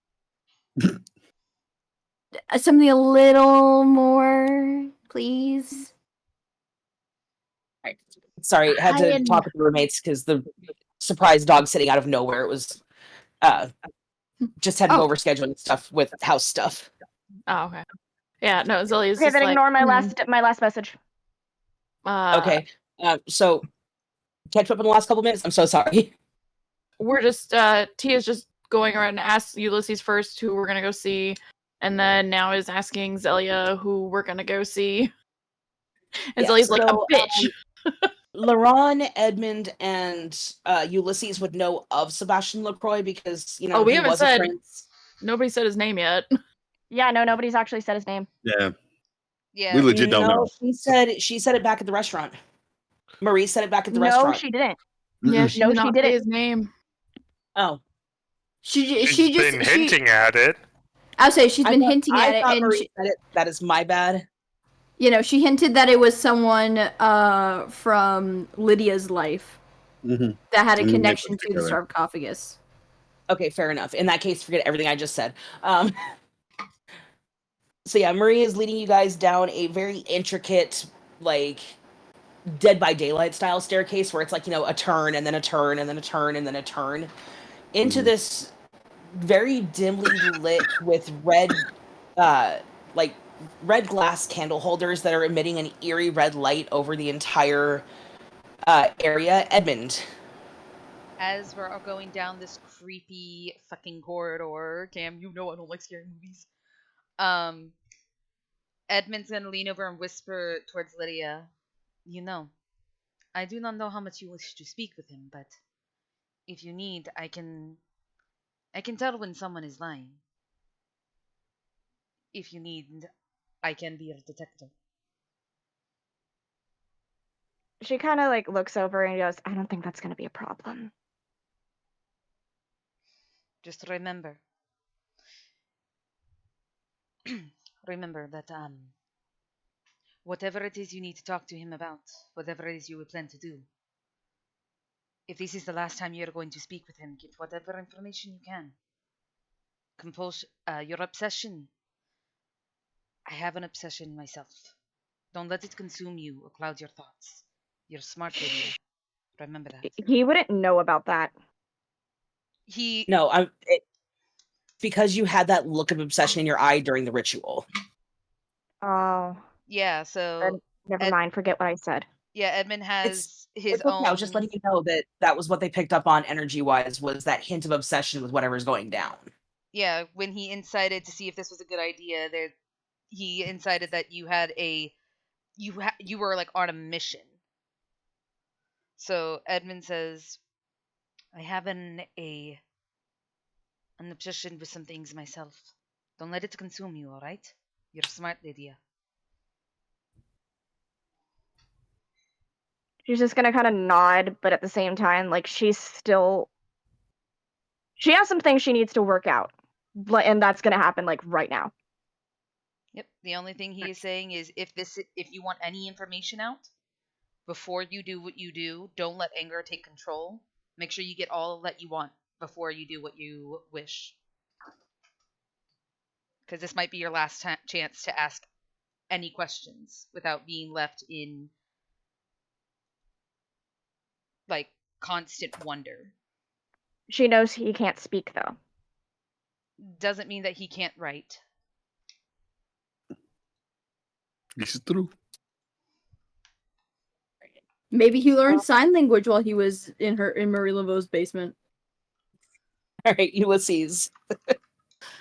Something a little more, please. Sorry, had to talk with the roommates because the surprise dog sitting out of nowhere. It was just had to go over scheduling stuff with house stuff. Oh, okay. Yeah, no, Zelia's Okay, just then like, ignore my last message. Okay, so catch up in the last couple minutes. I'm so sorry. We're just Tia's just going around and asks Ulysses first who we're gonna go see, and then now is asking Zelia who we're gonna go see. And Zelia's like, a bitch. Laron, Edmund, and Ulysses would know of Sebastian LaCroix because we he haven't was a said prince. Nobody said his name yet. Yeah, no, nobody's actually said his name. Yeah. Yeah. We legit don't know. She said it back at the restaurant. Marie said it back at the No, restaurant. she didn't. Yeah, she No, did she not didn't. say his name. Oh. She's been hinting at it. I'll say she's been hinting at it, and Marie said it. That is my bad. She hinted that it was someone from Lydia's life that had a connection to the sarcophagus. Okay, fair enough. In that case, forget everything I just said. So yeah, Marie is leading you guys down a very intricate, like, Dead by Daylight style staircase where it's like, a turn and then a turn and then a turn and then a turn into this very dimly lit with red glass candle holders that are emitting an eerie red light over the entire area. Edmund, as we're all going down this creepy fucking corridor, Cam, you know I don't like scary movies. Edmund's gonna lean over and whisper towards Lydia, "You know, I do not know how much you wish to speak with him, but if you need, I can tell when someone is lying. If you need, I can be a detective." She kind of like looks over and goes, "I don't think that's going to be a problem." Just remember, remember that whatever it is you need to talk to him about, whatever it is you plan to do, if this is the last time you're going to speak with him, get whatever information you can. Compulsion, your obsession. I have an obsession myself. Don't let it consume you or cloud your thoughts. You're smart, Lydia. Remember that. He wouldn't know about that. He No, because you had that look of obsession in your eye during the ritual. Oh, Yeah, so then never mind. Forget what I said. yeah, Edmund has his It's okay. own. I was just letting you know that was what they picked up on energy-wise, was that hint of obsession with whatever's going down. Yeah, when he incited to see if this was a good idea, there he incited that you had a you were like on a mission. So Edmund says, "I have an obsession with some things myself. Don't let it consume you, all right? You're smart, Lydia." She's just gonna kind of nod, but at the same time, like she has some things she needs to work out, and that's gonna happen like right now. Yep. The only thing he is saying is if you want any information out before you do what you do, don't let anger take control. Make sure you get all that you want before you do what you wish. Because this might be your last chance to ask any questions without being left in like constant wonder. She knows he can't speak though. Doesn't mean that he can't write. This is true. Maybe he learned sign language while he was in Marie Laveau's basement. All right, Ulysses.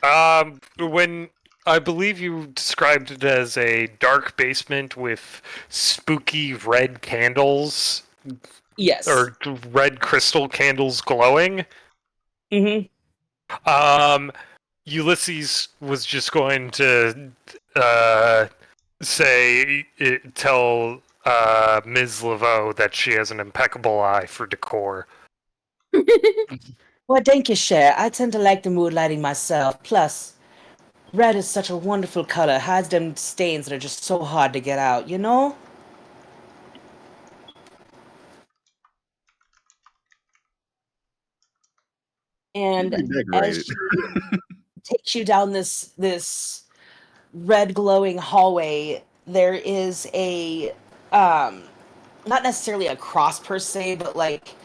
When I believe you described it as a dark basement with spooky red candles Yes. or red crystal candles glowing. Mm-hmm. Ulysses was just going to tell Ms. Laveau that she has an impeccable eye for decor. Well, thank you, Cher. I tend to like the mood lighting myself. Plus, red is such a wonderful color. Hides them stains that are just so hard to get out, you know? And as Redecorated. she takes you down this red glowing hallway, there is a not necessarily a cross per se, but like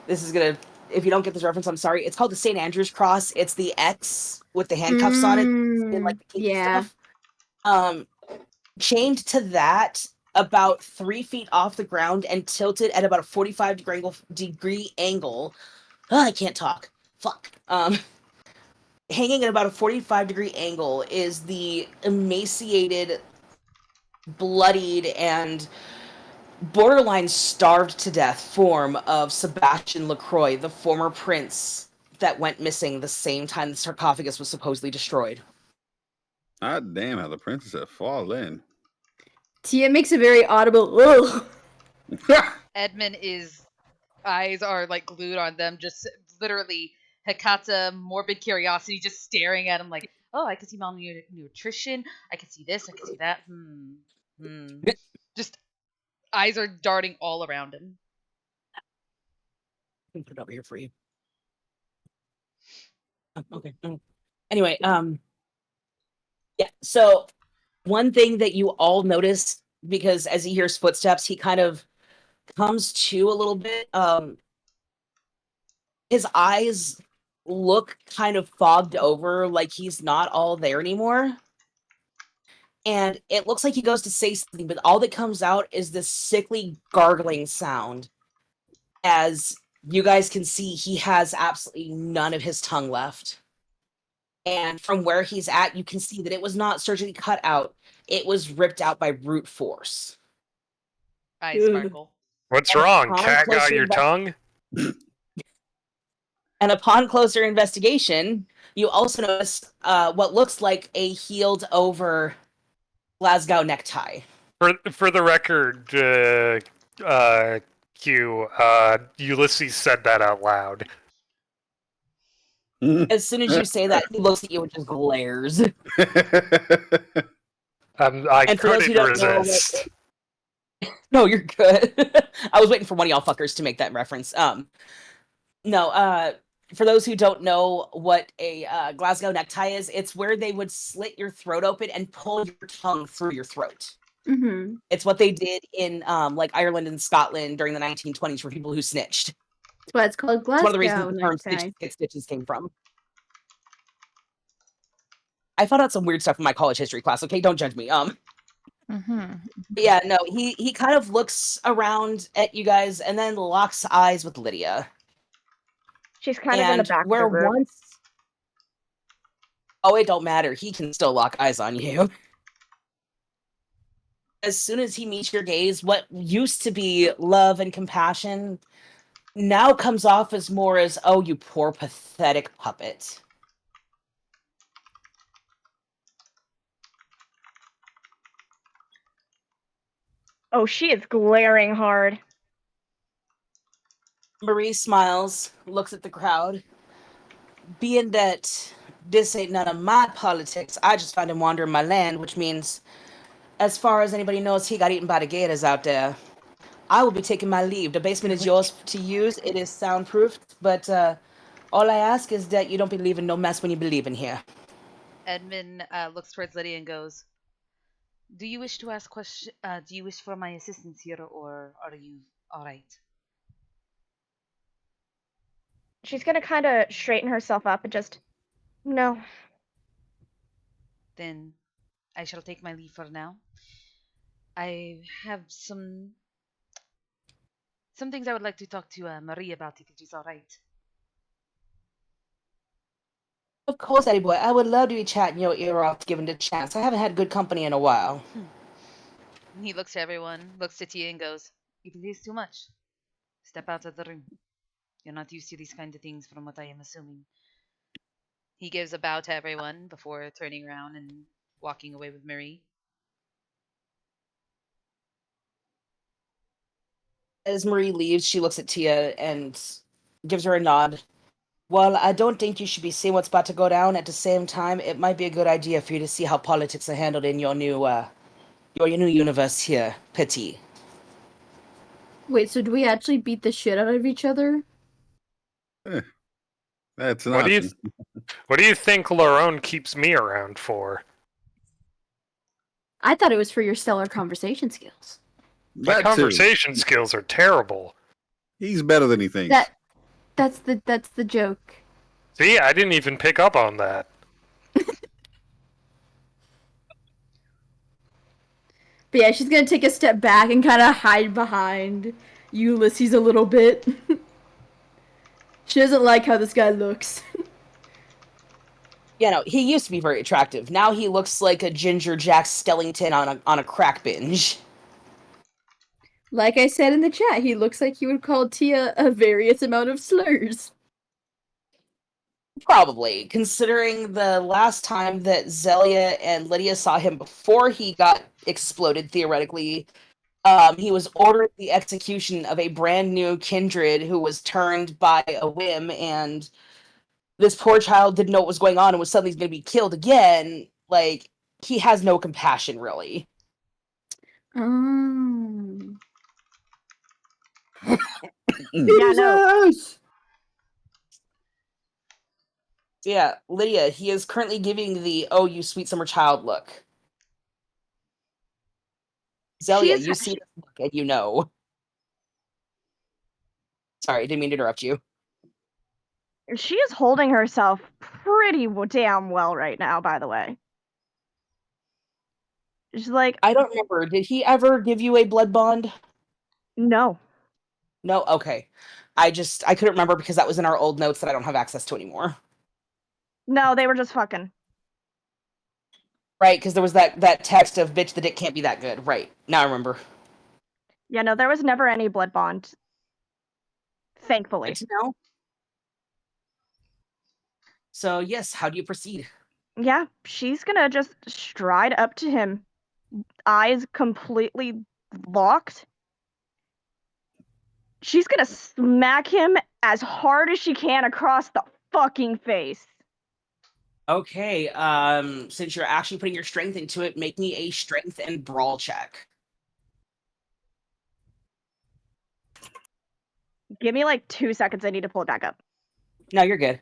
this is gonna, if you don't get this reference, I'm sorry. It's called the St. Andrew's cross. It's the X with the handcuffs on it and like the kinky Yeah. stuff. Chained to that about 3 feet off the ground and tilted at about a 45-degree angle. I can't talk. Fuck. Hanging at about a 45-degree angle is the emaciated, bloodied, and borderline starved to death form of Sebastian Lacroix, the former prince that went missing the same time the sarcophagus was supposedly destroyed. God damn how the princess have fallen. Tia makes a very audible ugh. Edmund eyes are like glued on them, just literally Hekata, morbid curiosity, just staring at him like, oh, I can see malnutrition. I can see this. I can see that. Just eyes are darting all around him. I can put it over here for you. Okay. Anyway, yeah. So one thing that you all notice, because as he hears footsteps, he kind of comes to a little bit. His eyes look kind of fogged over, like he's not all there anymore. And it looks like he goes to say something, but all that comes out is this sickly gargling sound as You guys can see he has absolutely none of his tongue left. And from where he's at, you can see that it was not surgically cut out. It was ripped out by brute force. Eyes sparkle. What's And wrong? upon Cat got closer your tongue? And upon closer investigation, you also notice what looks like a healed over Glasgow necktie. For the record, Q, Ulysses said that out loud. As soon as you say that, he looks at you and just glares. I And for those who couldn't don't know resist. No, you're good. I was waiting for one of y'all fuckers to make that reference. For those who don't know what a Glasgow necktie is, it's where they would slit your throat open and pull your tongue through your throat. Mm-hmm. It's what they did in like Ireland and Scotland during the 1920s for people who snitched. That's why it's called It's one of the reasons Glasgow the term necktie. stitches came from. I found out some weird stuff in my college history class. Okay, don't judge me. Yeah, no, he kind of looks around at you guys and then locks eyes with Lydia. She's kind of in the back of the group. Oh, it don't matter. He can still lock eyes on you. As soon as he meets your gaze, what used to be love and compassion now comes off as more as, oh, you poor pathetic puppet. Oh, she is glaring hard. Marie smiles, looks at the crowd. Being that this ain't none of my politics, I just found him wandering my land, which means, as far as anybody knows, he got eaten by the gators out there. I will be taking my leave. The basement is yours to use. It is soundproofed, but all I ask is that you don't be leaving no mess when you be leaving here. Edmund looks towards Lydia and goes, "Do you wish to ask question? Do you wish for my assistance here, or are you all right?" She's gonna kind of straighten herself up and just, no. Then I shall take my leave for now. I have some things I would like to talk to Marie about if it is all right. Of course, Eddie boy. I would love to be chatting your ear off given the chance. I haven't had good company in a while. And he looks to everyone, looks to Tia, and goes, "If it is too much, step out of the room. You're not used to these kind of things, from what I am assuming." He gives a bow to everyone before turning around and walking away with Marie. As Marie leaves, she looks at Tia and gives her a nod. Well, I don't think you should be seeing what's about to go down. At the same time, it might be a good idea for you to see how politics are handled in your new universe here, Petit. Wait, so do we actually beat the shit out of each other? That's an What do you option. What do you think Laurent keeps me around for? I thought it was for your stellar conversation skills. My That too. conversation skills are terrible. He's better than he thinks. That's the joke. See, I didn't even pick up on that. But yeah, she's gonna take a step back and kind of hide behind Ulysses a little bit. She doesn't like how this guy looks. You know, he used to be very attractive. Now he looks like a Ginger Jack Skellington on a crack binge. Like I said in the chat, he looks like he would call Tia a various amount of slurs. Probably, considering the last time that Zelia and Lydia saw him before he got exploded, theoretically, he was ordering the execution of a brand new kindred who was turned by a whim, and this poor child didn't know what was going on and was suddenly going to be killed again. Like, he has no compassion, really. Yeah, no. Yeah, Lydia, he is currently giving the "oh, you sweet summer child" look. Zelia, you see this look and you know. Sorry, didn't mean to interrupt you. She is holding herself pretty damn well right now, by the way. She's like, I don't remember. Did he ever give you a blood bond? no. No? Okay. I couldn't remember because that was in our old notes that I don't have access to anymore. No, they were just fucking. Right, because there was that text of bitch, the dick can't be that good. Right. Now I remember. Yeah, no, there was never any blood bond. Thankfully. Good to know. So yes, how do you proceed? Yeah, she's gonna just stride up to him, eyes completely locked. She's gonna smack him as hard as she can across the fucking face. Okay, since you're actually putting your strength into it, make me a strength and brawl check. Give me like 2 seconds, I need to pull it back up. No, you're good.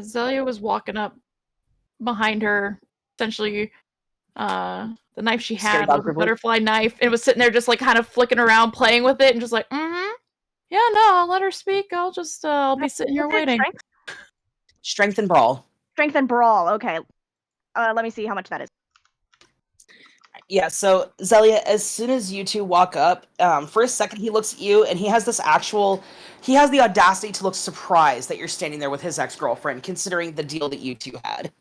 Zelia was walking up behind her, essentially the knife she Scary had dog was a privilege. butterfly knife, and was sitting there just like kind of flicking around, playing with it, and just like, yeah, no, I'll let her speak. I'll just I'll be sitting here Is it waiting. Strength and brawl. Strength and brawl, okay. Let me see how much that is. Yeah, so Zelia, as soon as you two walk up, for a second he looks at you and he has the audacity to look surprised that you're standing there with his ex-girlfriend, considering the deal that you two had.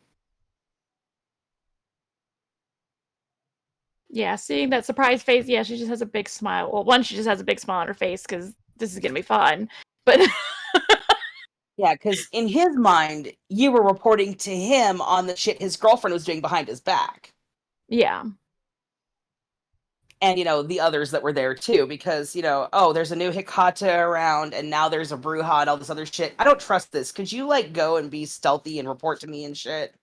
Yeah, seeing that surprised face, yeah, she just has a big smile. Well, one, she just has a big smile on her face because this is gonna be fun. But Yeah, because in his mind, you were reporting to him on the shit his girlfriend was doing behind his back. yeah. And, the others that were there too, because, oh, there's a new Hikata around, and now there's a Bruja and all this other shit. I don't trust this. Could you, go and be stealthy and report to me and shit?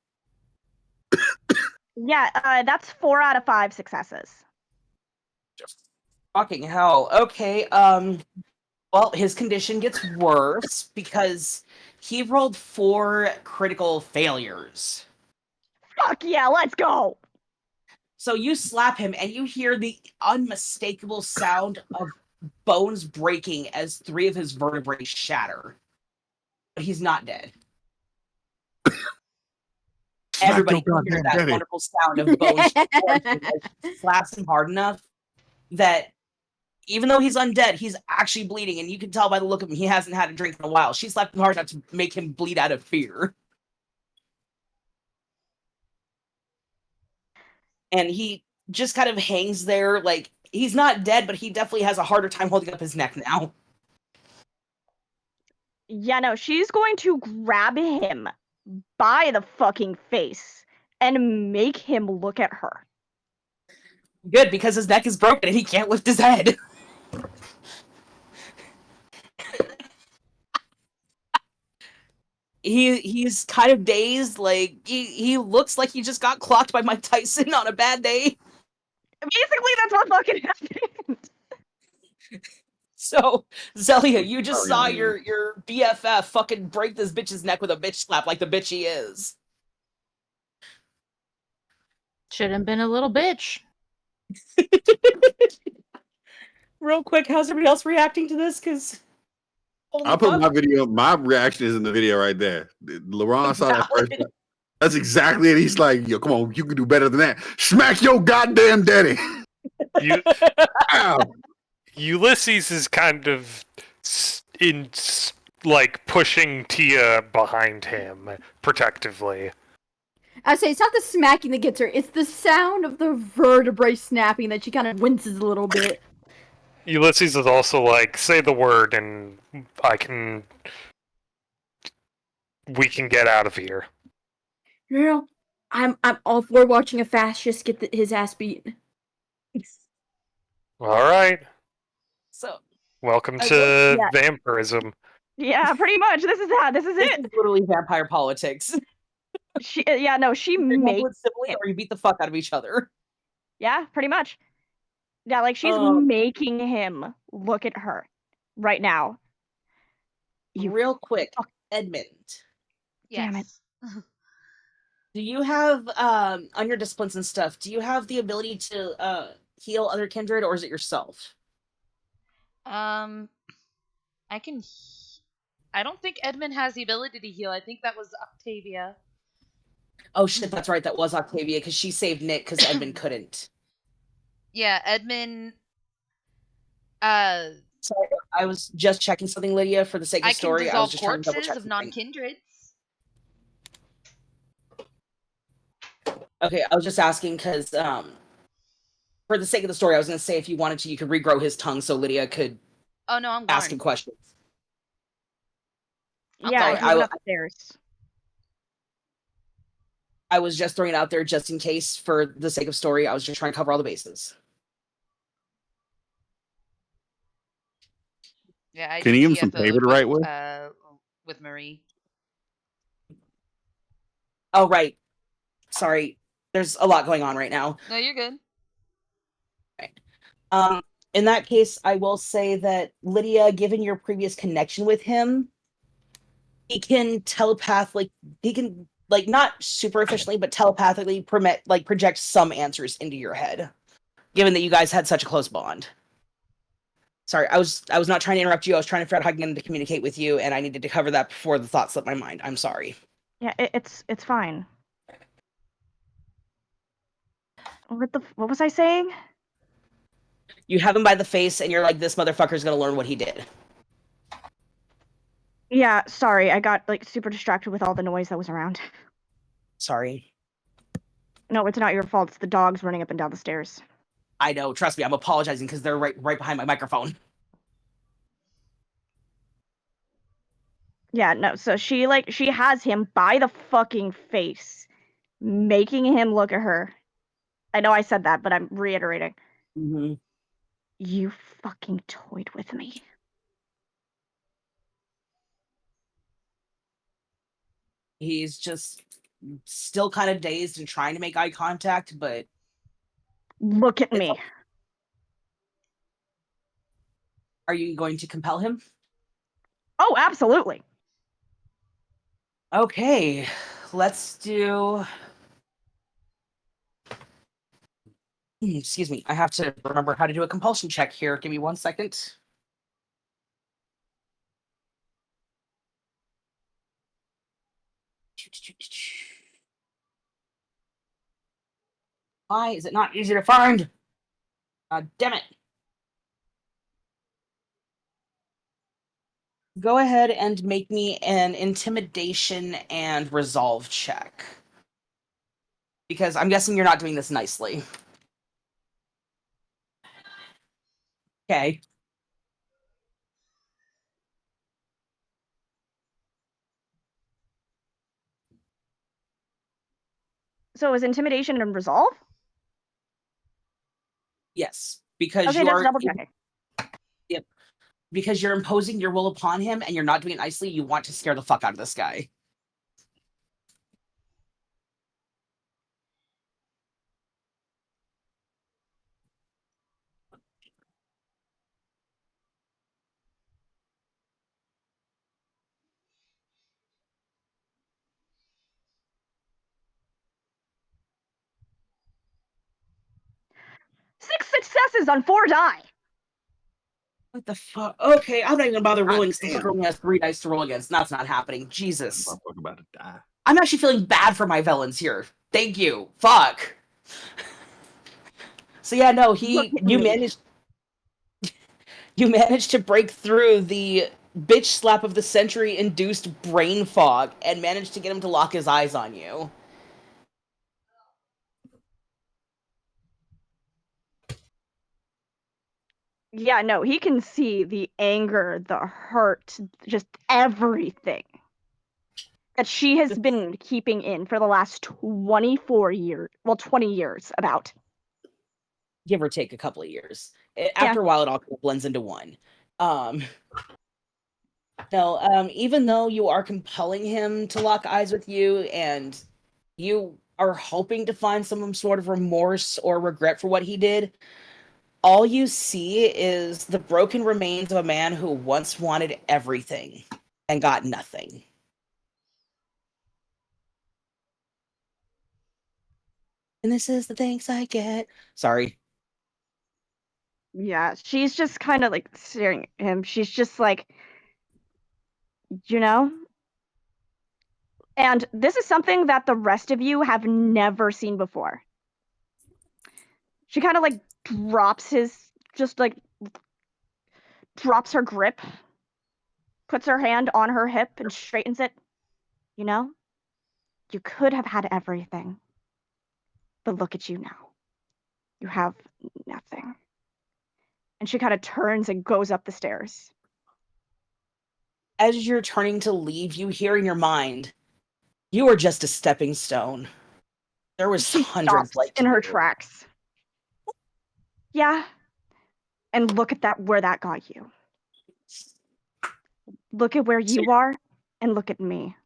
Yeah, that's 4 out of 5 successes. Just fucking hell. Okay, well, his condition gets worse because he rolled 4 critical failures. Fuck yeah, let's go! So you slap him and you hear the unmistakable sound of bones breaking as 3 of his vertebrae shatter. But he's not dead. Everybody can hear that wonderful sound of bones breaking as he slaps him hard enough that even though he's undead, he's actually bleeding, and you can tell by the look of him he hasn't had a drink in a while. She slapped him hard enough to make him bleed out of fear. And he just kind of hangs there, like, he's not dead, but he definitely has a harder time holding up his neck now. Yeah, no, she's going to grab him by the fucking face and make him look at her. Good, because his neck is broken and he can't lift his head. He's kind of dazed, like, he looks like he just got clocked by Mike Tyson on a bad day. Basically, that's what fucking happened. So, Zelia, you just saw your BFF fucking break this bitch's neck with a bitch slap like the bitch he is. Shouldn't been a little bitch. Real quick, how's everybody else reacting to this? Because I'll put my reaction is in the video right there. Laurent saw that first. That's exactly it. He's like, yo, come on, you can do better than that. Smack your goddamn daddy. Ow. Ulysses is kind of pushing Tia behind him protectively. I say it's not the smacking that gets her; it's the sound of the vertebrae snapping that she kind of winces a little bit. Ulysses is also like, say the word, and we can get out of here. No, I'm all for watching a fascist get his ass beat. All right. So, welcome to vampirism. Yeah, pretty much. This is it. This is literally vampire politics. She makes it, or you beat the fuck out of each other. Yeah, pretty much. Yeah, like she's making him look at her right now. Real quick, Edmund. Damn it. Do you have on your disciplines and stuff, do you have the ability to heal other kindred, or is it yourself? I don't think Edmund has the ability to heal. I think that was Octavia. Oh shit, that's right, that was Octavia, because she saved Nick because Edmund couldn't. Yeah, Edmund Sorry, I was just checking something, Lydia, for the sake I of can story. I was dissolve just trying to double corpses check of something. non-kindreds. Okay, I was just asking because for the sake of the story, I was going to say if you wanted to, you could regrow his tongue so Lydia could Oh no, I'm ask gone. him questions. I'm Yeah, sorry, he's I moving will- upstairs. I was just throwing it out there just in case for the sake of story. I was just trying to cover all the bases. Yeah, I Can just you give him some paper TFO'd to write with? with Marie. Oh, right. Sorry. There's a lot going on right now. No, you're good. In that case, I will say that Lydia, given your previous connection with him, he can not super efficiently, but telepathically project some answers into your head, given that you guys had such a close bond. Sorry, I was not trying to interrupt you. I was trying to figure out how I can get him to communicate with you, and I needed to cover that before the thought slipped my mind. I'm sorry. Yeah, it's fine. What was I saying? You have him by the face, and you're like, this motherfucker's gonna learn what he did. Yeah, sorry, I got like super distracted with all the noise that was around. Sorry. No, it's not your fault. It's the dogs running up and down the stairs. I know. Trust me, I'm apologizing because they're right behind my microphone. Yeah, no, so she has him by the fucking face, making him look at her. I know I said that, but I'm reiterating. Mm-hmm. You fucking toyed with me. He's just still kind of dazed and trying to make eye contact, but Look at me. Are you going to compel him? Oh, absolutely. Okay, let's do. Excuse me, I have to remember how to do a compulsion check here. Give me 1 second. Why is it not easy to find? Damn it. Go ahead and make me an intimidation and resolve check. Because I'm guessing you're not doing this nicely. Okay. So it was intimidation and resolve? Yes. Because Okay, you just are. double checking. Yep. Because you're imposing your will upon him and you're not doing it nicely, you want to scare the fuck out of this guy. Six successes on 4 die. What the fuck? Okay, I'm not even gonna bother rolling God since damn. the girl only has 3 dice to roll against. That's not happening. Jesus. Motherfucker about to die. I'm actually feeling bad for my villains here. Thank you. Fuck. So yeah, no, Look at me. you managed to break through the bitch slap of the century induced brain fog and managed to get him to lock his eyes on you. Yeah, no, he can see the anger, the hurt, just everything that she has been keeping in for the last 24 years. Well, 20 years, about. Give or take a couple of years. Yeah. After a while, it all kind of blends into one. No, even though you are compelling him to lock eyes with you and you are hoping to find some sort of remorse or regret for what he did, all you see is the broken remains of a man who once wanted everything and got nothing. And this is the thanks I get. Sorry. Yeah, she's just kind of like staring at him. She's just like, you know? And this is something that the rest of you have never seen before. She kind of like drops his, just like drops her grip, puts her hand on her hip and straightens it. You know, you could have had everything. But look at you now. You have nothing. And she kind of turns and goes up the stairs. As you're turning to leave, you hear in your mind, you are just a stepping stone. There was She hundreds stops like in her you. tracks. Yeah. And look at that, where that got you. Look at where you are, and look at me.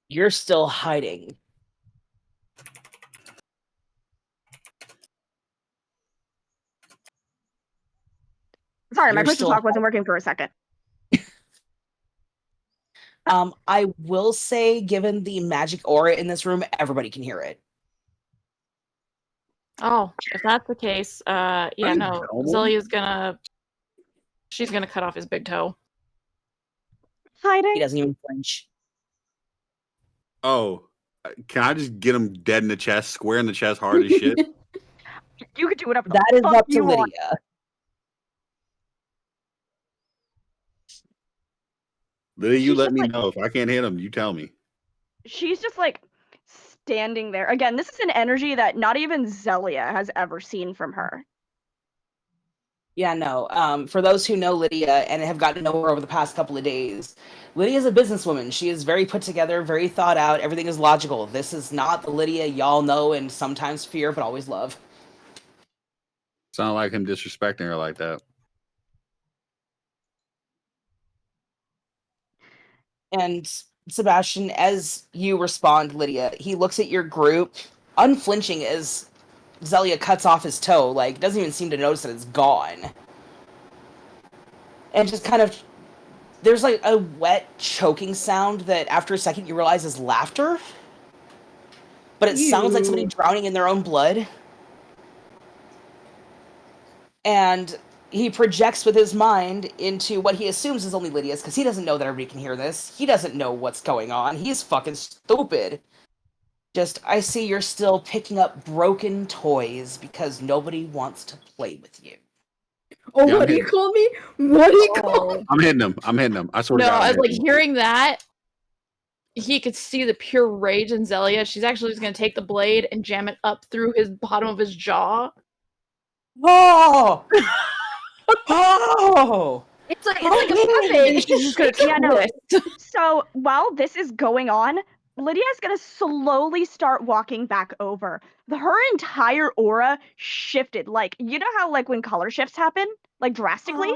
You're still hiding. Sorry, my You're push to still talk wasn't working for a second. I will say, given the magic aura in this room, everybody can hear it. Oh, if that's the case, yeah, no, Zelia's she's gonna cut off his big toe. He Hiding? doesn't even flinch. Oh, can I just get him dead in the chest, square in the chest, hard as shit? You could do whatever the That is fuck up to you want. Lydia. Lily, you She's let just me like- know. If I can't hit him, you tell me. She's just like standing there. Again, this is an energy that not even Zelia has ever seen from her. Yeah, no. For those who know Lydia and have gotten to know her over the past couple of days, Lydia is a businesswoman. She is very put together, very thought out. Everything is logical. This is not the Lydia y'all know and sometimes fear, but always love. Sound like him disrespecting her like that. And Sebastian, as you respond, Lydia, he looks at your group, unflinching as Zelia cuts off his toe, like, doesn't even seem to notice that it's gone. And just kind of, there's like a wet, choking sound that after a second you realize is laughter. But it sounds like somebody drowning in their own blood. And he projects with his mind into what he assumes is only Lydia's, because he doesn't know that everybody can hear this. He doesn't know what's going on. He's fucking stupid. Just, I see you're still picking up broken toys because nobody wants to play with you. Oh, Yeah, what do you call me? What do you call me? I'm hitting him. I'm hitting him. I swear to No, God. I I'm was like hitting him. hearing that. He could see the pure rage in Zelia. She's actually just gonna take the blade and jam it up through his bottom of his jaw. Oh! Oh! It's like a puppet. She's just gonna Yeah, no. twist. So while this is going on, Lydia's gonna slowly start walking back over. Her entire aura shifted. Like, you know how like when color shifts happen? Like drastically?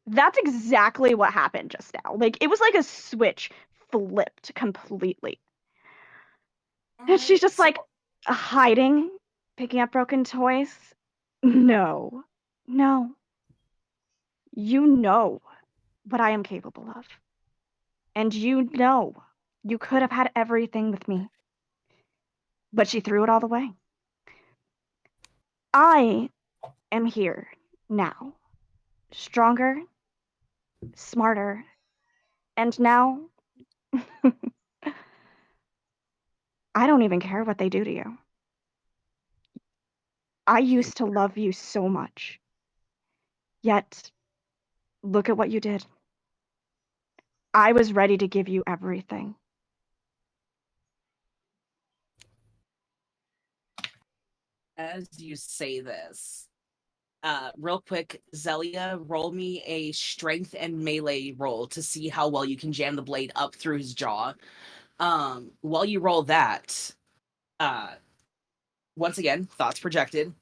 That's exactly what happened just now. Like, it was like a switch flipped completely. And she's just like hiding, picking up broken toys. No. No. You know what I am capable of. And you know you could have had everything with me. But she threw it all away. I am here now. Stronger, smarter, and now I don't even care what they do to you. I used to love you so much. Yet, look at what you did. I was ready to give you everything. As you say this, real quick, Zelia, roll me a strength and melee roll to see how well you can jam the blade up through his jaw. While you roll that, once again, thoughts projected.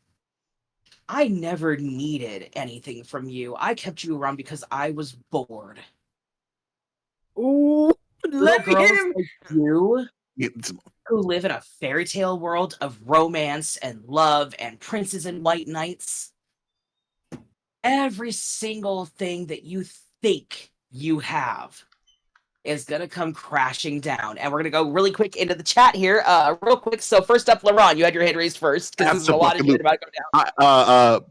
I never needed anything from you. I kept you around because I was bored. Ooh, Little let me girls hit him. like you It's- who live in a fairy tale world of romance and love and princes and white knights. Every single thing that you think you have is gonna come crashing down. And we're gonna go really quick into the chat here. Real quick. So first up, LaRon, you had your hand raised first because this is a lot of shit about to go down.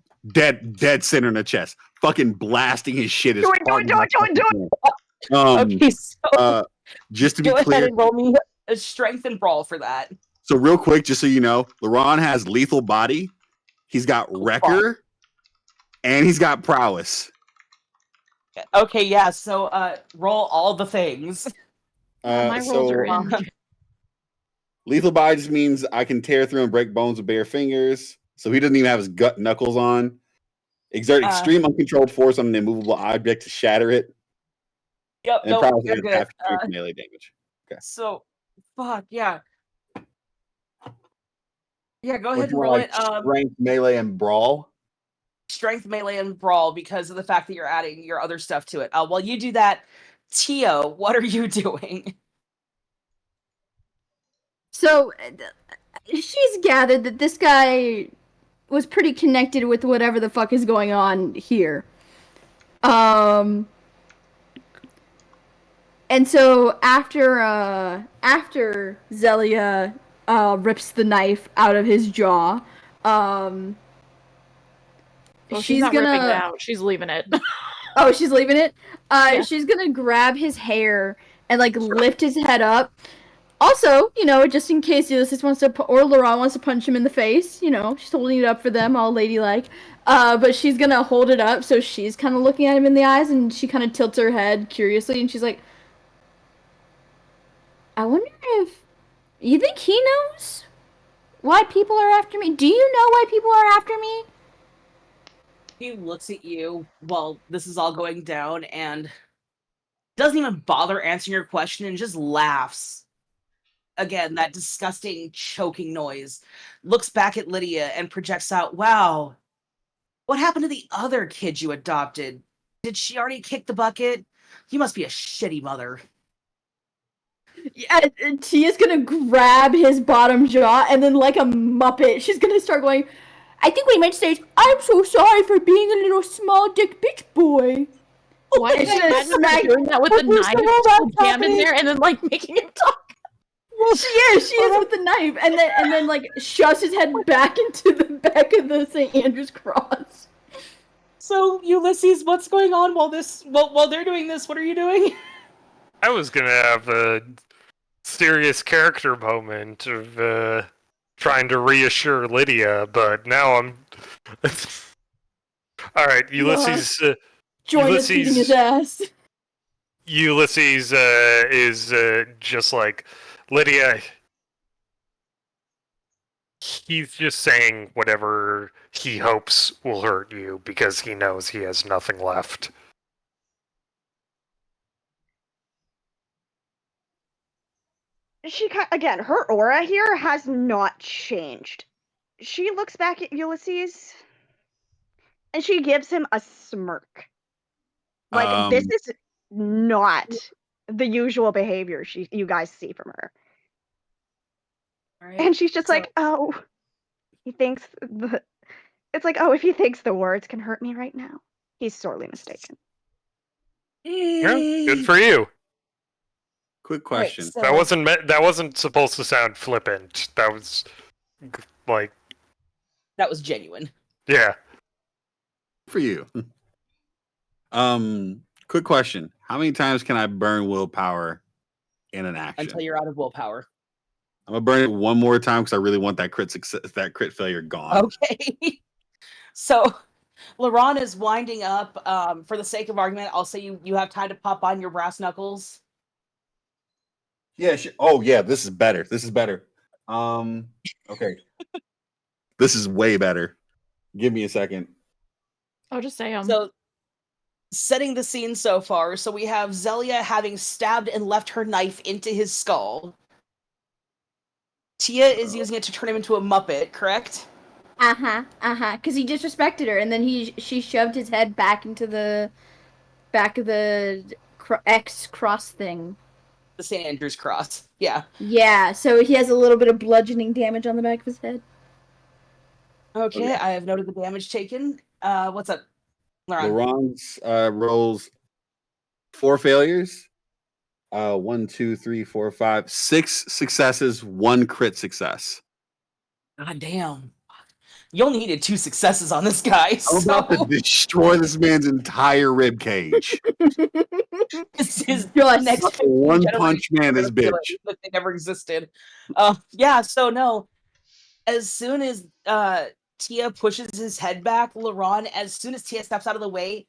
dead center in the chest. Fucking blasting his shit as Do it, do hard it, do it, do it, do it. Okay, so Just to be go ahead clear, and roll me a strength and brawl for that. so real quick, just so you know, LaRon has lethal body. He's got Wrecker, and he's got Prowess. Okay, yeah. So roll all the things. My rolls are in. Lethal Body just means I can tear through and break bones with bare fingers. So he doesn't even have his gut knuckles on. Exert extreme uncontrolled force on an immovable object to shatter it. Yep, And Prowess you're adds good. half strength melee damage. Okay. So, fuck yeah. Yeah, go ahead What's and more roll like it. strength, melee, and brawl? Strength, melee, and brawl because of the fact that you're adding your other stuff to it. While you do that, Tio, what are you doing? So she's gathered that this guy was pretty connected with whatever the fuck is going on here. And so after Zelia rips the knife out of his jaw, Well, she's not ripping it out. She's leaving it. Oh, she's leaving it? Yeah. She's gonna grab his hair and like lift his head up. Also, just in case Ulysses wants to, or Laurent wants to punch him in the face, she's holding it up for them, all ladylike. But she's gonna hold it up, so she's kind of looking at him in the eyes, and she kind of tilts her head curiously, and she's like, I wonder if you think he knows why people are after me? Do you know why people are after me? He looks at you while this is all going down and doesn't even bother answering your question and just laughs. Again, that disgusting choking noise. Looks back at Lydia and projects out, wow, what happened to the other kid you adopted? Did she already kick the bucket? You must be a shitty mother. Yeah, Tia's gonna grab his bottom jaw, and then like a muppet, she's gonna start going, I think what he meant to say is, I'm so sorry for being a little small dick bitch boy. Why did I imagine her doing that with a knife, with jam in there, and then like making him talk? Well, she is with the knife, and then like shoves his head back into the back of the St. Andrew's cross. So, Ulysses, what's going on while they're doing this? What are you doing? I was gonna have a serious character moment of trying to reassure Lydia, but now I'm. All right, Ulysses. Join us beating his ass. Ulysses is just like Lydia. He's just saying whatever he hopes will hurt you because he knows he has nothing left. Again, her aura here has not changed. She looks back at Ulysses and she gives him a smirk. Like, this is not the usual behavior you guys see from her. Right. And she's just like, oh, he thinks it's like, oh, if he thinks the words can hurt me right now, he's sorely mistaken. Yeah, good for you. Quick question. Right, so That wasn't supposed to sound flippant. That was like that was genuine. Yeah. For you. Quick question. How many times can I burn willpower in an action? Until you're out of willpower. I'm gonna burn it one more time because I really want that crit failure gone. Okay. So Laurent is winding up. For the sake of argument, I'll say you have time to pop on your brass knuckles. Yeah. Oh yeah, this is better. Okay. This is way better. Give me a second. I'll just say So, setting the scene so far, so we have Zelia having stabbed and left her knife into his skull. Tia is using it to turn him into a Muppet, correct? Because he disrespected her, and then she shoved his head back into the back of the X cross thing. The St. Andrew's cross. Yeah. Yeah, so he has a little bit of bludgeoning damage on the back of his head. Okay, I have noted the damage taken. What's up, Laurent? Laurent's rolls 4 failures. 1, 2, 3, 4, 5, 6 successes, 1 crit success. God damn. You only needed 2 successes on this guy. I'm about to destroy this man's entire rib cage. This is next one punch man, this bitch. That they never existed. Yeah, so no. As soon as Tia pushes his head back, LaRon, as soon as Tia steps out of the way,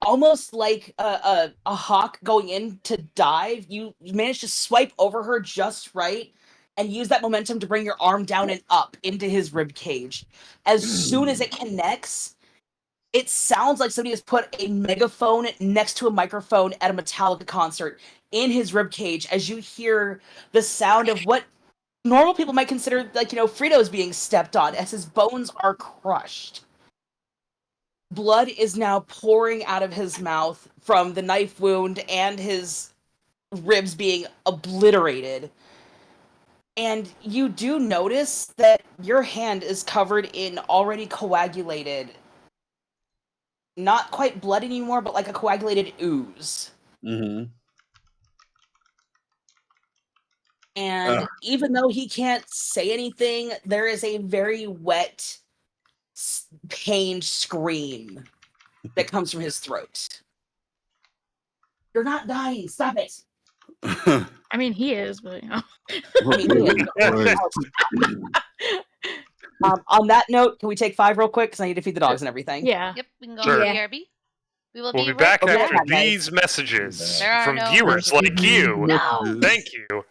almost like a hawk going in to dive, you manage to swipe over her just right and use that momentum to bring your arm down and up into his rib cage. As soon as it connects, it sounds like somebody has put a megaphone next to a microphone at a Metallica concert in his rib cage as you hear the sound of what normal people might consider like, Fritos being stepped on as his bones are crushed. Blood is now pouring out of his mouth from the knife wound and his ribs being obliterated. And you do notice that your hand is covered in already coagulated, not quite blood anymore, but like a coagulated ooze. Mm-hmm. And even though he can't say anything, there is a very wet, pained scream that comes from his throat. You're not dying. Stop it. I mean, he is, but I mean, he is. On that note, can we take 5 real quick? Because I need to feed the dogs and everything. yeah. Yep, we can go Sure. on BRB. We will We'll be right back after back. these messages There are from no viewers like you. No. Thank you.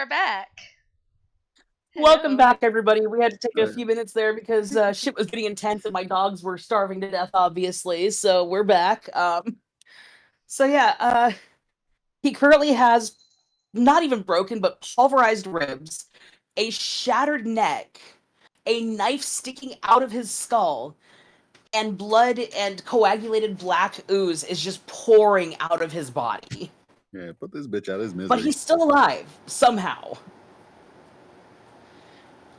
are back. Welcome Hello. back, everybody. We had to take a Right. few minutes there because shit was getting intense and my dogs were starving to death, obviously. So we're back. He currently has not even broken, but pulverized ribs, a shattered neck, a knife sticking out of his skull, and blood and coagulated black ooze is just pouring out of his body. Yeah, put this bitch out of his misery. But he's still alive, somehow.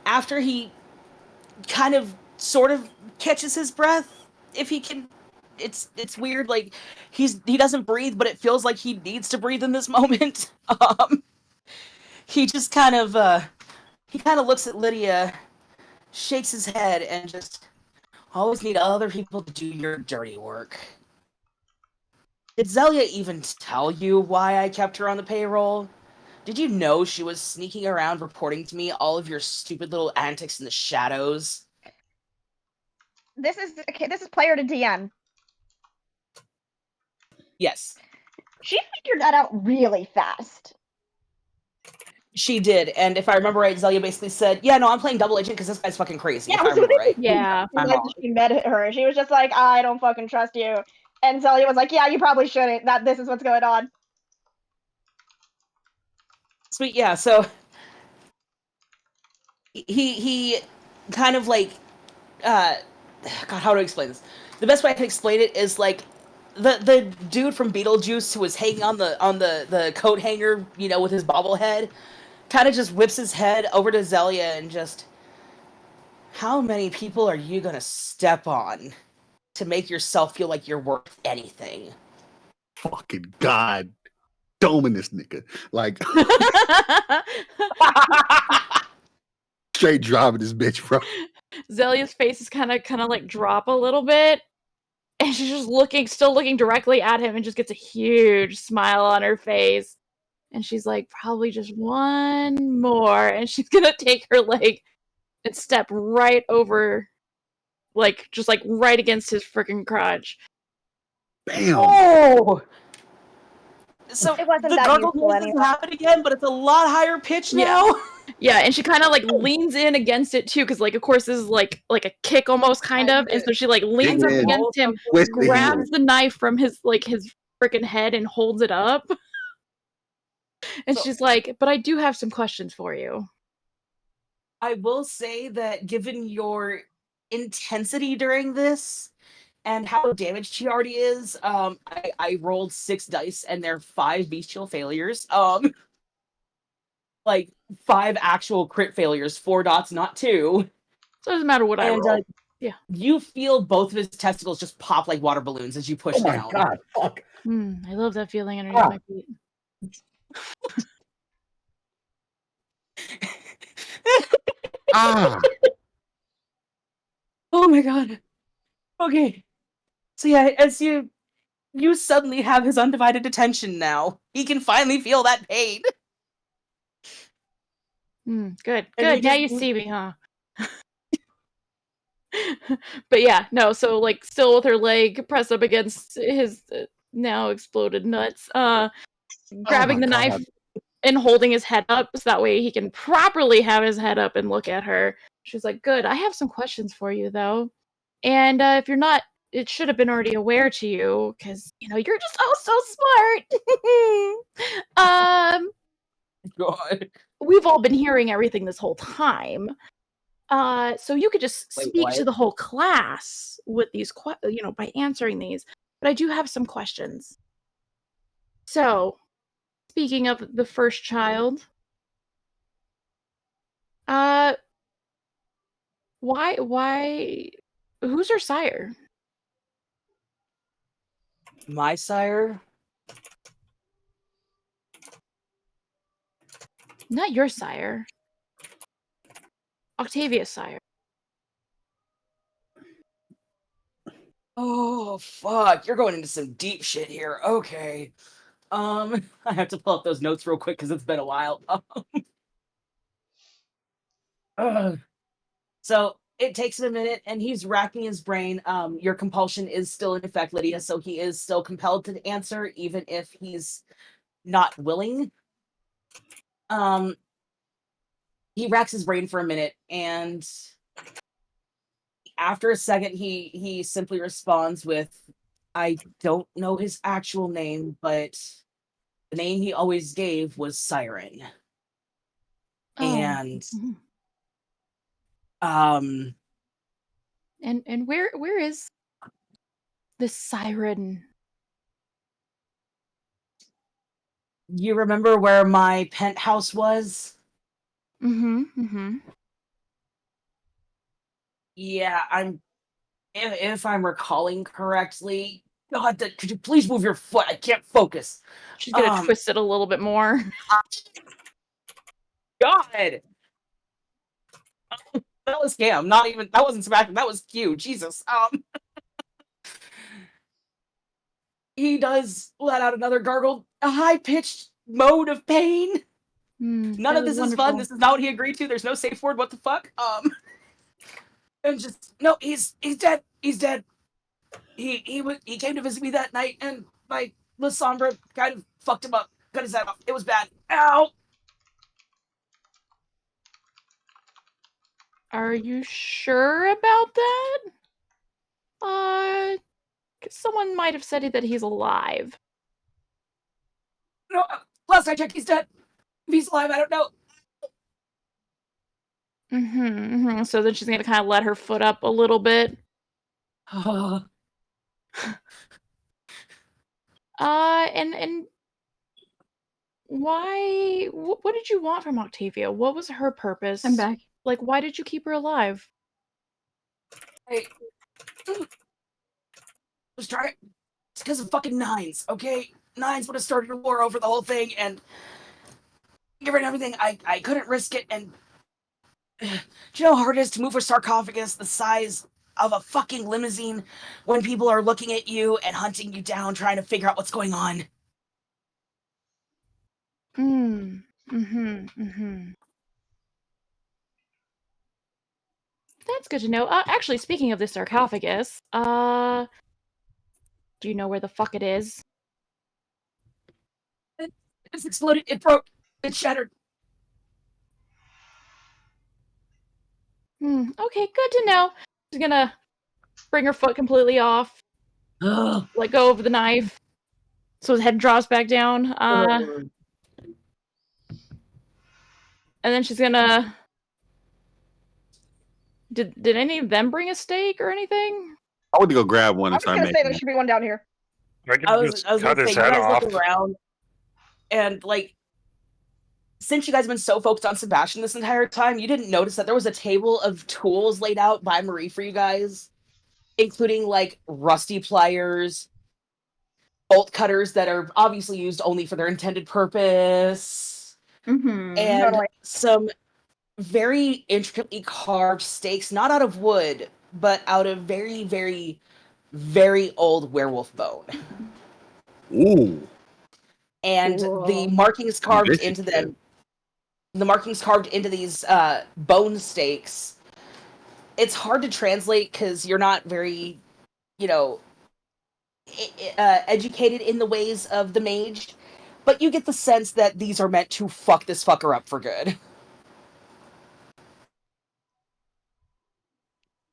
After he kind of sort of catches his breath, if he can, it's weird, like he doesn't breathe, but it feels like he needs to breathe in this moment. He just kind of looks at Lydia, shakes his head, and just always need other people to do your dirty work. Did Zelia even tell you why I kept her on the payroll? Did you know she was sneaking around reporting to me all of your stupid little antics in the shadows? This is player to DM. Yes, She figured that out really fast. she did. And if I remember right, Zelia basically said, yeah, no, I'm playing double agent because this guy's fucking crazy, Yeah, if I remember right. Yeah. I'm When wrong. she met her, she was just like, I don't fucking trust you. And Zelia was like, yeah, you probably shouldn't. This is what's going on. Sweet, yeah, so he kind of like God, how do I explain this? The best way I can explain it is like the dude from Beetlejuice who was hanging on the coat hanger, you know, with his bobblehead, kind of just whips his head over to Zelia and just, how many people are you gonna step on to make yourself feel like you're worth anything? Fucking God. Doming this nigga. Like, straight driving this bitch, bro. Zelia's face is kind of like drop a little bit, and she's just still looking directly at him, and just gets a huge smile on her face. And she's like, probably just one more, and she's gonna take her leg and step right over, like just like right against his freaking crotch. Bam. Oh! So It wasn't the that gargle useful noise anyway. doesn't happen again, but it's a lot higher pitch Yeah. now. Yeah, and she kind of like leans in against it too, because like of course this is like a kick almost kind of, and so she like leans up in. against him, With the heel. grabs the knife from his freaking head and holds it up. And So- she's like, but I do have some questions for you. I will say that given your intensity during this and how damaged she already is, I rolled 6 dice and they're 5 bestial failures. Like 5 actual crit failures, 4 dots, not 2. So it doesn't matter what I And roll. Yeah. you feel both of his testicles just pop like water balloons as you push Oh my down. God. Fuck. I love that feeling underneath my feet. Ah. Oh my god. Okay. So yeah, as you suddenly have his undivided attention now. He can finally feel that pain. Good. And he Good. Now just- you see me, huh? But yeah, no, so like still with her leg pressed up against his now exploded nuts, grabbing the God. knife and holding his head up so that way he can properly have his head up and look at her. She's like, good, I have some questions for you though. And if you're not, it should have been already aware to you, because you're just so smart. God. We've all been hearing everything this whole time. So you could just Wait, speak to what? the whole class with these, by answering these. But I do have some questions. So, speaking of the first child, why, who's her sire? My sire? Not your sire. Octavia's sire. Oh, fuck. You're going into some deep shit here. Okay. I have to pull up those notes real quick because it's been a while. So it takes him a minute and he's racking his brain. Your compulsion is still in effect, Lydia, so he is still compelled to answer, even if he's not willing. he racks his brain for a minute, and after a second, he simply responds with, "I don't know his actual name, but the name he always gave was Siren." Oh. And Mhm. um, And where is this siren? you remember where my penthouse was? Mm-hmm. Mm-hmm. Yeah, if I'm recalling correctly. God, could you please move your foot? I can't focus. She's gonna Um, twist it a little bit more. God, that was scam. Not even that wasn't smacking. That was Q. Jesus. He does let out another gargle, a high pitched moan of pain. None That of was this is fun. wonderful. This is not what he agreed to. There's no safe word. What the fuck? And just no. He's dead. He's dead. He came to visit me that night, and my Lysandra kind of fucked him up. Cut his head off. It was bad. Ow. Are you sure about that? 'Cause someone might have said that he's alive. No. Last I checked, he's dead. If he's alive, I don't know. Mm-hmm, mm-hmm. So then she's gonna kind of let her foot up a little bit. And why? What did you want from Octavia? What was her purpose? I'm back. Like, why did you keep her alive? I was trying. It's because of fucking Nines, okay? Nines would have started a war over the whole thing, and given everything, I couldn't risk it, and do you know how hard it is to move a sarcophagus the size of a fucking limousine when people are looking at you and hunting you down, trying to figure out what's going on? Mm. Mm-hmm. Mm-hmm. That's good to know. Actually, speaking of the sarcophagus, do you know where the fuck it is? It's exploded. It broke. It shattered. Okay, good to know. She's gonna bring her foot completely off, Ugh. let go of the knife, so his head drops back down. And then she's gonna. Did any of them bring a steak or anything? I want to go grab one I and was start gonna say making there it. should be one down here. I I can was just gonna cut say, his you head guys off. look around, and like, since you guys have been so focused on Sebastian this entire time, you didn't notice that there was a table of tools laid out by Marie for you guys, including like rusty pliers, bolt cutters that are obviously used only for their intended purpose, Mm-hmm. and Totally. some very intricately carved stakes, not out of wood, but out of very, very, very old werewolf bone. Ooh, And the Cool. markings carved vicious. into them, the markings carved into these bone stakes, it's hard to translate because you're not very, you know, educated in the ways of the mage, but you get the sense that these are meant to fuck this fucker up for good.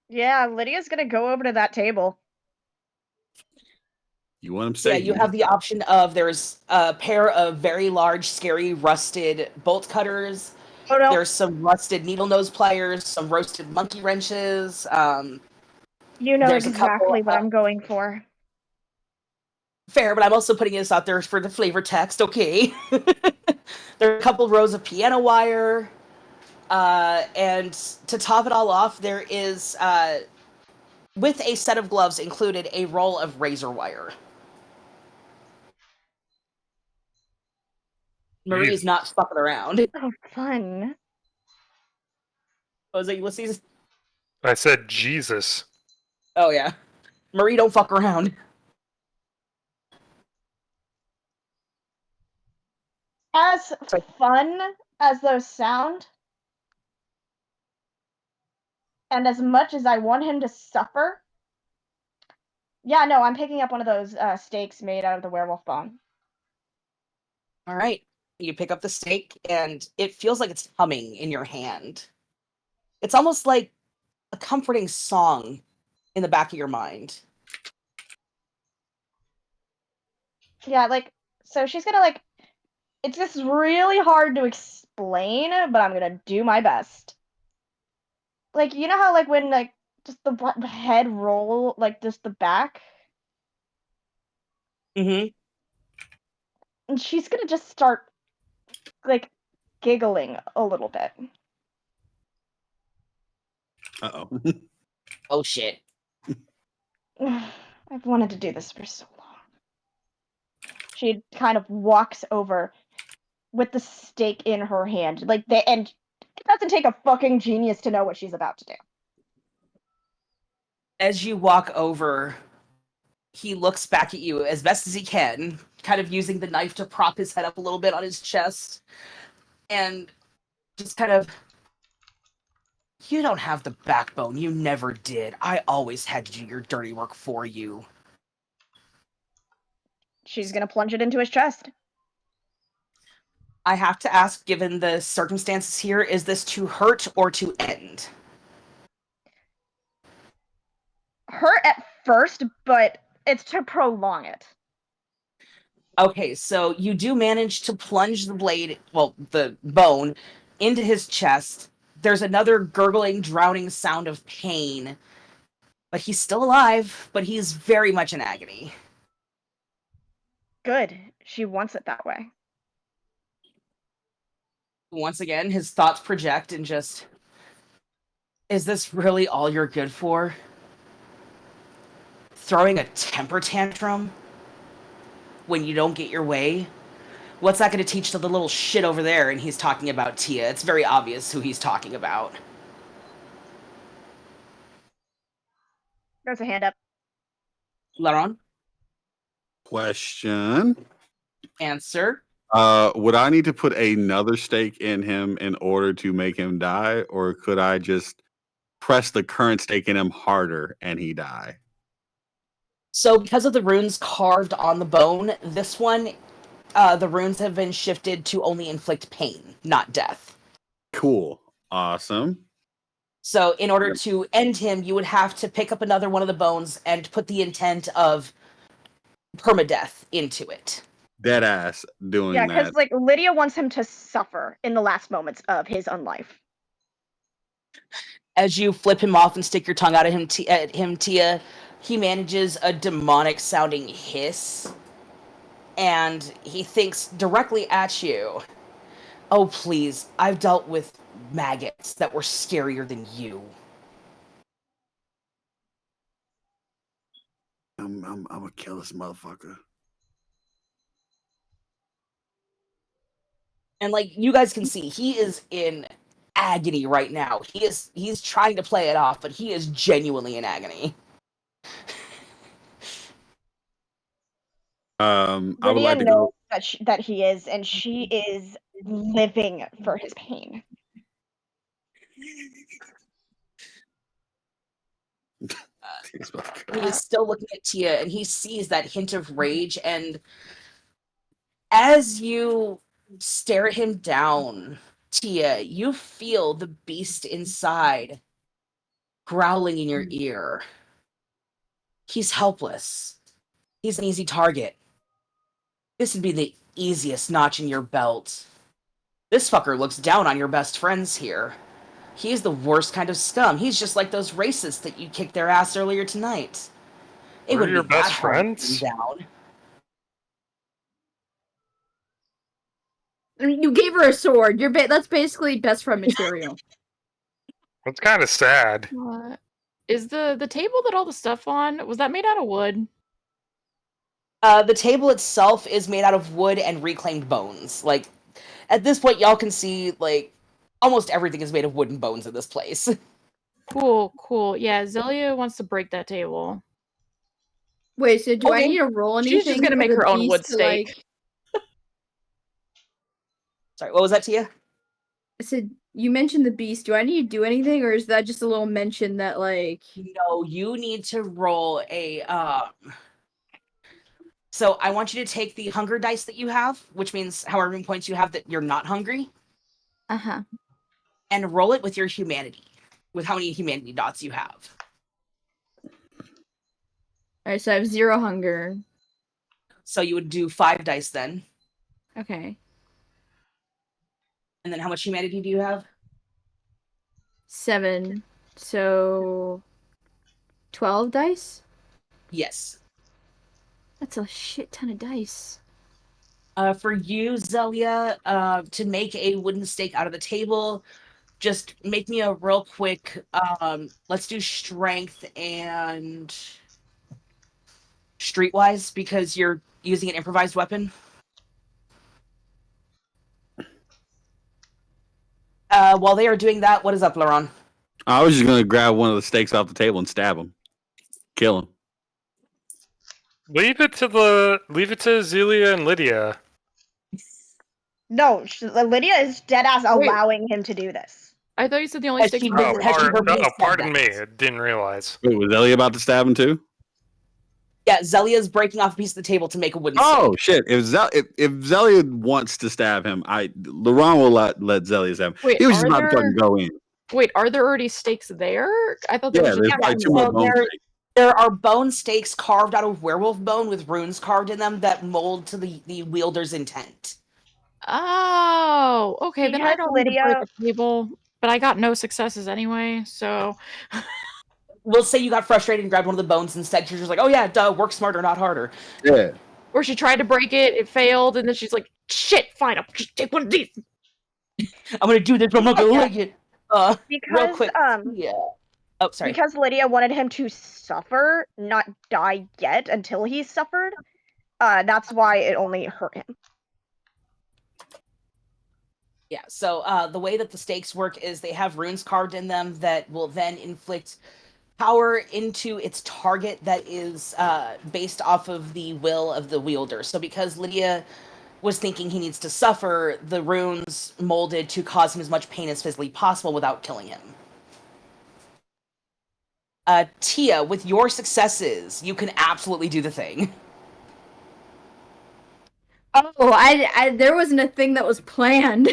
Yeah, Lydia's gonna go over to that table. You want him Yeah, safe? you have the option of there's a pair of very large, scary, rusted bolt cutters. Oh no. There's some rusted needle nose pliers, some roasted monkey wrenches. You know There's a couple. exactly what I'm going for. Fair, but I'm also putting this out there for the flavor text. Okay. There are a couple rows of piano wire. And to top it all off, there is, with a set of gloves included, a roll of razor wire. Marie is Jesus. not fucking around. Oh, fun. Was it Ulysses? I said Jesus. Oh, yeah. Marie don't fuck around. As fun as those sound, and as much as I want him to suffer, yeah, no, I'm picking up one of those steaks made out of the werewolf bone. All right. You pick up the steak, and it feels like it's humming in your hand. It's almost like a comforting song in the back of your mind. Yeah, like, so she's gonna, like, it's just really hard to explain, but I'm gonna do my best. Like, you know how, like, when, like, just the head roll, like, just the back? Mm-hmm. And she's gonna just start, like, giggling a little bit. Uh-oh. Oh, shit. I've wanted to do this for so long. She kind of walks over with the steak in her hand. And it doesn't take a fucking genius to know what she's about to do. As you walk over, he looks back at you as best as he can, kind of using the knife to prop his head up a little bit on his chest, and just kind of, you don't have the backbone. You never did. I always had to do your dirty work for you. She's gonna plunge it into his chest. I have to ask, given the circumstances here, is this to hurt or to end? Hurt at first, but it's to prolong it. Okay, so you do manage to plunge the blade, well, the bone, into his chest. There's another gurgling, drowning sound of pain. But he's still alive, but he's very much in agony. Good. She wants it that way. Once again, his thoughts project and just, is this really all you're good for? Throwing a temper tantrum when you don't get your way? What's that going to teach to the little shit over there? And he's talking about Tia. It's very obvious who he's talking about. There's a hand up. Laron? Question. Answer. Would I need to put another stake in him in order to make him die, or could I just press the current stake in him harder and he die? So because of the runes carved on the bone, this one, the runes have been shifted to only inflict pain, not death. Cool. Awesome. So in order to end him, you would have to pick up another one of the bones and put the intent of permadeath into it. Dead ass doing Yeah, that. because like Lydia wants him to suffer in the last moments of his unlife. As you flip him off and stick your tongue out at him, Tia, he manages a demonic-sounding hiss, and he thinks directly at you. Oh, please, I've dealt with maggots that were scarier than you. I'm gonna kill this motherfucker. And like you guys can see, he is in agony right now. He's trying to play it off, but he is genuinely in agony. I would Lydia like to knows go. that he is, and she is living for his pain. He is still looking at Tia, and he sees that hint of rage, and as you stare at him down, Tia, you feel the beast inside growling in your ear. He's helpless. He's an easy target. This would be the easiest notch in your belt. This fucker looks down on your best friends here. He's the worst kind of scum. He's just like those racists that you kicked their ass earlier tonight. It We're wouldn't your be that best hard to put friends? him down. I mean, you gave her a sword. That's basically best friend material. That's kind of sad. Is the table that all the stuff on, was that made out of wood? The table itself is made out of wood and reclaimed bones. Like, at this point, y'all can see, like, almost everything is made of wood and bones in this place. Cool, cool. Yeah, Zelia wants to break that table. Wait, so do I Okay. need to roll anything? She's just gonna for make the her own beast wood to, steak. like- Sorry, what was that, Tia? I said, you mentioned the beast. Do I need to do anything, or is that just a little mention that, like... No, you need to roll a, So I want you to take the hunger dice that you have, which means however many points you have that you're not hungry, Uh-huh. and roll it with your humanity, with how many humanity dots you have. Alright, so I have 0 hunger. So you would do 5 dice then. Okay. And then how much humanity do you have? 7. So 12 dice? Yes. That's a shit ton of dice. For you, Zelia, to make a wooden stake out of the table, just make me a real quick, let's do strength and streetwise, because you're using an improvised weapon. While they are doing that, what is up, Laurent? I was just gonna grab one of the stakes off the table and stab him, kill him. Leave it to Zelia and Lydia. No, Lydia is dead ass Wait. allowing him to do this. I thought you said the only Has stakes she were been- were has she hunger. verbally said Pardon that? me, I didn't realize. Wait, was Ellie about to stab him too? Yeah, Zelia's breaking off a piece of the table to make a wooden Oh stake. shit! If Zelia wants to stab him, Laurent will let Zelia stab him. Wait, He was just are about to fucking there- go in. Wait, are there already stakes there? I thought there Yeah, was there's just probably Yeah, 2 more so bone there- stakes. There are bone stakes carved out of werewolf bone with runes carved in them that mold to the wielder's intent. Oh, okay. Then I Because don't need to Lydia- break a table, but I got no successes anyway, so We'll say you got frustrated and grabbed one of the bones instead. You're just like, oh yeah, duh, work smarter, not harder. Yeah. or she tried to break it, it failed, and then she's like, "Shit, fine, I'll just take one of these." I'm gonna do this, but I'm not gonna like it. Real Because quick. Yeah. Oh, sorry. because Lydia wanted him to suffer, not die yet until he suffered. That's why it only hurt him. Yeah, so the way that the stakes work is they have runes carved in them that will then inflict power into its target that is based off of the will of the wielder. So because Lydia was thinking he needs to suffer, the runes molded to cause him as much pain as physically possible without killing him. Tia, with your successes, you can absolutely do the thing. Oh, I there wasn't a thing that was planned.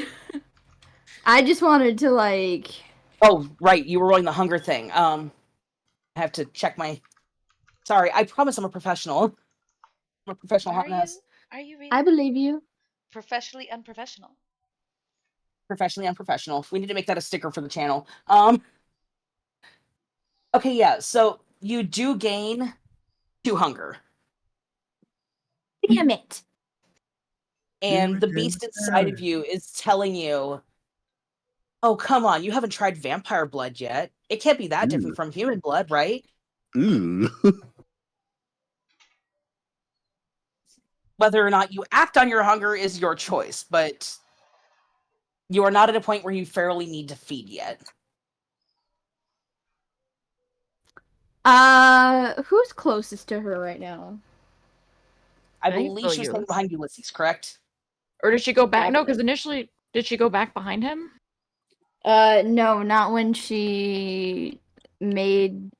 I just wanted to like. Oh, right, you were rolling the hunger thing. I have to check my. Sorry, I promise I'm a professional. I'm a professional hot mess. Are you really I believe you. professionally unprofessional? Professionally unprofessional. We need to make that a sticker for the channel. Okay, yeah. So you do gain 2 hunger, Damn it. and the beast inside of you is telling you, "Oh, come on! You haven't tried vampire blood yet. It can't be that different from human blood, right?" Ooh. Whether or not you act on your hunger is your choice, but you are not at a point where you fairly need to feed yet. Who's closest to her right now? I think believe she was standing Ulysses. behind Ulysses, correct? Or did she go back? No, because initially, did she go back behind him? No, not when she made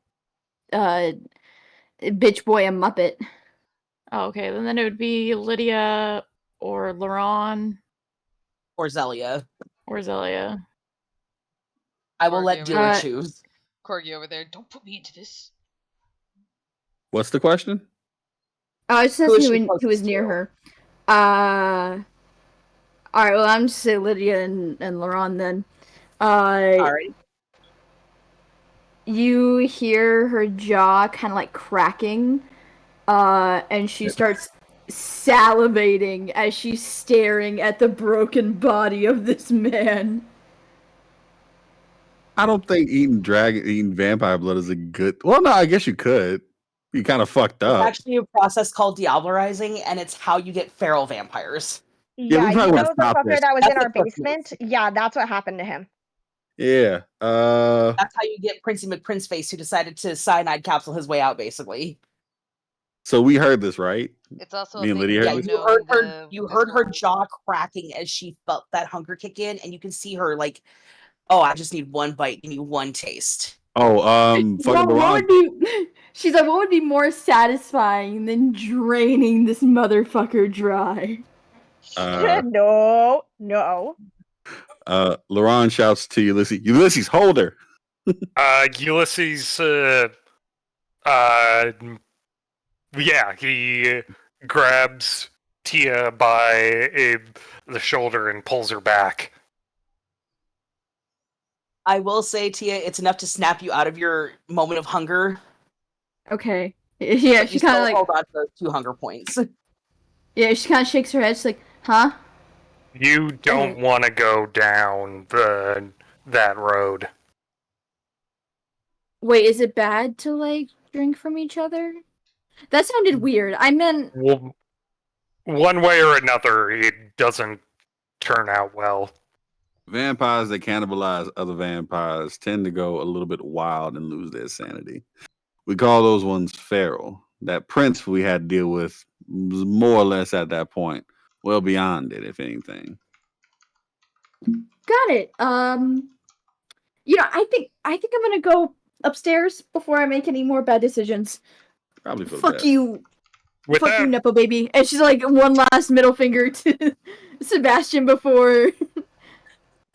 bitch boy a Muppet. Oh, okay, then it would be Lydia or Laurent Or Zelia. or Zelia. I will let Corgi dealer Uh, choose. Corgi over there, don't put me into this. What's the question? Oh, I just Who is asking she who was closest near to? her. Alright, well, I'm just saying Lydia and Laurent then. Alright. You hear her jaw kind of like cracking, and she starts salivating as she's staring at the broken body of this man. I don't think eating vampire blood is a good. Well, no, I guess you could. You kind of fucked It's up. actually a process called diablerizing, and it's how you get feral vampires. Yeah, we Yeah, probably you wanna know the stop fucker this. that was That's in our the first basement? Yeah, that's what happened to him. Yeah. That's how you get Princey McPrinceface, who decided to cyanide capsule his way out, basically. So we heard this, right? It's also Me a and thing Lydia where heard Yeah, this? you you know heard her. the You heard her visceral- jaw cracking as she felt that hunger kick in, and you can see her like, "Oh, I just need one bite. Give me one taste." Oh, fucking What LeBron. would be? She's like, what would be more satisfying than draining this motherfucker dry? No. LeBron shouts to Ulysses, Ulysses, hold her. Ulysses, yeah, he grabs Tia by the shoulder and pulls her back. I will say, Tia, it's enough to snap you out of your moment of hunger. Okay. Yeah, But she you kind still of like. hold on to those 2 hunger points. Yeah, she kind of shakes her head. She's like, huh? You don't want to go down that road. Wait, is it bad to like drink from each other? That sounded weird. I meant. Well, one way or another, it doesn't turn out well. Vampires that cannibalize other vampires tend to go a little bit wild and lose their sanity. We call those ones feral. That prince we had to deal with was more or less at that point, well beyond it, if anything. Got it. I think I'm gonna go upstairs before I make any more bad decisions. Probably for the Fuck best. you. With Fuck that, you, Nepo baby. And she's like one last middle finger to Sebastian before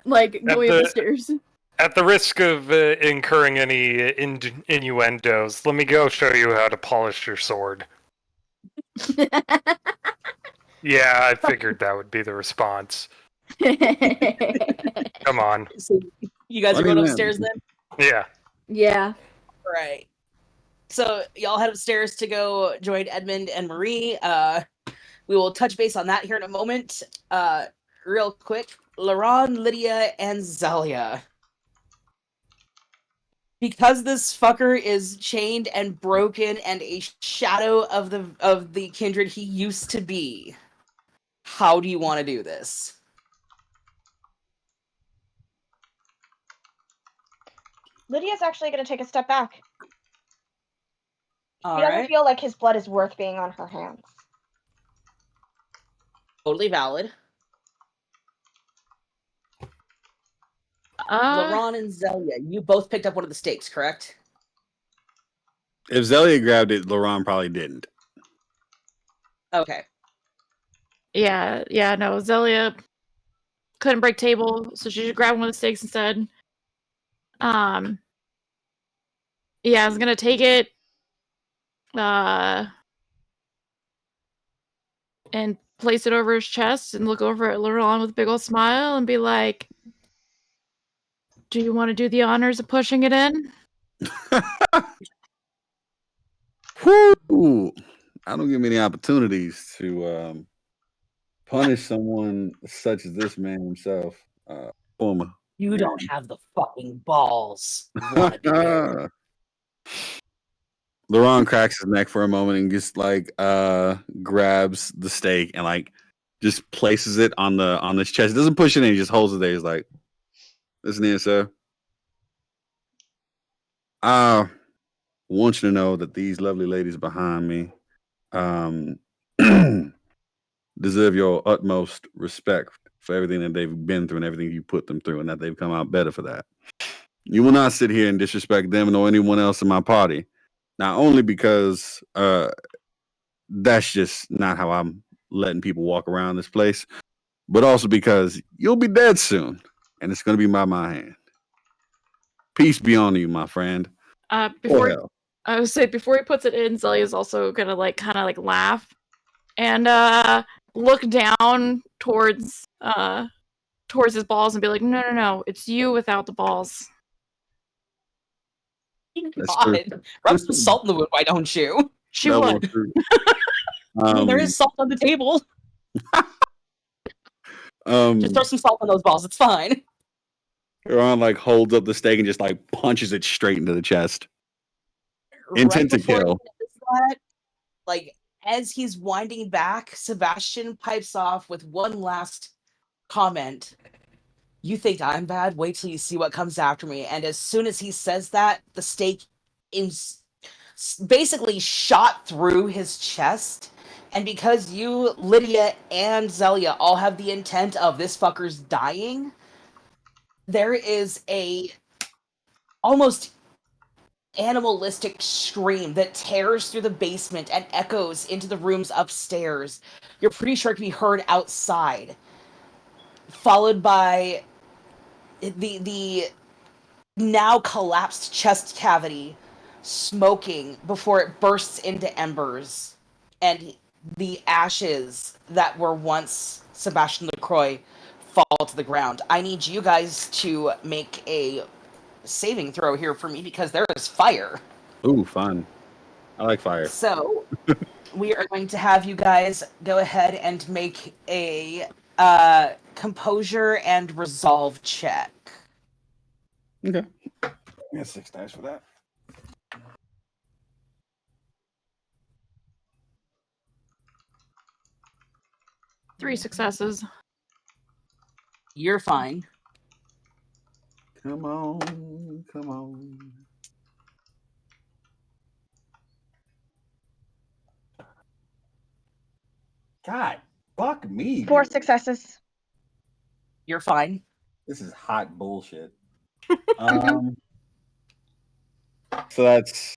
like going up the stairs. at the risk of incurring any innuendos, let me go show you how to polish your sword. Yeah, I figured that would be the response. Come on. So you guys are Funny going man. upstairs then? Yeah. Yeah. Right. So y'all head upstairs to go join Edmund and Marie. We will touch base on that here in a moment. Real quick, Laron, Lydia, and Zalia. Because this fucker is chained and broken and a shadow of the kindred he used to be, how do you want to do this? Lydia's actually going to take a step back. All He doesn't right. feel like his blood is worth being on her hands. Totally valid. Uh, Laron and Zelia, you both picked up one of the stakes, correct? If Zelia grabbed it, Laurent probably didn't. Okay. yeah, no, Zelia couldn't break table, so she should grab one of the stakes instead. Yeah, I was gonna take it, and place it over his chest and look over at Laurent with a big old smile and be like, "Do you want to do the honors of pushing it in?" Whoo! I don't get many opportunities to punish someone such as this man himself. Former. You don't have the fucking balls. You want to do it. Laurent cracks his neck for a moment and just like grabs the stake and like just places it on his chest. He doesn't push it in, he just holds it there. He's like, listen here, sir. I want you to know that these lovely ladies behind me deserve your utmost respect for everything that they've been through and everything you put them through, and that they've come out better for that. You will not sit here and disrespect them nor anyone else in my party. Not only because that's just not how I'm letting people walk around this place, but also because you'll be dead soon, and it's going to be by my hand. Peace be on you, my friend. Before I would say before he puts it in, Zelia's also gonna like kind of like laugh and look down towards his balls and be like, no, it's you without the balls. God, rub some salt in the wound, why don't you? She would. There is salt on the table. Just throw some salt on those balls. It's fine. Ron like holds up the stake and just like punches it straight into the chest. Intent to kill. Like as he's winding back, Sebastian pipes off with one last comment. You think I'm bad? Wait till you see what comes after me. And as soon as he says that, the stake is basically shot through his chest. And because you, Lydia, and Zelia all have the intent of this fucker's dying, there is a almost animalistic scream that tears through the basement and echoes into the rooms upstairs. You're pretty sure it can be heard outside, followed by the now collapsed chest cavity smoking before it bursts into embers, and the ashes that were once Sebastian LaCroix fall to the ground. I need you guys to make a saving throw here for me because there is fire. Ooh, fun. I like fire. So we are going to have you guys go ahead and make a composure and resolve check. Okay. I got 6 dice for that. Three successes. You're fine. Come on, come on. God, fuck me. 4 dude. successes. You're fine. This is hot bullshit. So that's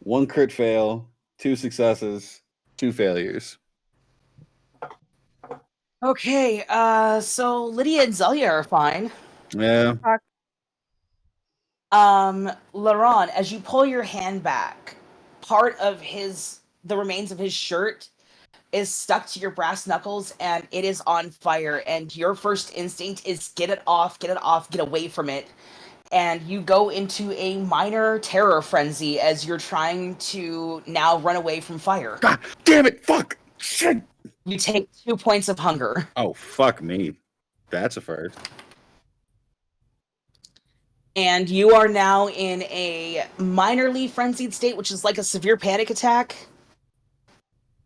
1 crit fail, 2 successes, 2 failures. Okay, so Lydia and Zelia are fine. Yeah. Laurent, as you pull your hand back, part of the remains of his shirt is stuck to your brass knuckles and it is on fire, and your first instinct is get it off, get away from it. And you go into a minor terror frenzy as you're trying to now run away from fire. God damn it, fuck! Shit! You take 2 points of hunger. Oh, fuck me. That's a first. And you are now in a minorly frenzied state, which is like a severe panic attack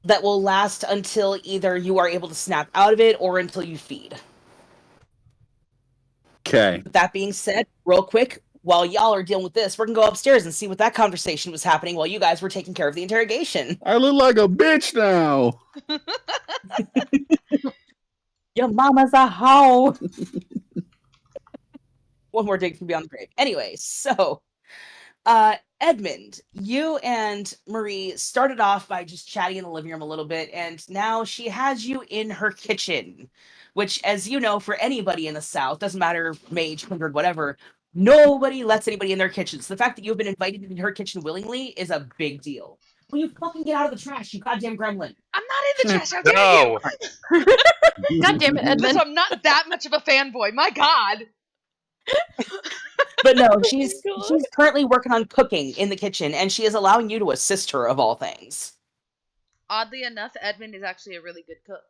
that will last until either you are able to snap out of it or until you feed. Okay. With that being said, real quick, while y'all are dealing with this, we're going to go upstairs and see what that conversation was happening while you guys were taking care of the interrogation. I look like a bitch now. Your mama's a hoe. One more dig from beyond the grave. Anyway, so Edmund, you and Marie started off by just chatting in the living room a little bit, and now she has you in her kitchen, which, as you know, for anybody in the South, doesn't matter, mage, kindred, whatever, nobody lets anybody in their kitchen. So the fact that you've been invited into her kitchen willingly is a big deal. Will you fucking get out of the trash, you goddamn gremlin? I'm not in the trash. How dare No. you? God damn it, Edmund. Listen, I'm not that much of a fanboy. My God. But no, she's currently working on cooking in the kitchen, and she is allowing you to assist her, of all things. Oddly enough, Edmund is actually a really good cook.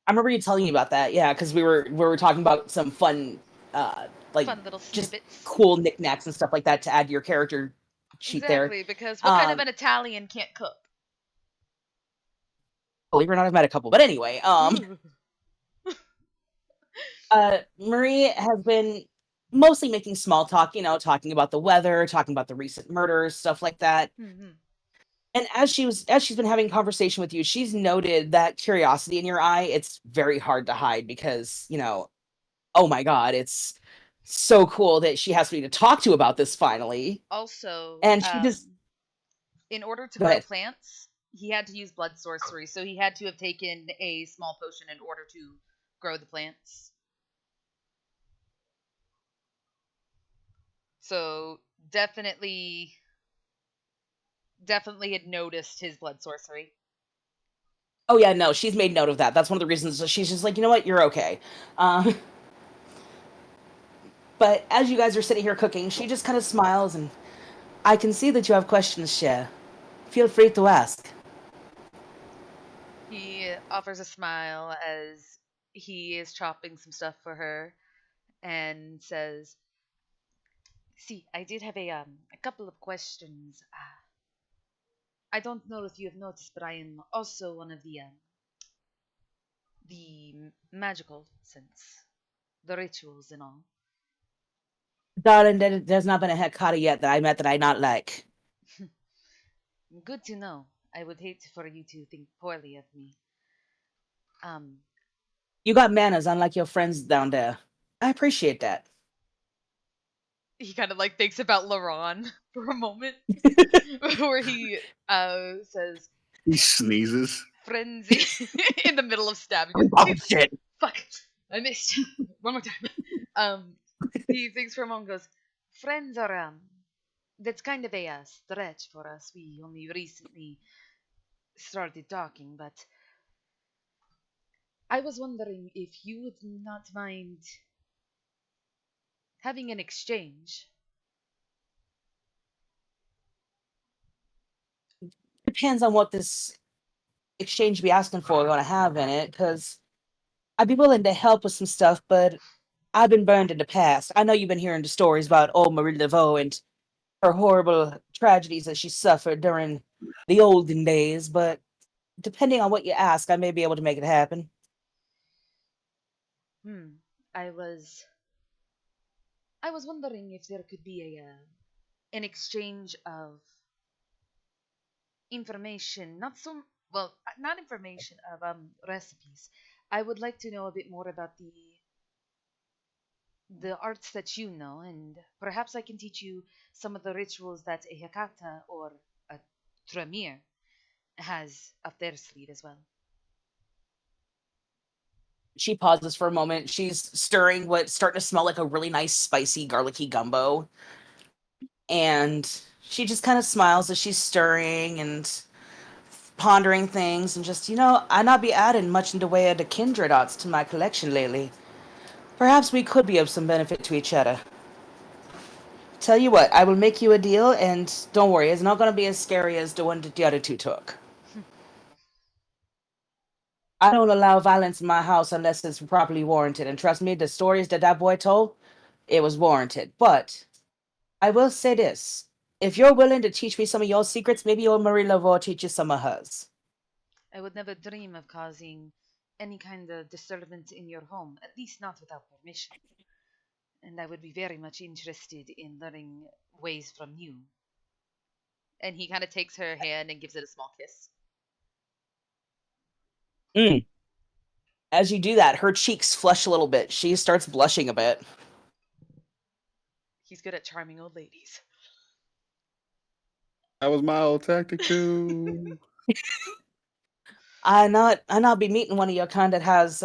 I remember you telling me about that, yeah, because we were talking about some fun, like Fun little just snippets. cool knickknacks and stuff like that to add to your character sheet Exactly, there. because what kind of an Italian can't cook? Believe it or not, I've met a couple, but anyway, Marie has been mostly making small talk, talking about the weather, talking about the recent murders, stuff like that. Mm-hmm. And as she's been having conversation with you, she's noted that curiosity in your eye. It's very hard to hide because, oh my God, it's so cool that she has somebody to talk to about this finally. Also, And she just in order to Go grow ahead. plants, he had to use blood sorcery, so he had to have taken a small potion in order to grow the plants. So definitely had noticed his blood sorcery. Oh yeah, no, she's made note of that. That's one of the reasons that she's just like, you know what, you're okay. But as you guys are sitting here cooking, she just kind of smiles, and I can see that you have questions, Cher. Feel free to ask. He offers a smile as he is chopping some stuff for her and says, "See, I did have a couple of questions. I don't know if you have noticed, but I am also one of the magical sense, the rituals and all." Darling, there's not been a Hecata yet that I met that I not like. Good to know. I would hate for you to think poorly of me. You got manners, unlike your friends down there. I appreciate that. he kind of like thinks about Laron for a moment, where he says, He sneezes. "Frenzy," in the middle of stabbing. Oh shit! Fuck! I missed. One more time. He thinks for a moment, goes, "Friends are that's kind of a stretch for us. We only recently started talking, but I was wondering if you would not mind having an exchange." Depends on what this exchange be asking for we're gonna have in it, because I'd be willing to help with some stuff, but I've been burned in the past. I know you've been hearing the stories about old Marie Laveau and her horrible tragedies that she suffered during the olden days, but depending on what you ask, I may be able to make it happen. I was wondering if there could be an exchange of information, not so well, not information of recipes. I would like to know a bit more about the arts that you know, and perhaps I can teach you some of the rituals that a Hakata or a Tremere has up their sleeve as well. She pauses for a moment. She's stirring what's starting to smell like a really nice, spicy, garlicky gumbo. And she just kind of smiles as she's stirring and pondering things and just, I not be adding much in the way of the kindred arts to my collection lately. Perhaps we could be of some benefit to each other. Tell you what, I will make you a deal, and don't worry, it's not going to be as scary as the one that the other two took. I don't allow violence in my house unless it's properly warranted, and trust me, the stories that boy told, it was warranted. But I will say this. If you're willing to teach me some of your secrets, maybe old Marie Laveau teach you some of hers. I would never dream of causing any kind of disturbance in your home, at least not without permission. And I would be very much interested in learning ways from you. And he kind of takes her hand and gives it a small kiss. As you do that, her cheeks flush a little bit. She starts blushing a bit. He's good at charming old ladies. That was my old tactic too. I not be meeting one of your kind that has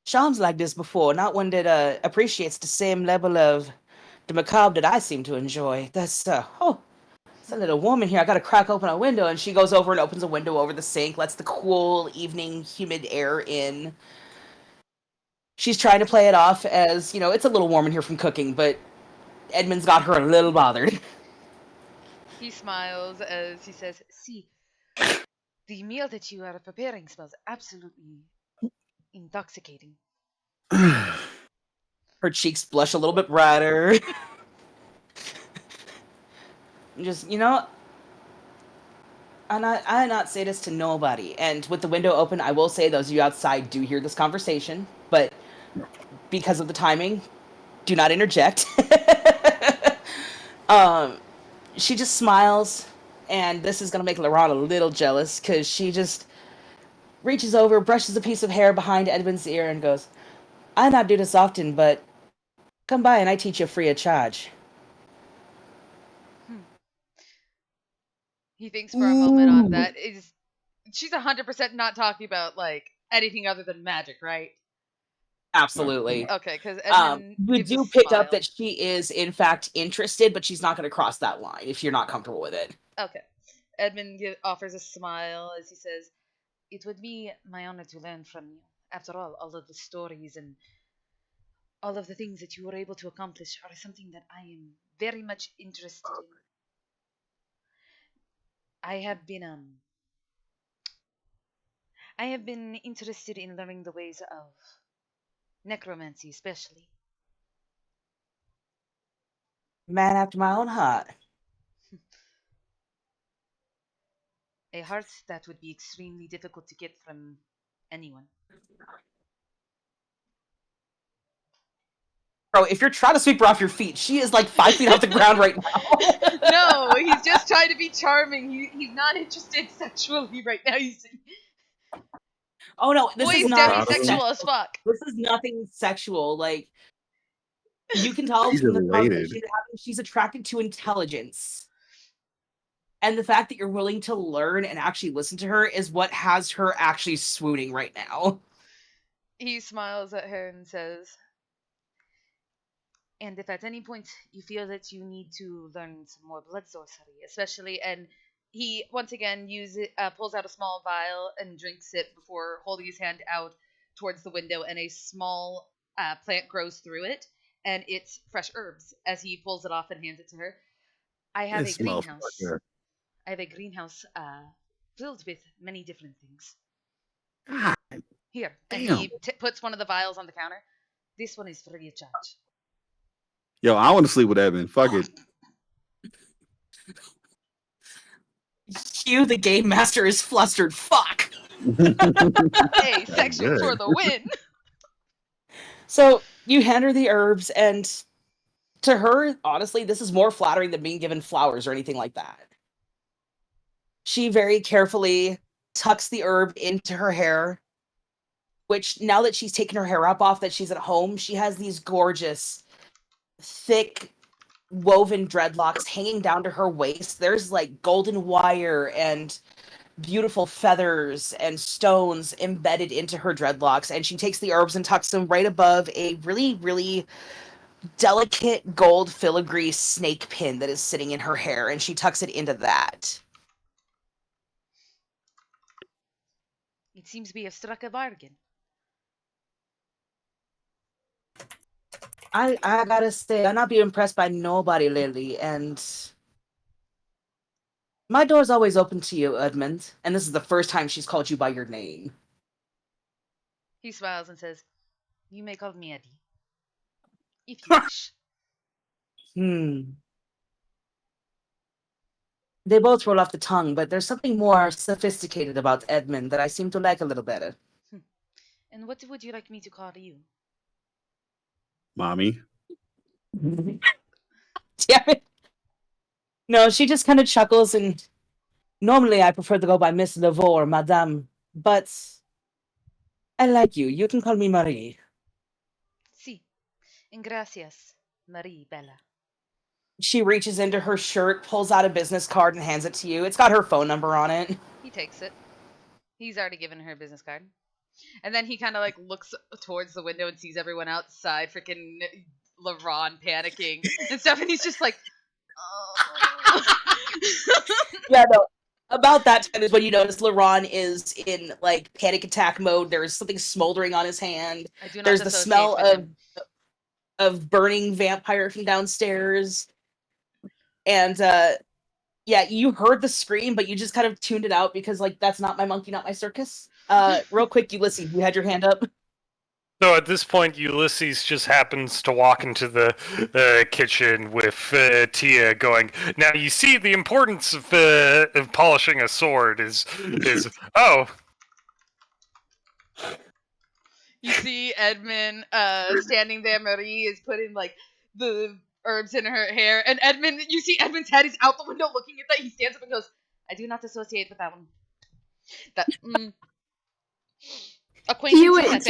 charms like this before. Not one that appreciates the same level of the macabre that I seem to enjoy. That's it's a little warm in here. I gotta crack open a window. And she goes over and opens a window over the sink, lets the cool evening humid air in. She's trying to play it off as, it's a little warm in here from cooking, but Edmund's got her a little bothered. He smiles as he says, "See, the meal that you are preparing smells absolutely intoxicating." Her cheeks blush a little bit brighter. Just, I not say this to nobody. And with the window open, I will say those of you outside do hear this conversation, but because of the timing, do not interject. She just smiles, and this is gonna make Laurent a little jealous because she just reaches over, brushes a piece of hair behind Edmund's ear, and goes, "I not do this often, but come by and I teach you free of charge." He thinks for a moment on that. She's 100% not talking about like anything other than magic, right? Absolutely. Okay, because Edmund we gives do a pick smile. up that she is in fact interested, but she's not going to cross that line if you're not comfortable with it. Okay. Edmund offers a smile as he says, "It would be my honor to learn from you. After all of the stories and all of the things that you were able to accomplish are something that I am very much interested in. I have been interested in learning the ways of necromancy, especially. Man after my own heart. A heart that would be extremely difficult to get from anyone." Bro, if you're trying to sweep her off your feet, she is like 5 feet off the ground right now. No, he's just trying to be charming. He's not interested sexually right now. Oh no, this Boy's is not demisexual as fuck. This is nothing sexual. Like, You can tell These from are the related. conversation she's attracted to intelligence. And the fact that you're willing to learn and actually listen to her is what has her actually swooning right now. He smiles at her and says, and if at any point you feel that you need to learn some more blood sorcery, especially, and he once again pulls out a small vial and drinks it before holding his hand out towards the window, and a small plant grows through it, and it's fresh herbs. As he pulls it off and hands it to her, I have a This greenhouse. motherfucker. I have a greenhouse filled with many different things. God Here, and damn. he puts one of the vials on the counter. This one is free of charge. Yo, I want to sleep with Evan. Fuck it. Hugh, the game master, is flustered. Fuck! Hey, sexual for good. the win. So you hand her the herbs, and to her, honestly, this is more flattering than being given flowers or anything like that. She very carefully tucks the herb into her hair, which now that she's taken her hair up off, that she's at home, she has these gorgeous, thick, woven dreadlocks hanging down to her waist. There's like golden wire and beautiful feathers and stones embedded into her dreadlocks, and she takes the herbs and tucks them right above a really, really delicate gold filigree snake pin that is sitting in her hair, and she tucks it into that. It seems we have struck a bargain. I gotta say, I'm not being impressed by nobody lately, and my door's always open to you, Edmund. And this is the first time she's called you by your name. He smiles and says, you may call me Eddie. If you wish. They both roll off the tongue, but there's something more sophisticated about Edmund that I seem to like a little better. And what would you like me to call you? Mommy. Damn it. No, she just kind of chuckles, and normally I prefer to go by Miss Laveau or Madame, but I like you. You can call me Marie. Si. And gracias, Marie Bella. She reaches into her shirt, pulls out a business card, and hands it to you. It's got her phone number on it. He takes it. He's already given her a business card. And then he kind of like looks towards the window and sees everyone outside, freaking LeRon panicking and stuff, and he's just like, oh. Yeah, no. About that time is when you notice LeRon is in like panic attack mode. There's something smoldering on his hand. I do not There's the associate smell with him. of burning vampire from downstairs. And yeah, you heard the scream, but you just kind of tuned it out because like that's not my monkey, not my circus. Real quick, Ulysses, you had your hand up. So at this point, Ulysses just happens to walk into the kitchen with Tia going, now you see the importance of polishing a sword is oh. You see Edmund standing there. Marie is putting like the herbs in her hair, and Edmund. You see Edmund's head is out the window looking at that. He stands up and goes, "I do not associate with that one." That acquaintances at best.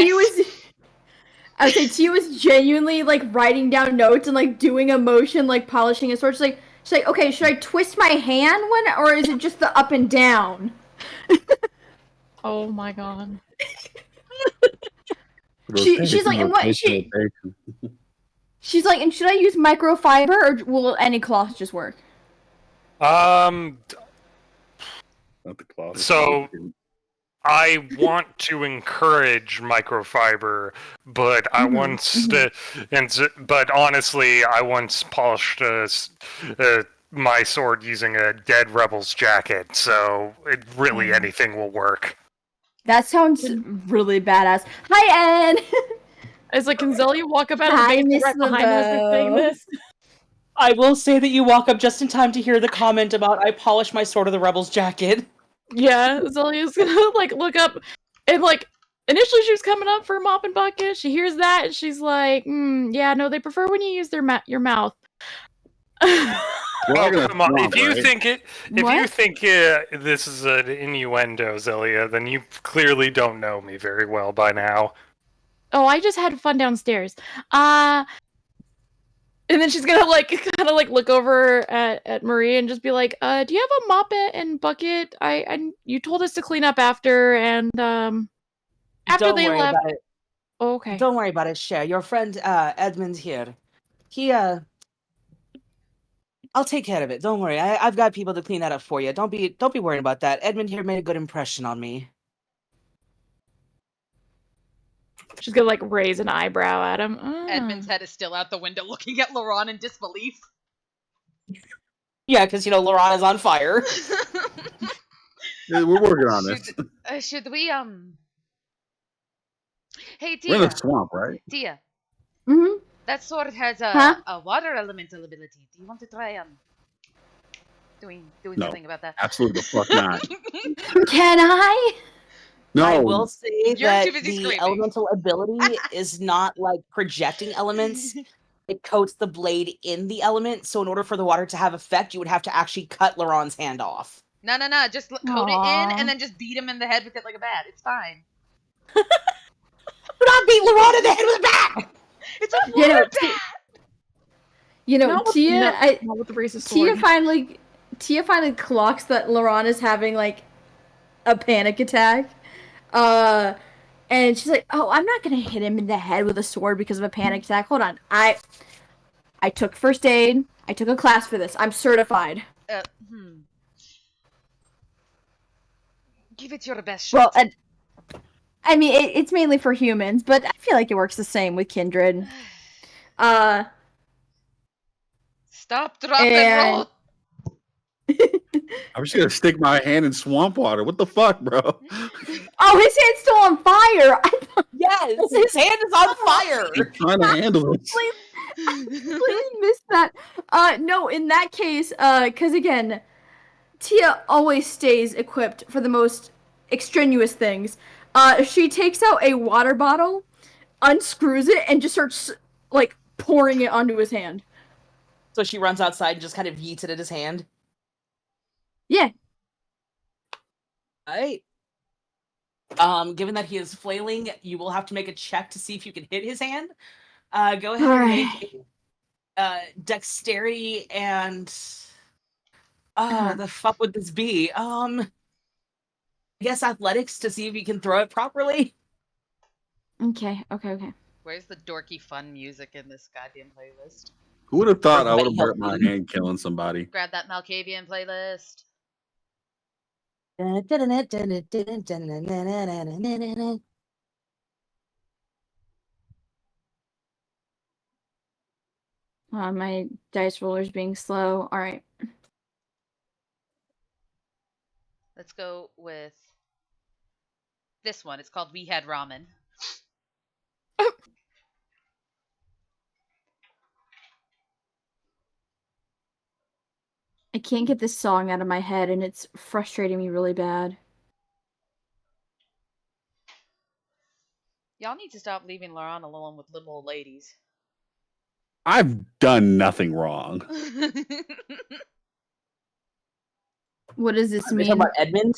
I would say Tia was genuinely like writing down notes and like doing a motion like polishing a sword. She's like, okay, should I twist my hand or is it just the up and down? Oh my god. She's like, and what? She's like, and should I use microfiber or will any cloth just work? Not the cloth. So I want to encourage microfiber, but I once but honestly, I once polished my sword using a dead rebel's jacket, so really anything will work. That sounds really badass. Hi, Ed. It's like, can Zelia walk up out of the Hi, basement Miss right behind us and saying LeBeau. this? I will say that you walk up just in time to hear the comment about I polish my sword of the rebel's jacket. Yeah, Zelia's gonna like look up and like initially she was coming up for a mop and bucket. She hears that and she's like, yeah, no, they prefer when you use your mouth. Oh, come on. If you think this is an innuendo, Zelia, then you clearly don't know me very well by now. Oh, I just had fun downstairs. And then she's gonna like kind of like look over at Marie and just be like, "Do you have a mop and bucket? You told us to clean up after, and after Don't they worry left." about it. Oh, okay. Don't worry about it, Cher. Your friend Edmund's here. He I'll take care of it. Don't worry. I've got people to clean that up for you. Don't be worried about that. Edmund here made a good impression on me. She's gonna like raise an eyebrow at him. Edmund's head is still out the window, looking at Laurent in disbelief. Yeah, because Laurent is on fire. Yeah, we're working on this. Should we Hey We're in Tia. the swamp, right? Tia. Mm-hmm. That sword has a Huh? a water elemental ability. Do you want to try doing No. something about that? Absolutely the fuck not. Can I? No. I will say You're that too busy the screaming. elemental ability is not like projecting elements. It coats the blade in the element, so in order for the water to have effect, you would have to actually cut Laurent's hand off. No. Just coat it in Aw. and then just beat him in the head with it like a bat. It's fine. Do not beat Laurent in the head with a bat! It's a You know, water Ti- bat. Not with, Tia, not with the racist Tia sword. finally clocks that Laurent is having like a panic attack. And she's like, "Oh, I'm not gonna hit him in the head with a sword because of a panic attack. Hold on, I took first aid. I took a class for this. I'm certified." Give it your best shot. Well, I mean, it's mainly for humans, but I feel like it works the same with kindred. Stop, drop, and roll. I'm just gonna stick my hand in swamp water. What the fuck, bro? Oh, his hand's still on fire. Yes, his hand is on fire. I'm trying to handle this. Completely missed that. No, in that case, because again, Tia always stays equipped for the most extraneous things. She takes out a water bottle, unscrews it, and just starts like pouring it onto his hand. So she runs outside and just kind of yeets it at his hand. Yeah. Alright. Given that he is flailing, you will have to make a check to see if you can hit his hand. Go ahead and make dexterity and the fuck would this be? I guess athletics to see if you can throw it properly. Okay. Where's the dorky fun music in this goddamn playlist? Who would have thought I would have hurt my hand killing somebody? Grab that Malkavian playlist. My dice roller's being slow. All right. Let's go with this one. It's called We Had Ramen. I can't get this song out of my head, and it's frustrating me really bad. Y'all need to stop leaving Laurent alone with little old ladies. I've done nothing wrong. What does this Are you mean? talking about Edmund?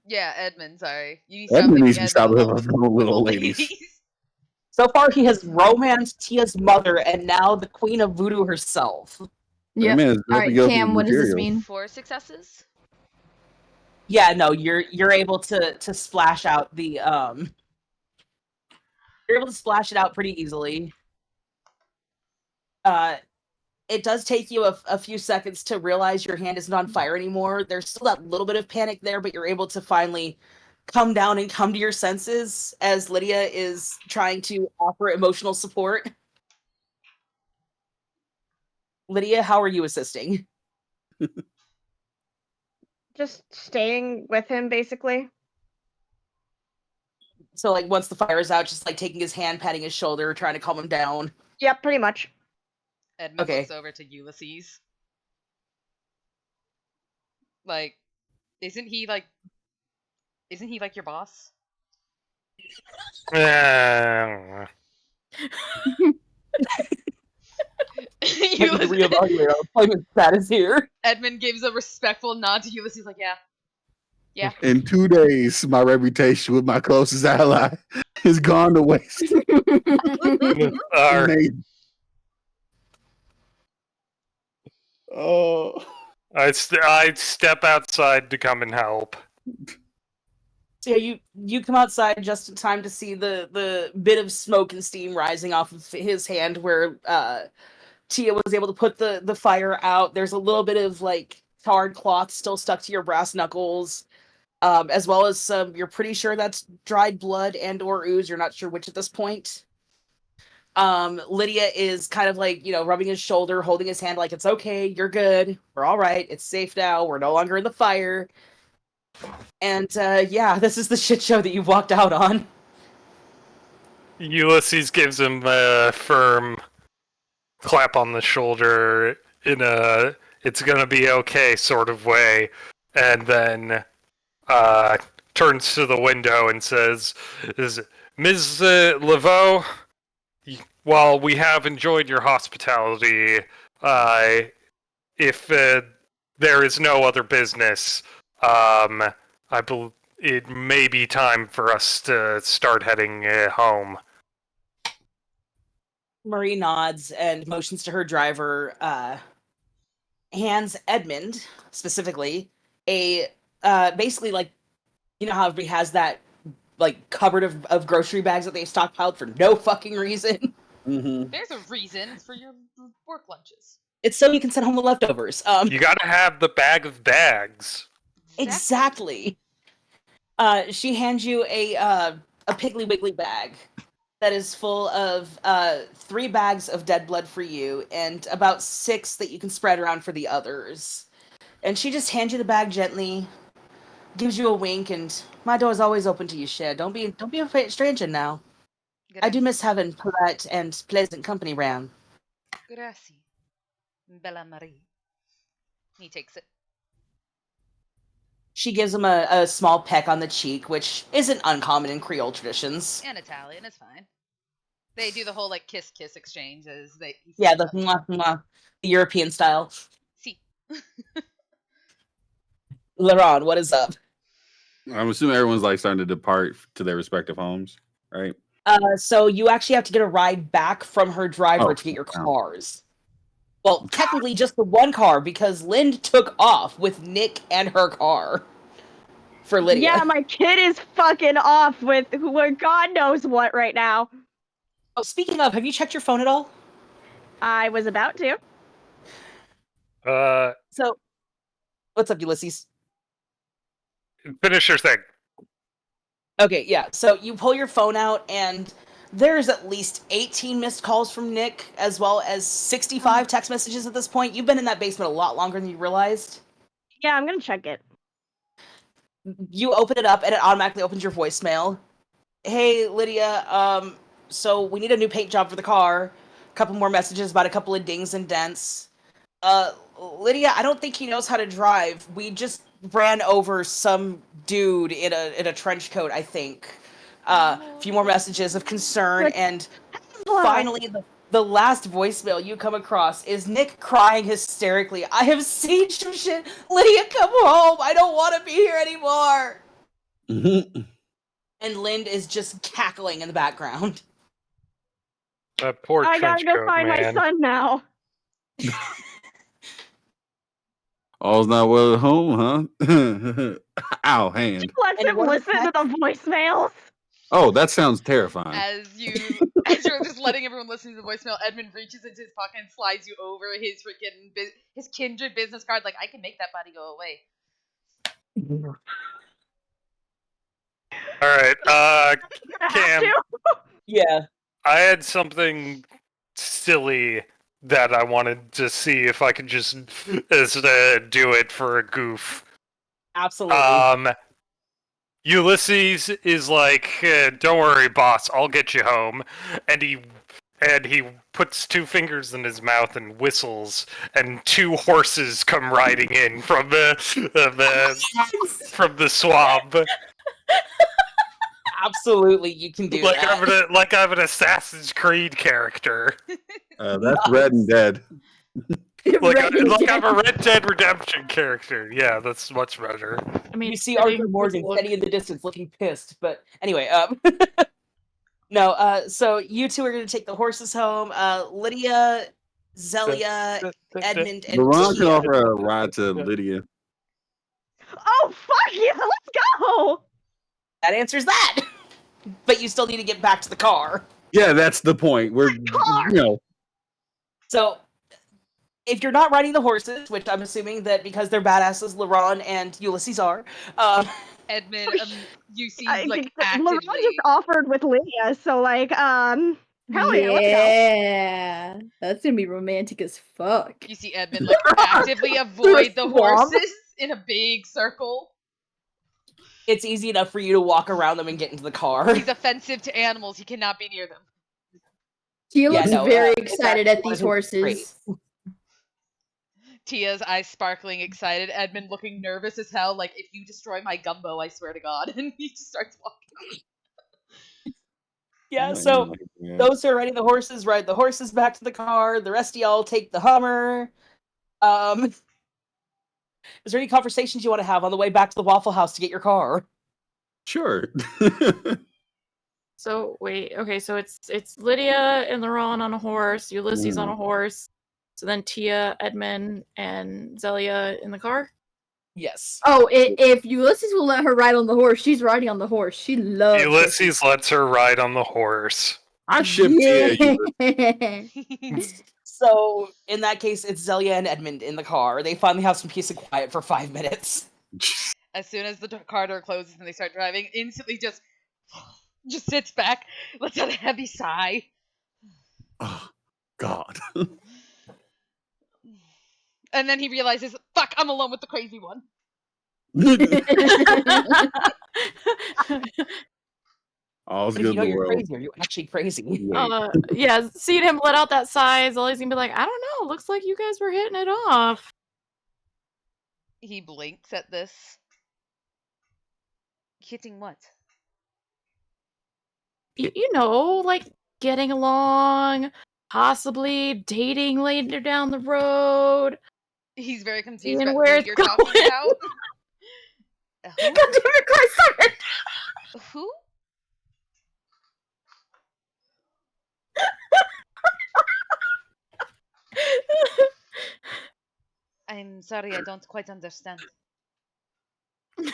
Yeah, Edmund, sorry. You need Edmund needs to leaving stop Edmund with alone those with little ladies. So far, he has romanced Tia's mother and now the Queen of Voodoo herself. Yeah. Man, All right, Cam. What does this mean? 4 successes. Yeah, no, you're able to splash out the you're able to splash it out pretty easily. It does take you a few seconds to realize your hand isn't on fire anymore. There's still that little bit of panic there, but you're able to finally come down and come to your senses as Lydia is trying to offer emotional support. Lydia, how are you assisting? Just staying with him, basically. So, like, once the fire is out, just, like, taking his hand, patting his shoulder, trying to calm him down. Yep, pretty much. Edmund looks over to Ulysses. Like, isn't he like your boss? Reevaluate our employment status here. Edmund gives a respectful nod to Ulysses, like, yeah. In 2 days, my reputation with my closest ally is gone to waste. Our, Amazing. Oh. I'd step outside to come and help. So yeah, you come outside just in time to see the bit of smoke and steam rising off of his hand where Tia was able to put the fire out. There's a little bit of like tarred cloth still stuck to your brass knuckles, as well as some. You're pretty sure that's dried blood and or ooze. You're not sure which at this point. Lydia is kind of like, rubbing his shoulder, holding his hand like, it's okay, you're good, we're all right, it's safe now, we're no longer in the fire. And yeah, this is the shit show that you walked out on. Ulysses gives him a firm clap on the shoulder in a "it's gonna be okay" sort of way, and then turns to the window and says, "Is Ms. Laveau? While we have enjoyed your hospitality, if there is no other business, I believe it may be time for us to start heading home." Marie nods and motions to her driver, hands Edmund, specifically, a, basically, like, you know how everybody has that, like, cupboard of grocery bags that they've stockpiled for no fucking reason? Mm-hmm. There's a reason for your work lunches. It's so you can send home the leftovers. You gotta have the bag of bags. Exactly. She hands you a Piggly Wiggly bag that is full of 3 bags of dead blood for you and about 6 that you can spread around for the others. And she just hands you the bag gently, gives you a wink, and my door is always open to you, Cher. Don't be a stranger now. I do miss having polite and pleasant company round. Grazie, Bella Marie. He takes it. She gives him a small peck on the cheek, which isn't uncommon in Creole traditions. And Italian, it's fine. They do the whole like kiss exchange as they. Yeah, the mwah, mwah, the European style. See. Laron, what is up? I'm assuming everyone's like starting to depart to their respective homes, right? So you actually have to get a ride back from her driver to get your cars. Well, technically just the one car because Lind took off with Nick and her car for Lydia. Yeah, my kid is fucking off with God knows what right now. Oh, speaking of, have you checked your phone at all? I was about to. So, what's up, Ulysses? Finish your thing. Okay, yeah. So you pull your phone out, and there's at least 18 missed calls from Nick, as well as 65 text messages at this point. You've been in that basement a lot longer than you realized. Yeah, I'm gonna check it. You open it up, and it automatically opens your voicemail. Hey, Lydia, so we need a new paint job for the car. A couple more messages about a couple of dings and dents. Lydia, I don't think he knows how to drive. We just ran over some dude in a trench coat, I think. A few more messages of concern, and finally, the last voicemail you come across is Nick crying hysterically. I have seen some shit. Lydia, come home. I don't want to be here anymore. And Lind is just cackling in the background. That poor I trench gotta go coat find man. my son now. All's not well at home, huh? Ow, hand. Let him listen to the voicemails. Oh, that sounds terrifying. As you're just letting everyone listen to the voicemail, Edmund reaches into his pocket and slides you over his freaking his Kindred business card. Like, I can make that body go away. All right, Cam. Yeah. I had something silly that I wanted to see if I could just do it for a goof. Absolutely. Ulysses is like, "Don't worry, boss. I'll get you home," and he puts 2 fingers in his mouth and whistles, and 2 horses come riding in from the swamp. Absolutely, you can do that. I'm an Assassin's Creed character. That's Red and Dead. I'm a Red Dead Redemption character. Yeah, that's much better. I mean, You see Arthur Morgan standing in the distance looking pissed, but anyway, no, so you 2 are going to take the horses home. Lydia, Zelia, Edmund, and LeBron can Tia. offer a ride to Lydia. Oh fuck yeah, let's go! That answers that. But you still need to get back to the car. Yeah, that's the point. We're So, if you're not riding the horses, which I'm assuming that because they're badasses, LeBron and Ulysses are, Edmund, you see, like, LeBron actively. just offered with Lydia, so like, hell yeah, let's go. Yeah, that's gonna be romantic as fuck. You see Edmund, like, actively avoid the swamp. horses in a big circle. it's easy enough for you to walk around them and get into the car. He's offensive to animals. He cannot be near them. Tia Yeah, looks no, very it's excited actually at these one of his horses. Tia's eyes sparkling, excited. Edmund looking nervous as hell, like, if you destroy my gumbo, I swear to God. And he just starts walking. Yeah, so those who are riding the horses ride the horses back to the car. The rest of y'all take the Hummer. Is there any conversations you want to have on the way back to the Waffle House to get your car? Sure. So wait, okay, so it's Lydia and LeRon on a horse, Ulysses on a horse, so then Tia, Edmund, and Zelia in the car. Yes. Oh, if Ulysses will let her ride on the horse, she's riding on the horse. She loves Ulysses lets her ride on the horse. I ship Tia. So in that case, it's Zelia and Edmund in the car. They finally have some peace and quiet for 5 minutes. As soon as the car door closes and they start driving, instantly just sits back, lets out a heavy sigh. Oh, God. And then he realizes, fuck, I'm alone with the crazy one. All's But if good you in know the you're world. crazy, are you actually crazy? Yeah, seeing him let out that sigh, Zelia's gonna be like, I don't know, looks like you guys were hitting it off. He blinks at this. Hitting what? You know, like getting along, possibly dating later down the road. He's very confused Seeing about where who it's you're going. talking about. Who? God damn it, Christ, Who? I'm sorry, I don't quite understand. do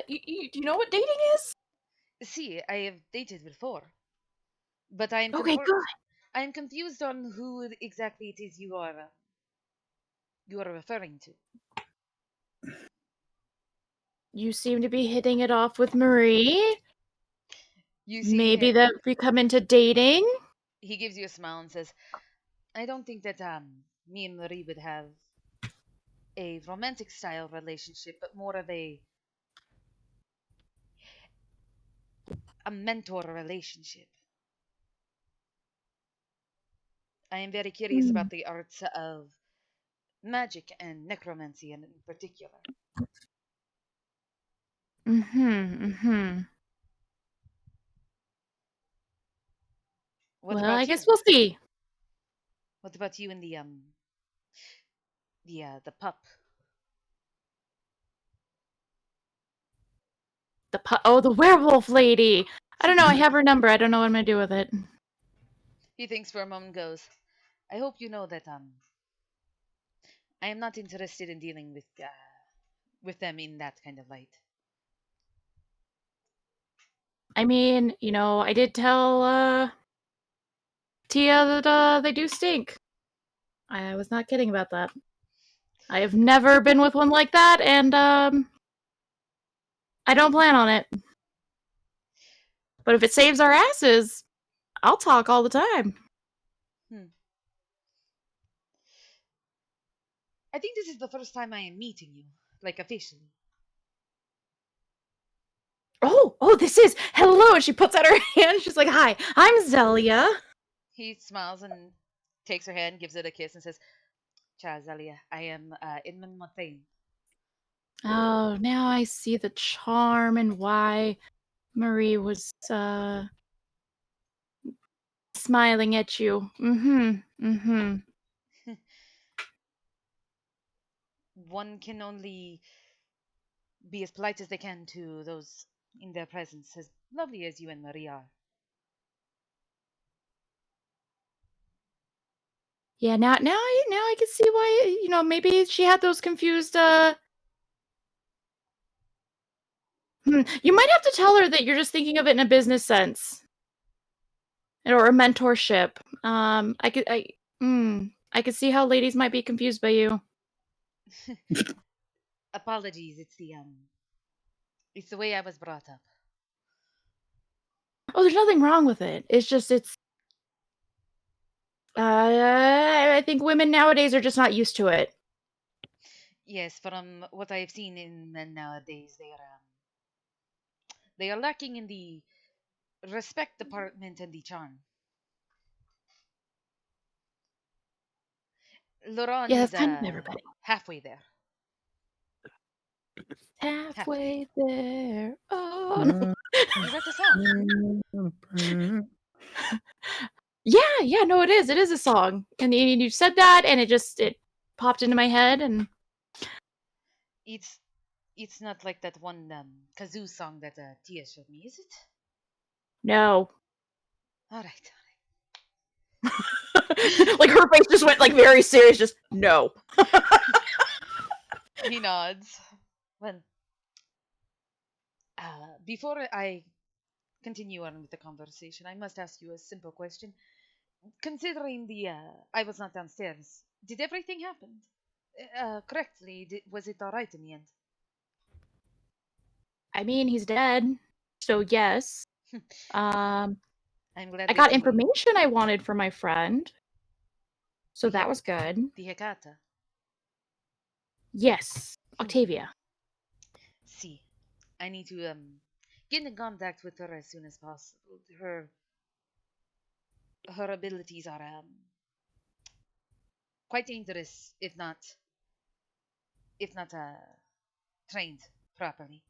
you know what dating is? See, I have dated before, but I am Okay, good. I am confused on who exactly it is you are referring to. You seem to be hitting it off with Marie. You see, Maybe that we come into dating. he gives you a smile and says, "I don't think that me and Marie would have a romantic style relationship, but more of a mentor relationship. I am very curious about the arts of magic and necromancy in particular." What Well, about I you? guess we'll see. What about you and the pup? The werewolf lady. I don't know. I have her number. I don't know what I'm gonna do with it. He thinks for a moment and goes, "I hope you know that I am not interested in dealing with them in that kind of light." I mean, I did tell Tia that they do stink. I was not kidding about that. I have never been with one like that, and I don't plan on it. But if it saves our asses, I'll talk all the time. I think this is the first time I am meeting you, like officially. Oh, this is hello. And she puts out her hand. She's like, "Hi, I'm Zelia." He smiles and takes her hand, gives it a kiss, and says, "Ciao, Zelia. I am Inman Mothane." Oh, now I see the charm and why Marie was smiling at you. One can only be as polite as they can to those in their presence, as lovely as you and Marie are. Yeah, now I can see why, maybe she had those confused, You might have to tell her that you're just thinking of it in a business sense. Or a mentorship. I could see how ladies might be confused by you. Apologies, it's the way I was brought up. Oh, there's nothing wrong with it. I think women nowadays are just not used to it. Yes, from what I've seen in men nowadays, they are lacking in the respect department and the charm. Laurent Yeah, is that's kind of everybody. halfway there. Halfway there. Oh. You wrote the song. Yeah, no, it is. It is a song. And you said that, and it popped into my head, and It's not like that one kazoo song that Tia showed me, is it? no. All right. Like her face just went like very serious. Just no. He nods. Well, before I continue on with the conversation, I must ask you a simple question. Considering I was not downstairs, did everything happen correctly? Was it all right in the end? I mean, he's dead, so yes. I'm glad I they got told you. information I wanted from my friend, so that was good. The Hecata. Yes, Octavia. See, I need to get in contact with her as soon as possible. Her abilities are quite dangerous if not trained properly.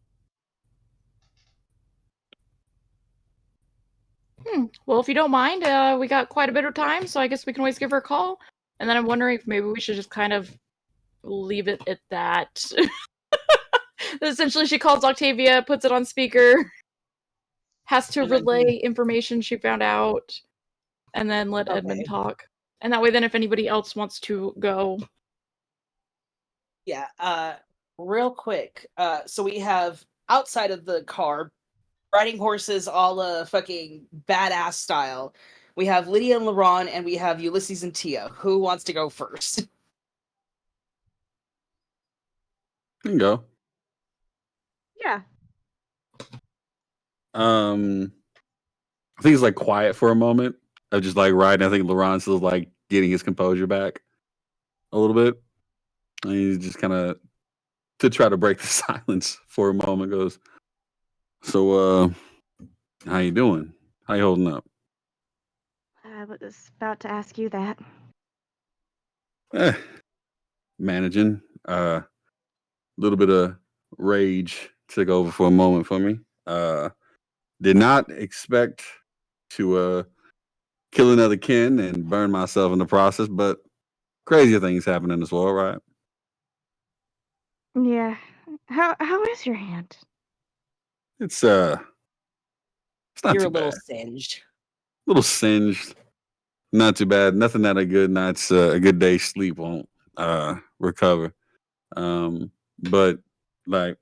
Well, if you don't mind, we got quite a bit of time, so I guess we can always give her a call. And then I'm wondering if maybe we should just kind of leave it at that. Essentially, she calls Octavia, puts it on speaker, has to relay information she found out, and then let Edmund talk. And that way, then if anybody else wants to go. Yeah, real quick. So we have outside of the car, riding horses all fucking badass style. We have Lydia and Laurent, and we have Ulysses and Tia. Who wants to go first? You can go. Yeah. I think it's like quiet for a moment of just like riding. I think Laurent's still like getting his composure back a little bit. And he's just kind of to try to break the silence for a moment goes, so how you doing? How you holding up? I was about to ask you that. Eh, managing. A little bit of rage took over for a moment for me. Did not expect to kill another kin and burn myself in the process, but crazier things happen in this world, right? Yeah. How is your hand? It's not You're too a little bad. singed. A little singed. Not too bad. Nothing that a good night's a good day's sleep won't recover. But like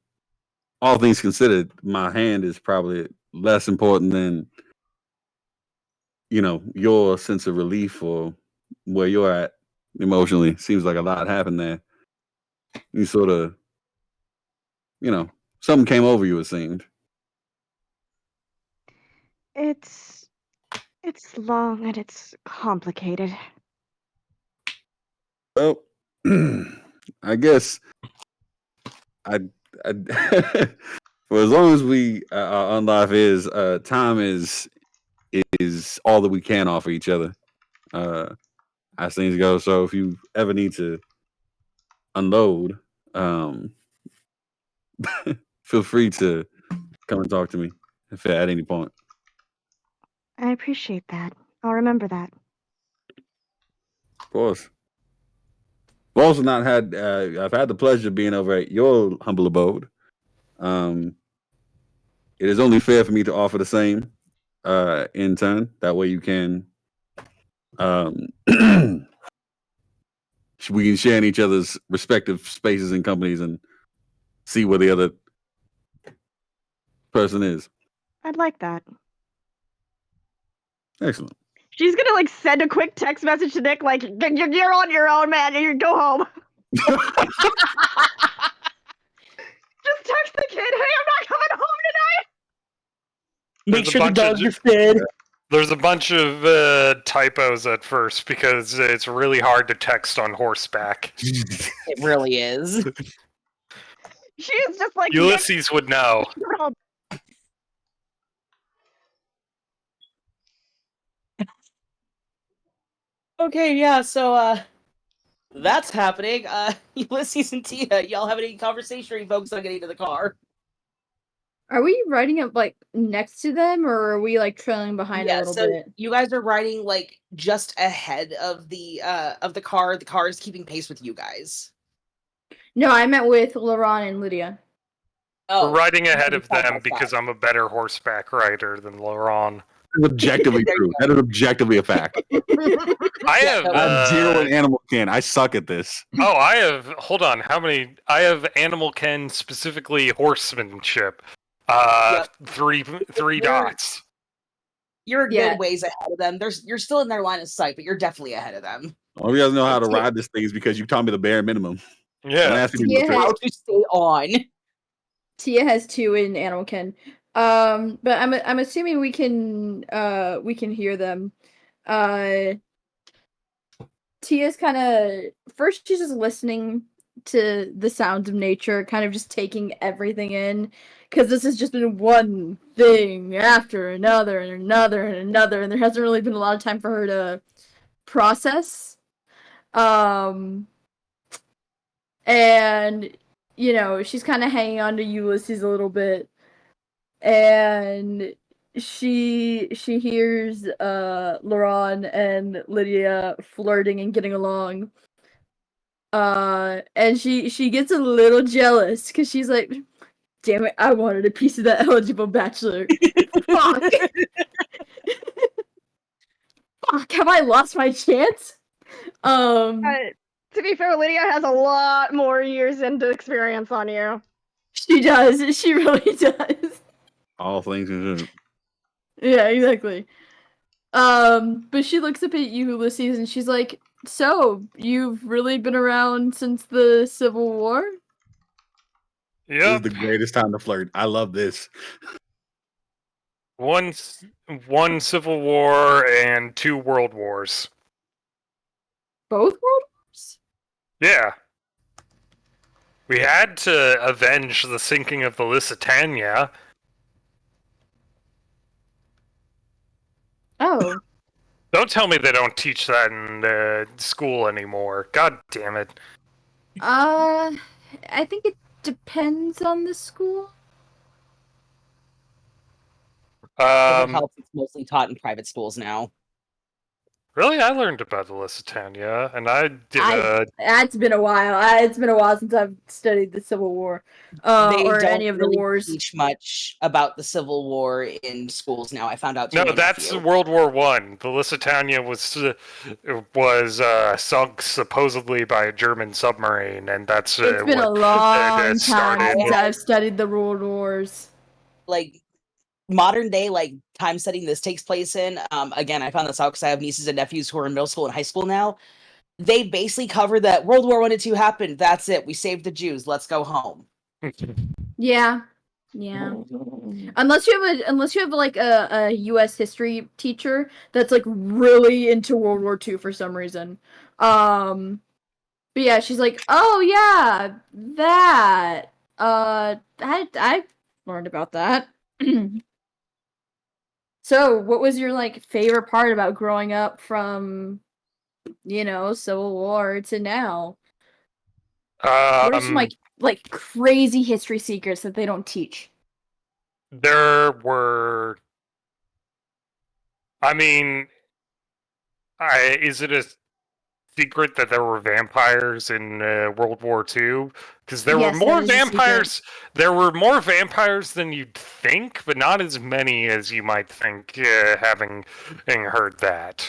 all things considered, my hand is probably less important than your sense of relief or where you're at emotionally. Seems like a lot happened there. You sort of, something came over you. It seemed. It's long and it's complicated. Well, I guess I for as long as we on life is time is all that we can offer each other as things go. So if you ever need to unload, feel free to come and talk to me if at any point. I appreciate that. I'll remember that. Of course. I've also not had I've had the pleasure of being over at your humble abode. It is only fair for me to offer the same in turn. That way you can we can share in each other's respective spaces and companies and see where the other person is. I'd like that. Excellent. She's gonna like send a quick text message to Nick, like, "You're on your own, man. You go home." Just text the kid, "Hey, I'm not coming home tonight." Make There's a sure the bunch of dogs are fed. There's a bunch of typos at first because it's really hard to text on horseback. It really is. She's just like, Ulysses would know. "Nick, Okay, yeah, so that's happening. Ulysses and Tia, y'all have any conversation or you focus on getting to the car? Are we riding up like next to them, or are we like trailing behind a Yeah, little so bit? you guys are riding like just ahead of the car. The car is keeping pace with you guys. No, I meant with Laron and Lydia. We're riding ahead you're of side by them because side. I'm a better horseback rider than Laron. That's objectively There you true. That is objectively a fact. I Yeah, have no, I have zero in animal can. I suck at this. I have. Hold on. How many? I have animal ken, specifically horsemanship. Yep. Three You're- dots. You're a Yeah. good ways ahead of them. You're still in their line of sight, but you're definitely ahead of them. All you guys know how to ride this thing is because you taught me the bare minimum. Don't Yeah. ask me to do Yeah. the trick. How to stay on. Tia has 2 in Animalkin. But I'm assuming we can hear them. Tia's kind of first she's just listening to the sounds of nature, kind of just taking everything in, because this has just been one thing after another and another and another, and there hasn't really been a lot of time for her to process. And you know, she's kind of hanging on to Ulysses a little bit, and she hears Laron and Lydia flirting and getting along. And she gets a little jealous because she's like, damn it, I wanted a piece of that eligible bachelor. Fuck. Fuck, have I lost my chance? To be fair, Lydia has a lot more years into experience on you. She does. She really does. All things considered. Yeah, exactly. But she looks up at you, Ulysses, and she's like, so, you've really been around since the Civil War? This is Yep. the greatest time to flirt. I love this. One Civil War and 2 World Wars. Both World Wars? Yeah. We had to avenge the sinking of the Lusitania. Oh. Don't tell me they don't teach that in school anymore. God damn it. I think it depends on the school. It helps. It's mostly taught in private schools now. Really? I learned about the Lusitania, and I did It's been a while. It's been a while since I've studied the Civil War, They or don't any of the really wars. teach much about the Civil War in schools now. I found out. No, through my that's nephew. World War One. The Lusitania was sunk supposedly by a German submarine, and that's It's been a long time since I've studied the World Wars. Like modern day, like time setting this takes place in. Again, I found this out because I have nieces and nephews who are in middle school and high school now. They basically cover that World War I and II happened. That's it. We saved the Jews. Let's go home. Yeah. Unless you have like a U.S. history teacher that's like really into World War II for some reason. But yeah, she's like, oh yeah, that. I learned about that. So, what was your like favorite part about growing up from, Civil War to now? What are some like crazy history secrets that they don't teach? There were. I mean, is it a secret that there were vampires in World War II? Because there were Yes, more that is a secret. vampires. There were more vampires than you'd think, but not as many as you might think, having heard that.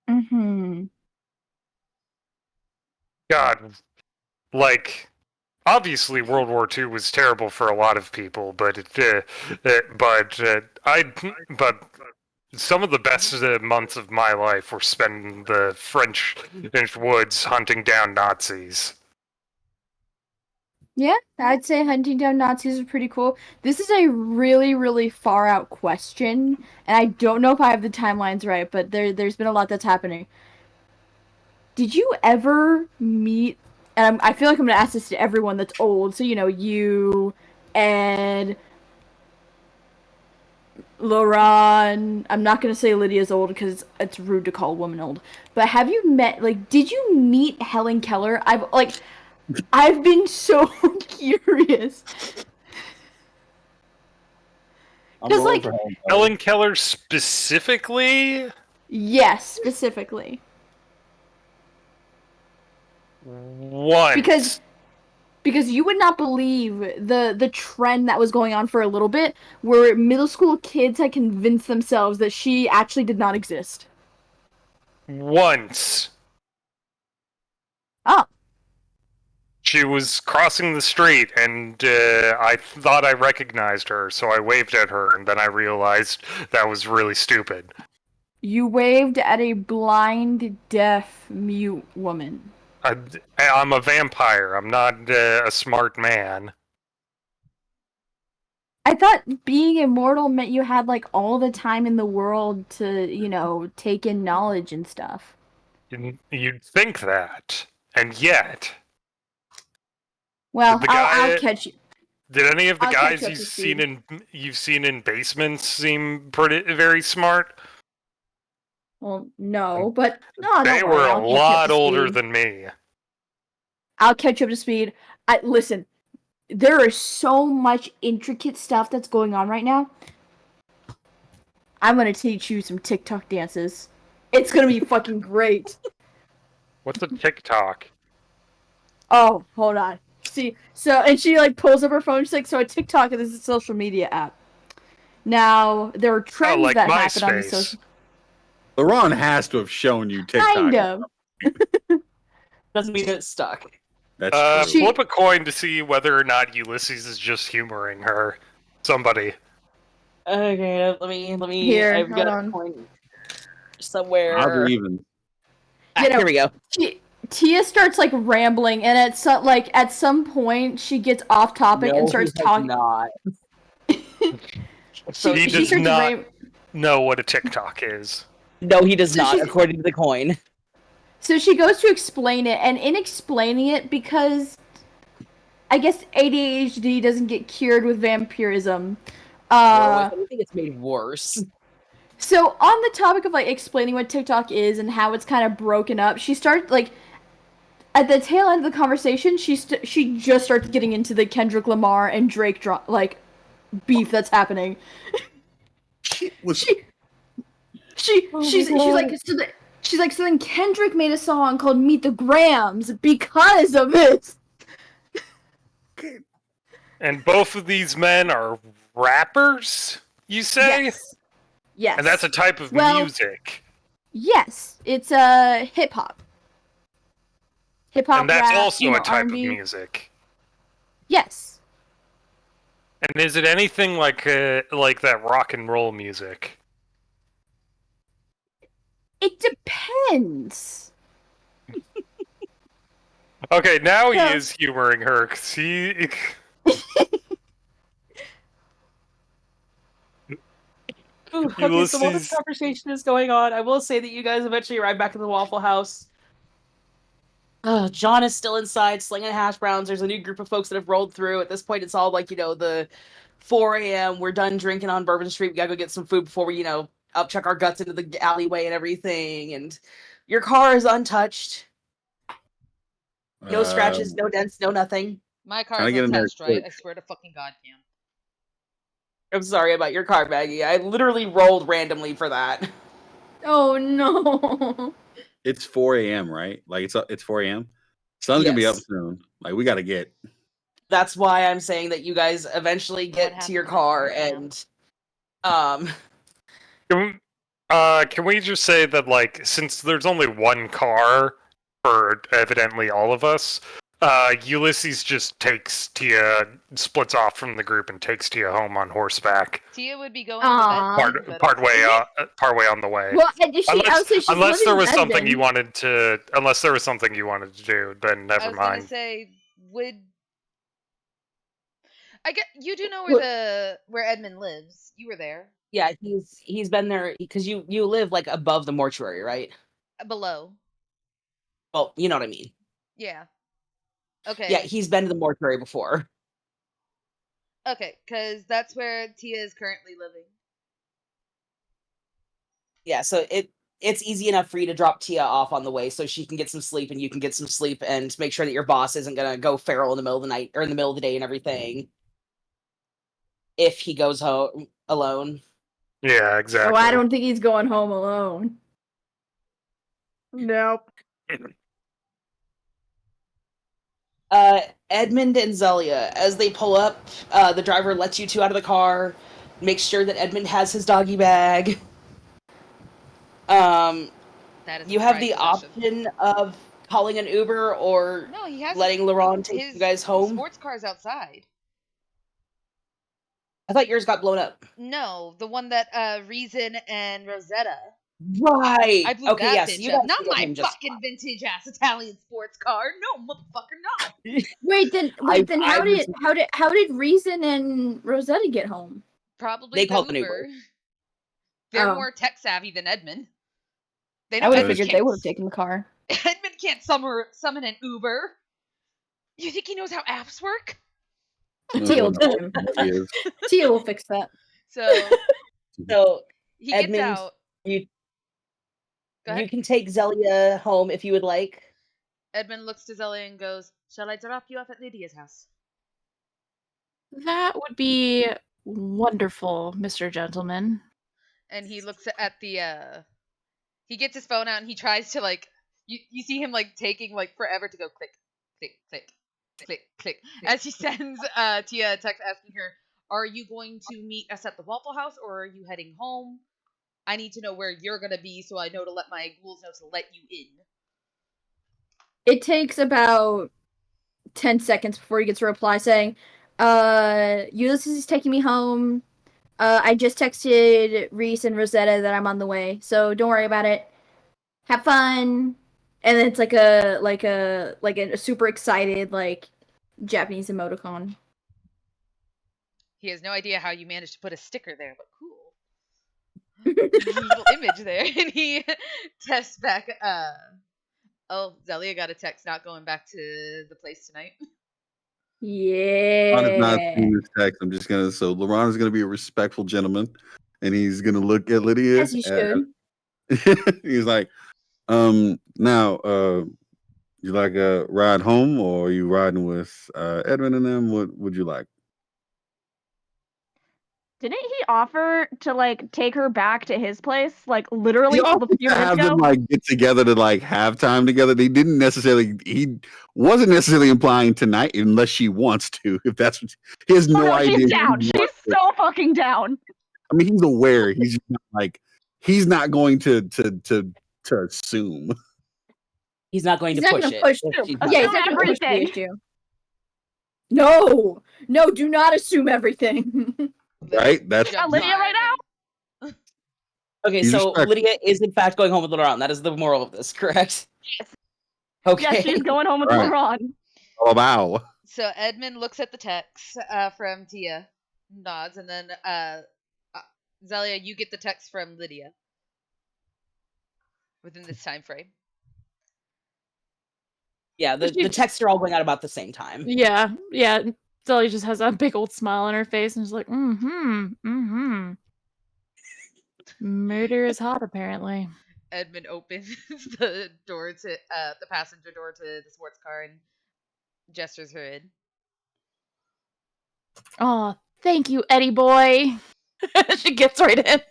Mm-hmm. God, like, obviously World War II was terrible for a lot of people, but but some of the best months of my life were spent in the French woods hunting down Nazis. Yeah, I'd say hunting down Nazis is pretty cool. This is a really, really far out question, and I don't know if I have the timelines right, but there's been a lot that's happening. Did you ever meet? And I feel like I'm gonna ask this to everyone that's old. So you, Ed, Lauren. I'm not gonna say Lydia's old because it's rude to call a woman old. But have you met? Did you meet Helen Keller? I've been so curious. I'm 'Cause, rolling for Helen Keller. Helen Keller specifically? Yes, specifically. Once. Because you would not believe the trend that was going on for a little bit, where middle school kids had convinced themselves that she actually did not exist. Once. Oh. She was crossing the street, and I thought I recognized her, so I waved at her, and then I realized that was really stupid. You waved at a blind, deaf, mute woman. I'm a vampire. I'm not a smart man. I thought being immortal meant you had all the time in the world to, take in knowledge and stuff. You'd think that, and yet. Well, I'll catch you. Did any of the I'll guys catch you up to speed. you've seen in basements seem very smart? Well, no, but no, They don't were worry, a I'll catch you up lot to older speed. than me. I'll catch you up to speed. Listen, there is so much intricate stuff that's going on right now. I'm gonna teach you some TikTok dances. It's gonna be fucking great. What's a TikTok? Oh, hold on. See, and she pulls up her phone. She's like, so a TikTok is a social media app. Now there are trends like that happen on the MySpace. social. LaRon has to have shown you TikTok. Kind of. Doesn't mean it's stuck. That's true. Flip a coin to see whether or not Ulysses is just humoring her. Somebody. Okay, let me. Here, I've got hold a on. point somewhere. Odds are even. Here we go. Tia starts rambling, and at some point she gets off topic and starts talking. Not. He does not know what a TikTok is. No, he does not, according to the coin. So she goes to explain it, and in explaining it, because I guess ADHD doesn't get cured with vampirism. I think it's made worse. So on the topic of explaining what TikTok is and how it's kind of broken up, she starts at the tail end of the conversation. She just starts getting into the Kendrick Lamar and Drake beef that's happening. She's like, so then Kendrick made a song called Meet the Grams because of this. And both of these men are rappers, you say? Yes. And that's a type of music. Yes, it's hip hop. Hip hop. And that's rap, also a type R&B. of music. Yes. And is it anything like that rock and roll music? It depends. Okay, now he is humoring her because he. Ooh, okay, so while this conversation is going on, I will say that you guys eventually arrive back in the Waffle House. John is still inside slinging hash browns. There's a new group of folks that have rolled through. At this point, it's all the 4 a.m. We're done drinking on Bourbon Street. We gotta go get some food before we, upchuck our guts into the alleyway and everything. And your car is untouched. No scratches, no dents, no nothing. My car's untouched, right? I swear to fucking God, Cam. I'm sorry about your car, Maggie. I literally rolled randomly for that. Oh no. It's 4 a.m., right? It's 4 a.m. Sun's gonna be up soon. We gotta get. That's why I'm saying that you guys eventually get to your car and Can we just say that since there's only one car for evidently all of us. Ulysses just takes Tia, splits off from the group, and takes Tia home on horseback. Tia would be going to bed. Partway on the way. Well, I would say she's Unless there living was in something you Edmond. wanted to, do, then never I was mind. gonna say, I get you do know Well- where Edmund lives. You were there. Yeah, he's been there because you live like above the mortuary, right? Below. Well, you know what I mean. Yeah. Okay. Yeah, he's been to the mortuary before. Okay, because that's where Tia is currently living. Yeah, so it's easy enough for you to drop Tia off on the way so she can get some sleep and you can get some sleep and make sure that your boss isn't gonna go feral in the middle of the night or in the middle of the day and everything. If he goes home alone. Yeah, exactly. Oh, I don't think he's going home alone. Nope. Edmund and Zelia, as they pull up, the driver lets you two out of the car, makes sure that Edmund has his doggy bag. That is You have the option of calling an Uber or No, he has letting Laurent take his you guys home. sports car's outside. I thought yours got blown up. No, the one that Reason and Rosetta. Right. I blew Okay, that yes. bitch You up. guys Not can get my home just fucking vintage ass Italian sports car. No, motherfucker, no. Wait, how did Reason and Rosetta get home? Probably They the called an Uber. Uber. They're Oh. more tech savvy than Edmund. They I know would have Edmund figured can't. they would have taken the car. Edmund can't summon an Uber. You think he knows how apps work? Tia will teach him. He is. Tia will fix that. So He gets Edmund, out. you Go ahead. you can take Zelia home if you would like. Edmund looks to Zelia and goes, "Shall I drop you off at Lydia's house?" That would be wonderful, Mr. Gentleman. And he looks at the he gets his phone out and he tries to like you see him like taking like forever to go click click click click click as he sends Tia a text asking her, "Are you going to meet us at the Waffle House or are you heading home? I need to know where you're gonna be so I know to let my ghouls know to let you in." It takes about 10 seconds before he gets a reply saying, Ulysses is taking me home. I just texted Reese and Rosetta that I'm on the way, so don't worry about it. Have fun. And then it's like a super excited like Japanese emoticon. He has no idea how you managed to put a sticker there, but cool. Little image there. And he tests back, oh, Zelia got a text not going back to the place tonight. Laurent is not Yeah. seeing this text. I'm just gonna Laurent is gonna be a respectful gentleman, and he's gonna look at Lydia. As you should. He's like, now, you like a ride home, or are you riding with Edwin and them? What would you like? Didn't he offer to like take her back to his place, like literally He till offered the few to minutes have ago? them like get together to like have time together. He wasn't necessarily implying tonight unless she wants to. If that's what he has Oh, no no, idea. she's down. He She's wants to. so fucking down. I mean, he's aware. He's just not like he's not going to assume. He's not going He's to not push gonna it. push. if she's Yeah, not- he's not gonna push the everything. issue. No, do not assume everything. Right? That's Got Lydia right now. Okay, He's so respectful. Lydia is in fact going home with Laurent. That is the moral of this, correct? Okay. Yes, she's going home with All right. Laurent. Oh, wow. So Edmund looks at the text from Tia, nods, and then Zelia, you get the text from Lydia within this time frame. Yeah, the texts are all going out about the same time. Yeah. Zelia just has a big old smile on her face and is like, Murder is hot, apparently. Edmund opens the door to the passenger door to the sports car and gestures her in. Oh, thank you, Eddie boy. She gets right in.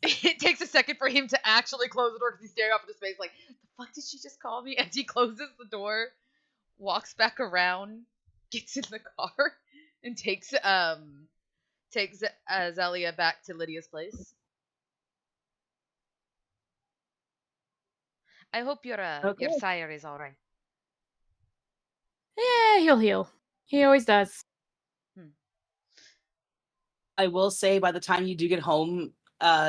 It takes a second for him to actually close the door because he's staring off into space like, the fuck did she just call me? And he closes the door, walks back around, gets in the car, and takes Zelia back to Lydia's place. I hope your Okay. sire is all right. Yeah, he'll heal. He always does. I will say by the time you do get home,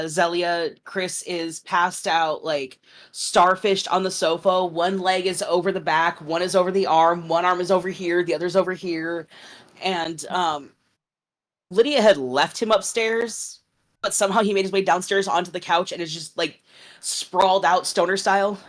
Zelia, Chris is passed out, like starfished on the sofa. One leg is over the back, one is over the arm, one arm is over here, the other's over here. And Lydia had left him upstairs, but somehow he made his way downstairs onto the couch and is just like sprawled out stoner style.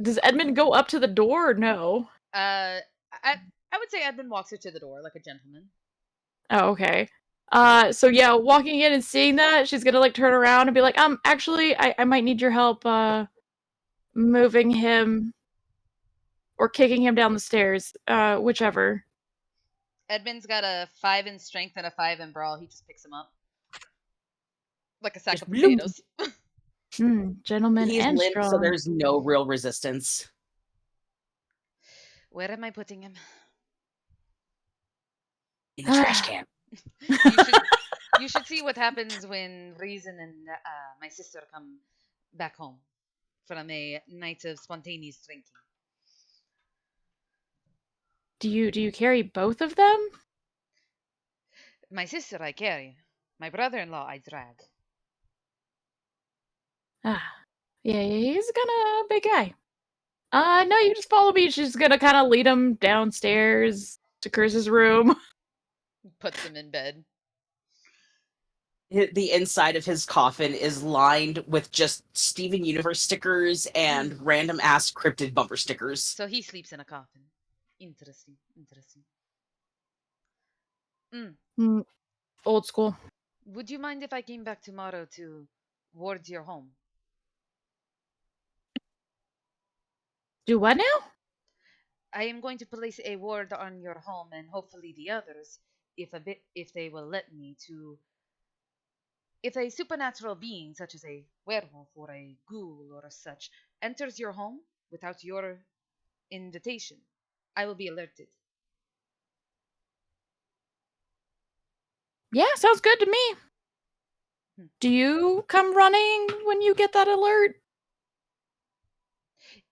Does Edmund go up to the door or no? I would say Edmund walks her to the door like a gentleman. Oh, okay. So yeah, walking in and seeing that, she's gonna like turn around and be like, actually, I might need your help, moving him or kicking him down the stairs, whichever. Edmund's got a 5 in strength and a 5 in brawl. He just picks him up like a sack Just of potatoes. Gentleman He's and limp, strong. so there's no real resistance. Where am I putting him? In the trash can. You should see what happens when Reason and my sister come back home from a night of spontaneous drinking. Do you carry both of them? My sister I carry. My brother-in-law I drag. Yeah, he's kinda a big guy. No, you just follow me. She's gonna kind of lead him downstairs to Chris's room. Puts him in bed. The inside of his coffin is lined with just Steven Universe stickers and random ass cryptid bumper stickers. So he sleeps in a coffin. Interesting. Old school. Would you mind if I came back tomorrow to ward your home? Do what now? I am going to place a ward on your home and hopefully the others, if they will let me, to if a supernatural being such as a werewolf or a ghoul or such enters your home without your invitation, I will be alerted. Yeah, sounds good to me. Do you come running when you get that alert?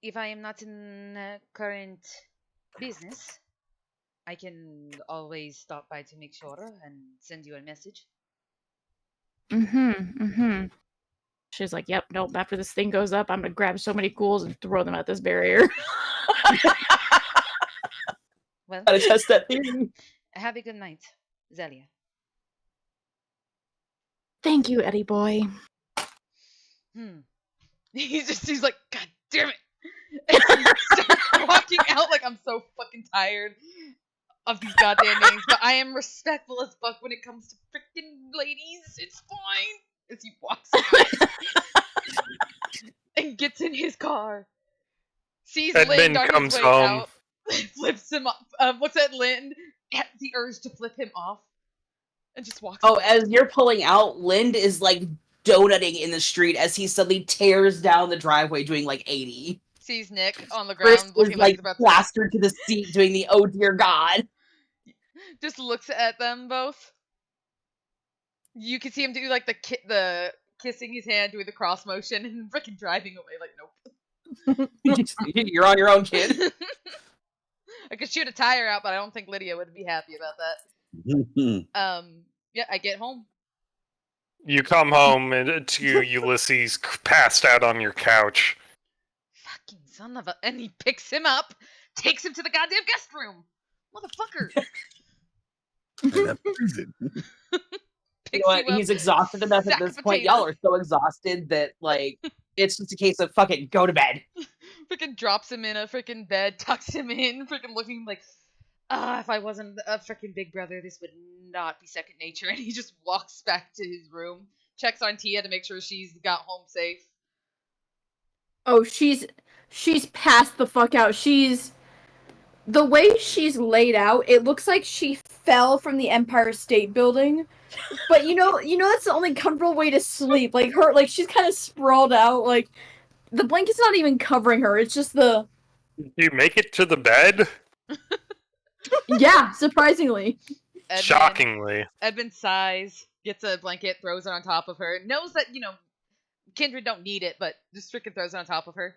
If I am not in current business, I can always stop by to make sure and send you a message. She's like, yep, nope, after this thing goes up, I'm gonna grab so many ghouls and throw them at this barrier. Well, Gotta test that theory. have a good night, Zelia. Thank you, Eddie boy. He's like, God damn it. And he starts walking out like, I'm so fucking tired of these goddamn names, but I am respectful as fuck when it comes to freaking ladies. It's fine. As he walks out and gets in his car, sees Edmund Lind on comes his way home. out, flips him off. Looks at Lind, has the urge to flip him off, and just walks. Oh, as you're pulling out, Lind is like donutting in the street as he suddenly tears down the driveway doing like 80. Sees Nick on the Chris ground is looking like like he's about to plastered to the seat doing the oh dear god. just looks at them both. You can see him do like the kissing his hand, doing the cross motion, and freaking driving away. Like, nope. You're on your own, kid. I could shoot a tire out, but I don't think Lydia would be happy about that. Yeah, I get home. You come home and to Ulysses passed out on your couch. Fucking son of a... And he picks him up, takes him to the goddamn guest room. Motherfucker. You know what? He's exhausted enough at this point. Y'all are so exhausted that, like, it's just a case of fucking go to bed. Freaking drops him in a freaking bed, tucks him in, freaking looking like, if I wasn't a freaking big brother, this would not be second nature. And he just walks back to his room, checks on Tia to make sure she's got home safe. Oh, she's passed the fuck out. The way she's laid out, it looks like she fell from the Empire State Building. But you know that's the only comfortable way to sleep. Like she's kind of sprawled out. Like the blanket's not even covering her. It's just the. You make it to the bed? Yeah, surprisingly. Shockingly. Edmund sighs, gets a blanket, throws it on top of her, knows that, Kindred don't need it, but just freaking throws it on top of her.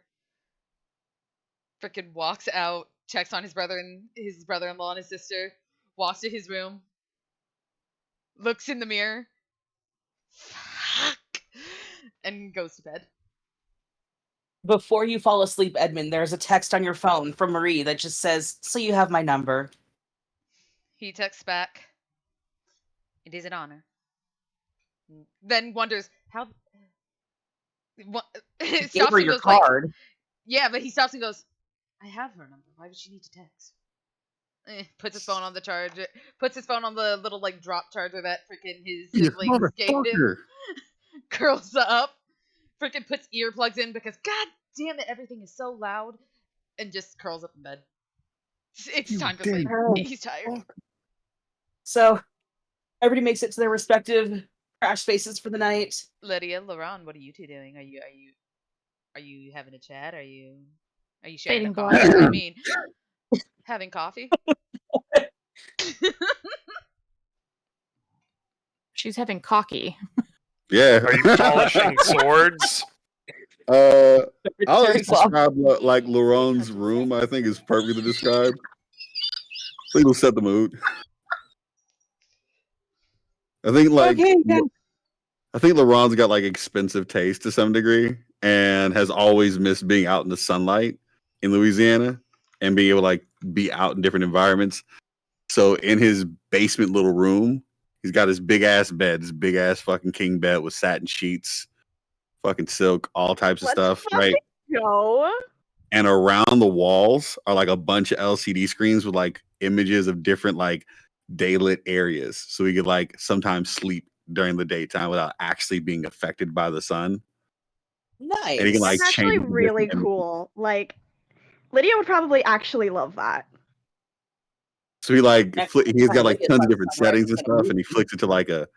Freaking walks out, checks on his brother-in-law and his sister, walks to his room, looks in the mirror, fuck, and goes to bed. Before you fall asleep, Edmund, there's a text on your phone from Marie that just says, "So you have my number." He texts back, "It is an honor." Then wonders how. Gave Stops her and your goes like, card. "Yeah," but he stops and goes, "I have her number. Why would she need to text?" Puts his phone on the charger. Puts his phone on the little like drop charger that freaking his You siblings gave him. motherfucker. Curls up. Freaking puts earplugs in because god damn it, everything is so loud, and just curls up in bed. It's You time to damn sleep. Oh. He's tired. So everybody makes it to their respective crash spaces for the night. Lydia, Laurent, what are you two doing? Are you having a chat? Are you sharing a Fading coffee? black. What do you mean? Having coffee? She's having cocky. Yeah. Are you polishing swords? I'll Very just describe like Laurent's room. I think is perfect to describe. I think it'll set the mood. I think like Okay, then. I think Laurent's got like expensive taste to some degree and has always missed being out in the sunlight in Louisiana and being able to like be out in different environments. So in his basement little room, he's got his big ass bed, his big ass fucking king bed with satin sheets, fucking silk, all types of Let's stuff, fucking right? go. And around the walls are like a bunch of LCD screens with like images of different like daylit areas. So he could like sometimes sleep during the daytime without actually being affected by the sun. Nice. And he can like That's actually change the really different images. cool. Like, Lydia would probably actually love that. So he like Next he's got time, like look at tons that of different sunrise settings and kind of stuff, and he flicks it to like a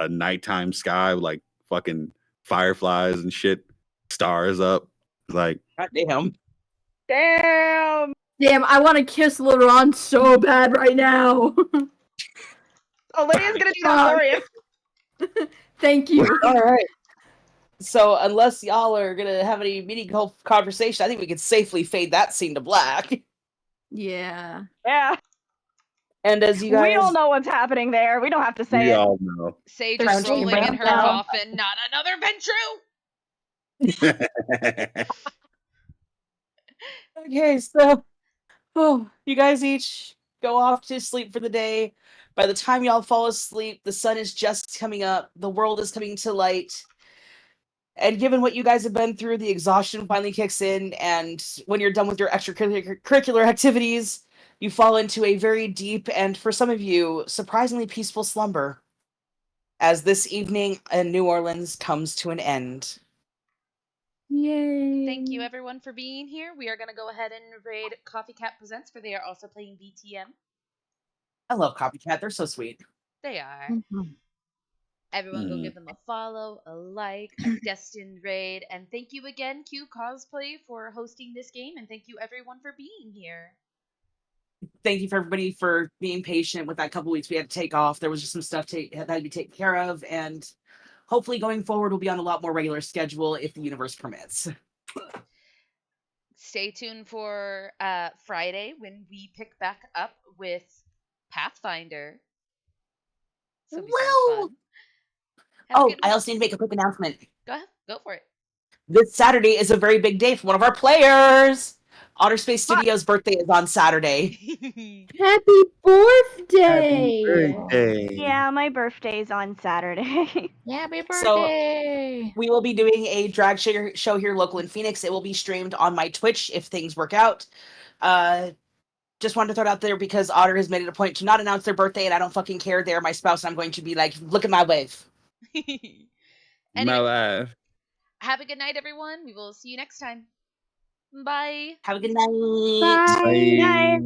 nighttime sky with like fucking fireflies and shit, stars up. Like, God damn. Damn. Damn, I want to kiss Laurent so bad right now. Oh, Lydia's gonna do that for you. Thank you. All right. So unless y'all are gonna have any meaningful conversation, I think we can safely fade that scene to black. Yeah. Yeah. And as you guys, We all know what's happening there. We don't have to say we it. all know. Sage There's is rolling Jane in her Brown. coffin. Not another Ventru. Okay, so you guys each go off to sleep for the day. By the time y'all fall asleep, the sun is just coming up. The world is coming to light. And given what you guys have been through, the exhaustion finally kicks in. And when you're done with your extracurricular activities, you fall into a very deep and, for some of you, surprisingly peaceful slumber. As this evening in New Orleans comes to an end. Yay. Thank you everyone for being here. We are gonna go ahead and raid Coffee Cat Presents, for they are also playing V.T.M. I love Copycat. They're so sweet. They are. Mhm. Everyone go give them a follow, a like, a destined raid, and thank you again, Q Cosplay, for hosting this game, and thank you everyone for being here. Thank you for everybody for being patient with that couple weeks we had to take off. There was just some stuff that had to be taken care of, and hopefully going forward we'll be on a lot more regular schedule if the universe permits. Stay tuned for Friday when we pick back up with Pathfinder. So it'll be so much fun. Have a Oh, good I one. also need to make a quick announcement. Go ahead, go for it. This Saturday is a very big day for one of our players. Otter Space Studios' birthday is on Saturday. Happy birthday! Happy birthday. Yeah, my birthday's on Saturday. Happy So- birthday! We will be doing a drag show here local in Phoenix. It will be streamed on my Twitch if things work out. Just wanted to throw it out there because Otter has made it a point to not announce their birthday, and I don't fucking care. They're my spouse, and I'm going to be like, look at my wave. Anyway, My life. have a good night, everyone. We will see you next time. Bye. Have a good night. Bye. Bye.